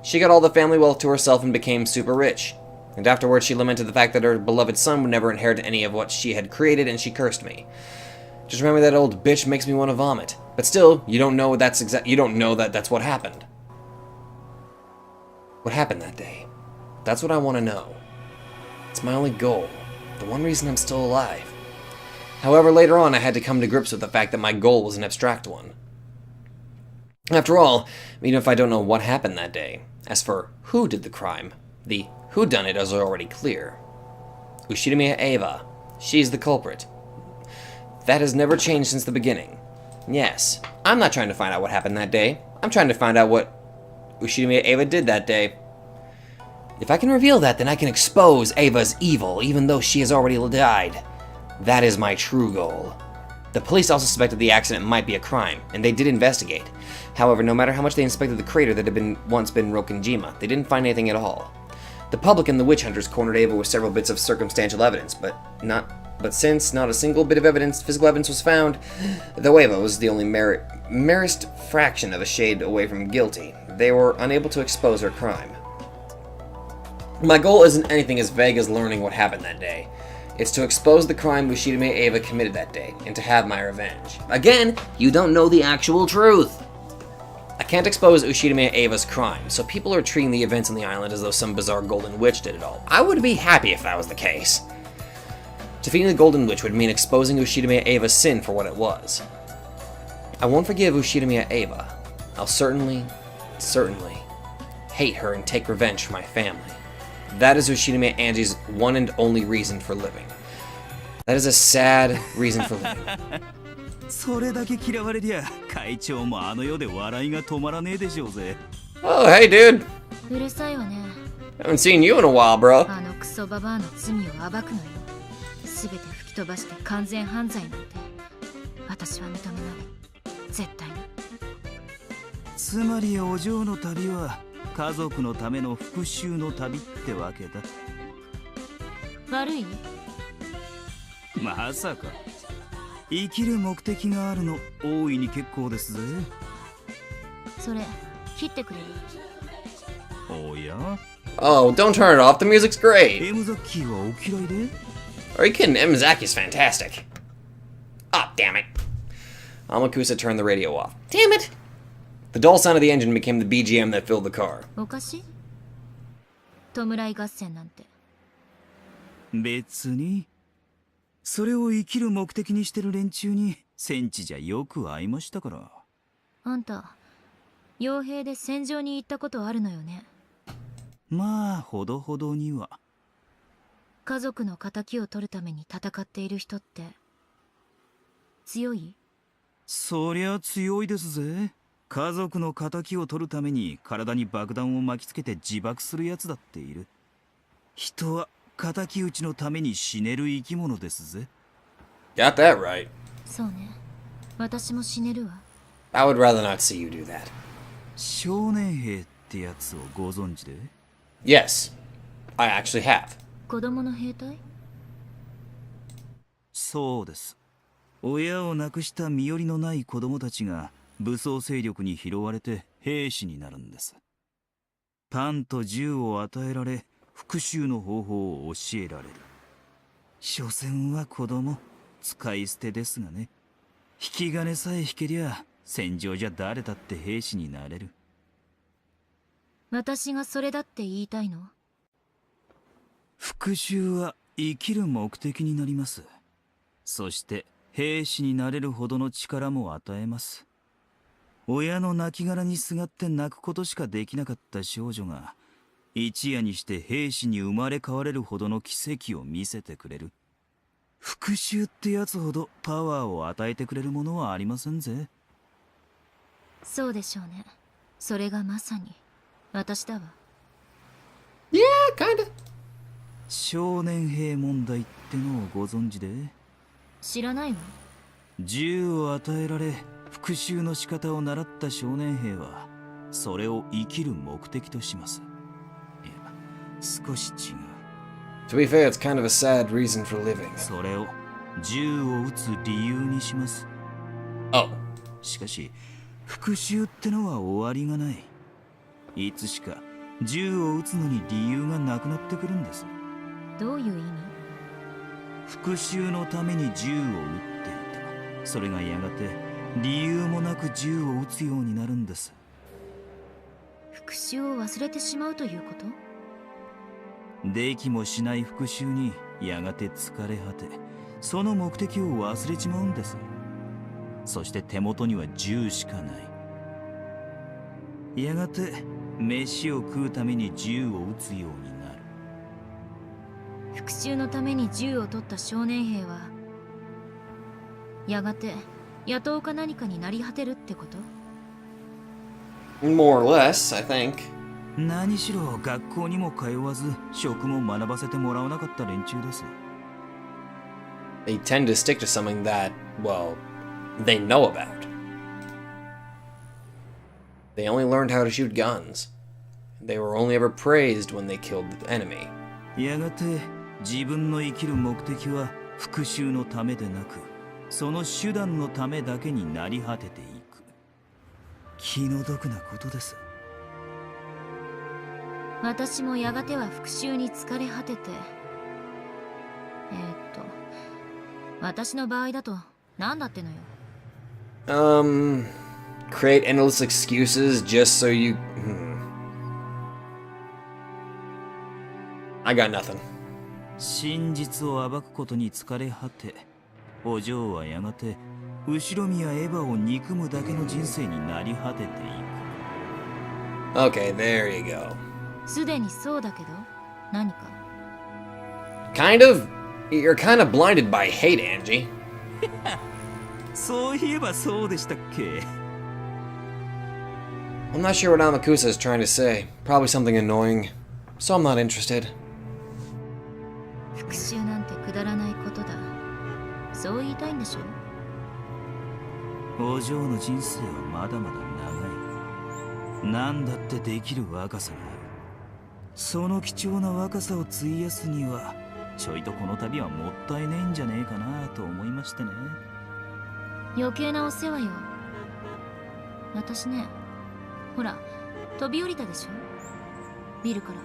Speaker 1: She got all the family wealth to herself and became super rich. And afterwards she lamented the fact that her beloved son would never inherit any of what she had created, and she cursed me. Just remember that old bitch makes me want to vomit. But still, you don't know that that's what happened. What happened that day? That's what I want to know. It's my only goal. The one reason I'm still alive. However, later on I had to come to grips with the fact that my goal was an abstract one. After all, even if I don't know what happened that day, as for who did the crime, the whodunit is already clear. Ushidamiya Eva. She's the culprit. That has never changed since the beginning. Yes, I'm not trying to find out what happened that day. I'm trying to find out what Ushidamiya Eva did that day. If I can reveal that, then I can expose Ava's evil, even though she has already died. That is my true goal. The police also suspected the accident might be a crime, and they did investigate. However, no matter how much they inspected the crater that had once been Rokenjima, they didn't find anything at all. The public and the witch hunters cornered Ava with several bits of circumstantial evidence, but since not a single bit of physical evidence was found, though Ava was the only merest fraction of a shade away from guilty, they were unable to expose her crime. My goal isn't anything as vague as learning what happened that day. It's to expose the crime Ushidamiya Eva committed that day, and to have my revenge. Again, you don't know the actual truth! I can't expose Ushidamiya Eva's crime, so people are treating the events on the island as though some bizarre golden witch did it all. I would be happy if that was the case. Defeating the golden witch would mean exposing Ushidamiya Eva's sin for what it was. I won't forgive Ushidamiya Eva. I'll certainly hate her and take revenge for my family. That is Ushidamiya Angie's one and only reason for living. That is a sad reason for living.
Speaker 17: それだけ嫌われりゃ会長もあの世で笑いが止まらねえでしょうぜ。
Speaker 1: Oh, hey, dude.
Speaker 9: うるさいわね。
Speaker 1: Haven't seen you in a while, bro.
Speaker 9: あのクソババアの罪を暴くのよ。すべて吹き飛ばして完全犯罪なんて私は認めない。絶対に。
Speaker 17: つまりお嬢の旅は家族のための復讐の旅ってわけだ。
Speaker 9: 悪い？
Speaker 17: まさか。生きる目的があるの大いに結構ですぜ。
Speaker 9: それ切ってくれる？
Speaker 17: おや？
Speaker 1: Oh, don't turn it off. The music's great.
Speaker 17: M ザッキーはお嫌いで？
Speaker 1: Are you kidding? M. Zaki's fantastic. Ah, damn it. Amakusa turned the radio off. Damn it! The dull sound of the engine became the BGM that filled the car.
Speaker 9: おかしい？弔い合戦なんて。
Speaker 17: 別に。それを生きる目的にしてる連中に戦地じゃよく会いましたから。
Speaker 9: あんた、傭兵で戦場に行ったことあるのよね。
Speaker 17: まあ、ほどほどには。
Speaker 9: 家族の仇を取るために戦っている人って、強い？
Speaker 17: そりゃ強いですぜ。家族の仇を取るために体に爆弾を巻きつけて自爆するやつだっている。人は敵討ちのために死ねる生き物ですぜ。
Speaker 1: Got that right.
Speaker 9: そうね。私も死ねるわ。
Speaker 1: I would rather not see you do that.
Speaker 17: 少年兵ってやつをご存知で？
Speaker 1: Yes, I actually have.
Speaker 9: 子供の兵隊？
Speaker 17: そうです。親を亡くした身寄りのない子供たちが武装勢力に拾われて兵士になるんです。パンと銃を与えられ、復讐の方法を教えられる。所詮は子供、使い捨てですがね。引き金さえ引けりゃ戦場じゃ誰だって兵士になれる。
Speaker 9: 私がそれだって言いたいの？
Speaker 17: 復讐は生きる目的になります。そして兵士になれるほどの力も与えます。親の亡骸にすがって泣くことしかできなかった少女が一夜にして兵士に生まれ変われるほどの奇跡を見せてくれる。復讐ってやつほどパワーを与えてくれるものはありませんぜ。
Speaker 9: そうでしょうね。それがまさに私だわ。
Speaker 1: Yeah, kinda.
Speaker 17: 少年兵問題ってのをご存知で？
Speaker 9: 知らないわ。
Speaker 17: 銃を与えられ復讐の仕方を習った少年兵はそれを生きる目的とします。いや、少し違う。
Speaker 1: To be fair, it's kind of a sad reason for living.
Speaker 17: それを銃を撃つ理由にします。
Speaker 1: Oh.
Speaker 17: しかし復讐ってのは終わりがない。いつしか銃を撃つのに理由がなくなってくるんです。
Speaker 9: どういう意味？
Speaker 17: 復讐のために銃を撃っていた。それがやがて理由もなく銃を撃つようになるんです。
Speaker 9: 復讐を忘れてしまうということ？
Speaker 17: できもしない復讐にやがて疲れ果て、その目的を忘れちまうんです。そして手元には銃しかない。やがて飯を食うために銃を撃つようになる。
Speaker 9: 復讐のために銃を取った少年兵はやがて野党か何かになり果てるってこと？
Speaker 1: More or less, I think.
Speaker 17: 何しろ学校にも通わず職も学ばせてもらわなかった連中です。
Speaker 1: They tend to stick to something that, well, they know about. They only learned how to shoot guns. They were only ever praised when they killed the enemy.
Speaker 17: やがて自分の生きる目的は復讐のためでなく、その手段のためだけになり果てていく。気の毒なことです。
Speaker 9: 私もやがては復讐に疲れ果てて、私の場合だと何だってのよ。
Speaker 1: Create endless excuses just so you... I got nothing.
Speaker 17: 真実を暴くことに疲れ果て、お嬢はやがて後ろ宮エヴァを憎むだけの人生になり果てていく。
Speaker 1: Okay, there you go.
Speaker 9: すでにそうだけど、何か
Speaker 1: Kind of? You're kind of blinded by hate, Angie.
Speaker 17: そういえばそうでしたっけ？
Speaker 1: I'm not sure what Amakusa is trying to say. Probably something annoying. So I'm not interested.
Speaker 9: 復讐なんてくだらないことだ。そう言いたいんでしょ？
Speaker 17: お嬢の人生はまだまだ長い。何だってできる若さがある。その貴重な若さを費やすにはちょいとこの旅はもったいないんじゃねえかなと思いましてね。
Speaker 9: 余計なお世話よ。私ね、ほら飛び降りたでしょ、ビルから。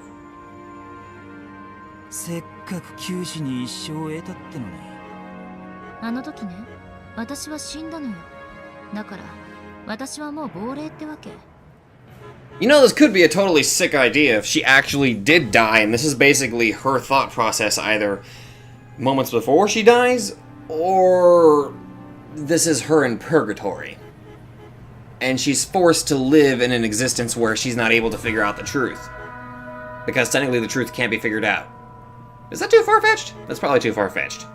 Speaker 17: せっかく九死に一生を得たってのに。
Speaker 9: あの時ね、私は死んだのよ。だから私はもう亡霊ってわけ。
Speaker 1: You know, this could be a totally sick idea if she actually did die, and this is basically her thought process either moments before she dies, or this is her in purgatory. And she's forced to live in an existence where she's not able to figure out the truth. Because technically the truth can't be figured out. Is that too far-fetched? That's probably too far-fetched.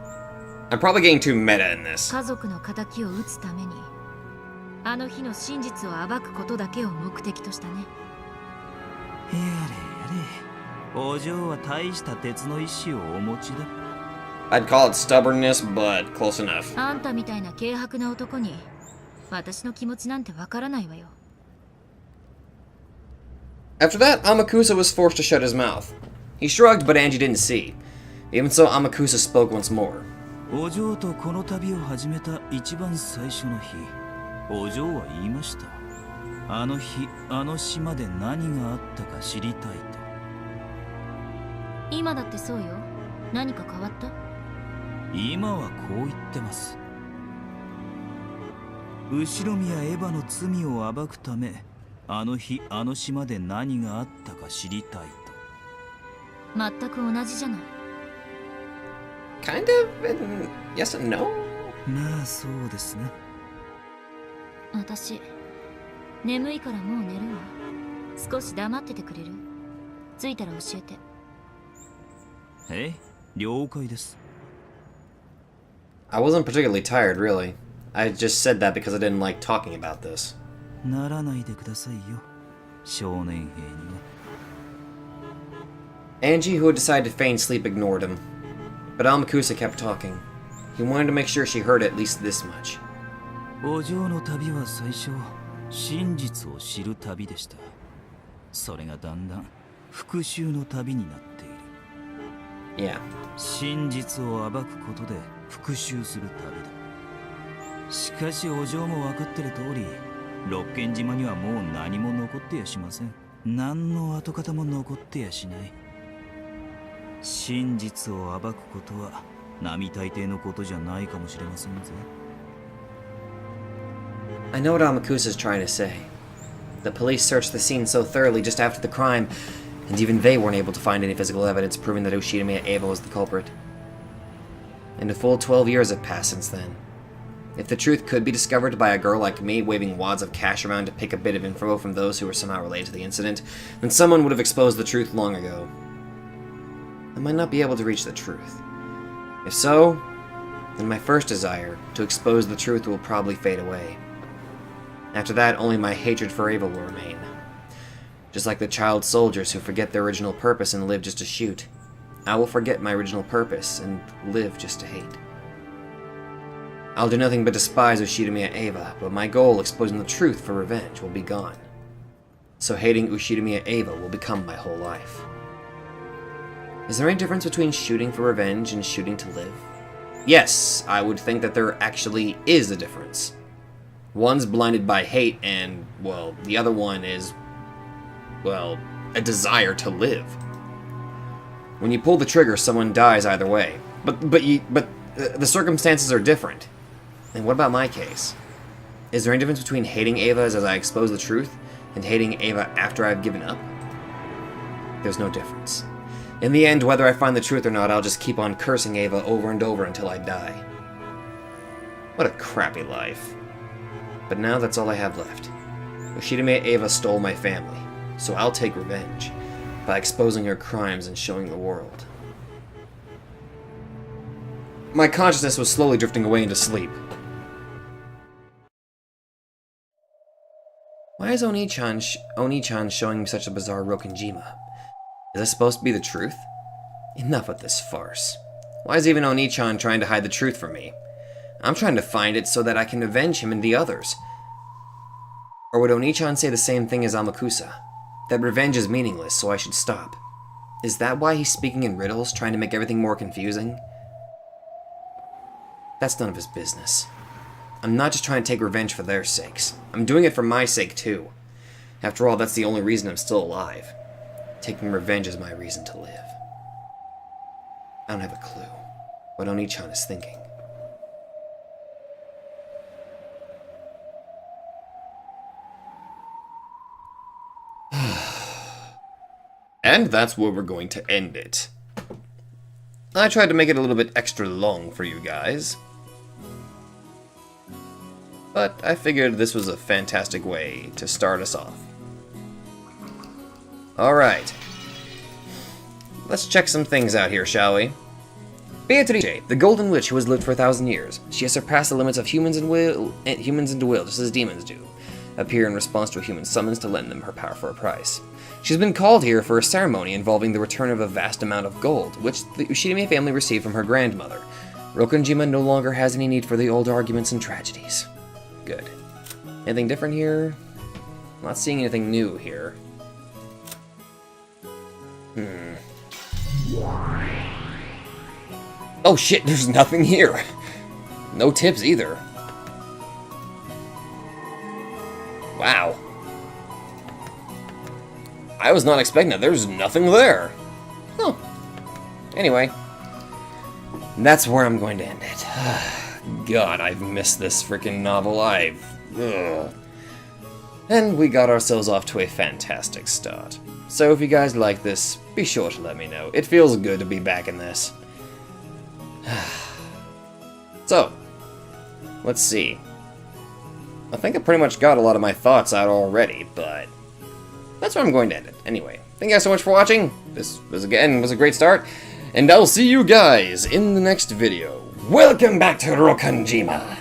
Speaker 1: I'm probably getting too meta in this.
Speaker 9: 家族の仇を討つために、あの日の真実を暴くことだけを目的としたね。
Speaker 17: やれやれ、お嬢は大した鉄の意志をお持ちだ。
Speaker 1: I'd call it stubbornness, but close enough.
Speaker 9: あんたみたいな軽薄な男に私の気持ちなんてわからないわよ。
Speaker 1: After that, Amakusa was forced to shut his mouth. He shrugged, but Angie didn't see. Even so, Amakusa spoke once more.
Speaker 17: お嬢とこの旅を始めた一番最初の日、お嬢は言いました。あの日、あの島で何があったか知りたいと。
Speaker 9: 今だってそうよ。何か変わった？
Speaker 17: 今はこう言ってます。後ろ宮エヴァの罪を暴くため、あの日あの島で何があったか知りたいと。
Speaker 9: 全く同じじゃない。
Speaker 1: Kind of, and yes and no?
Speaker 17: まあそうですね。
Speaker 9: 私、眠いからもう寝るわ。少し黙っててくれる？着いたら教えて。
Speaker 17: 了解です。
Speaker 1: I wasn't particularly tired, really. I just said that because I didn't like talking about this.
Speaker 17: ならないでくださいよ、少年兵には。
Speaker 1: Angie, who had decided to feign sleep, ignored him. But Amakusa kept talking. He wanted to make sure she heard at least this much.
Speaker 17: お嬢の旅は最初、真実を知る旅でした。それがだんだん復讐の旅になっている。
Speaker 1: Yeah.
Speaker 17: 真実を暴くことで復讐する旅だ。しかしお嬢も分かってる通り、六軒島にはもう何も残ってやしません。何の跡形も残ってやしない。真実を暴くことは並大抵のことじゃないかもしれませんぜ。
Speaker 1: I know what Amakusa is trying to say. The police searched the scene so thoroughly just after the crime, and even they weren't able to find any physical evidence proving that Ushidamiya Eva was the culprit. And a full 12 years have passed since then. If the truth could be discovered by a girl like me waving wads of cash around to pick a bit of info from those who were somehow related to the incident, then someone would have exposed the truth long ago. I might not be able to reach the truth. If so, then my first desire to expose the truth will probably fade away. After that, only my hatred for Eva will remain. Just like the child soldiers who forget their original purpose and live just to shoot, I will forget my original purpose and live just to hate. I'll do nothing but despise Ushidamiya Eva, but my goal, exposing the truth for revenge, will be gone. So hating Ushidamiya Eva will become my whole life. Is there any difference between shooting for revenge and shooting to live? Yes, I would think that there actually is a difference. One's blinded by hate and, well, the other one is, well, a desire to live. When you pull the trigger, someone dies either way. But the circumstances are different. And what about my case? Is there any difference between hating Eva as I expose the truth and hating Eva after I've given up? There's no difference. In the end, whether I find the truth or not, I'll just keep on cursing Eva over and over until I die. What a crappy life. But now that's all I have left. Ushidamiya Eva stole my family, so I'll take revenge by exposing her crimes and showing the world. My consciousness was slowly drifting away into sleep. Why is Oni-chan showing me such a bizarre Rokenjima? Is this supposed to be the truth? Enough with this farce. Why is even Oni-chan trying to hide the truth from me? I'm trying to find it so that I can avenge him and the others. Or would Oni-chan say the same thing as Amakusa? That revenge is meaningless, so I should stop. Is that why he's speaking in riddles, trying to make everything more confusing? That's none of his business. I'm not just trying to take revenge for their sakes. I'm doing it for my sake, too. After all, that's the only reason I'm still alive. Taking revenge is my reason to live. I don't have a clue what Oni-chan is thinking. And that's where we're going to end it. I tried to make it a little bit extra long for you guys. But I figured this was a fantastic way to start us off. Alright. Let's check some things out here, shall we? Beatrice, the Golden Witch who has lived for 1,000 years. She has surpassed the limits of humans into will, just as demons do. Appear in response to a human summons to lend them her power for a price. She's been called here for a ceremony involving the return of a vast amount of gold, which the Ushidime family received from her grandmother. Rokkanjima no longer has any need for the old arguments and tragedies. Good. Anything different here? I'm not seeing anything new here. Oh shit, there's nothing here. No tips either. Wow. I was not expecting that. There's nothing there. Huh. Anyway, that's where I'm going to end it. God, I've missed this freaking novel. Ugh. And we got ourselves off to a fantastic start. So if you guys like this, be sure to let me know. It feels good to be back in this. So, let's see. I think I pretty much got a lot of my thoughts out already, but that's where I'm going to end it. Anyway, thank you guys so much for watching. This was a great start, and I'll see you guys in the next video. Welcome back to Rokkanjima.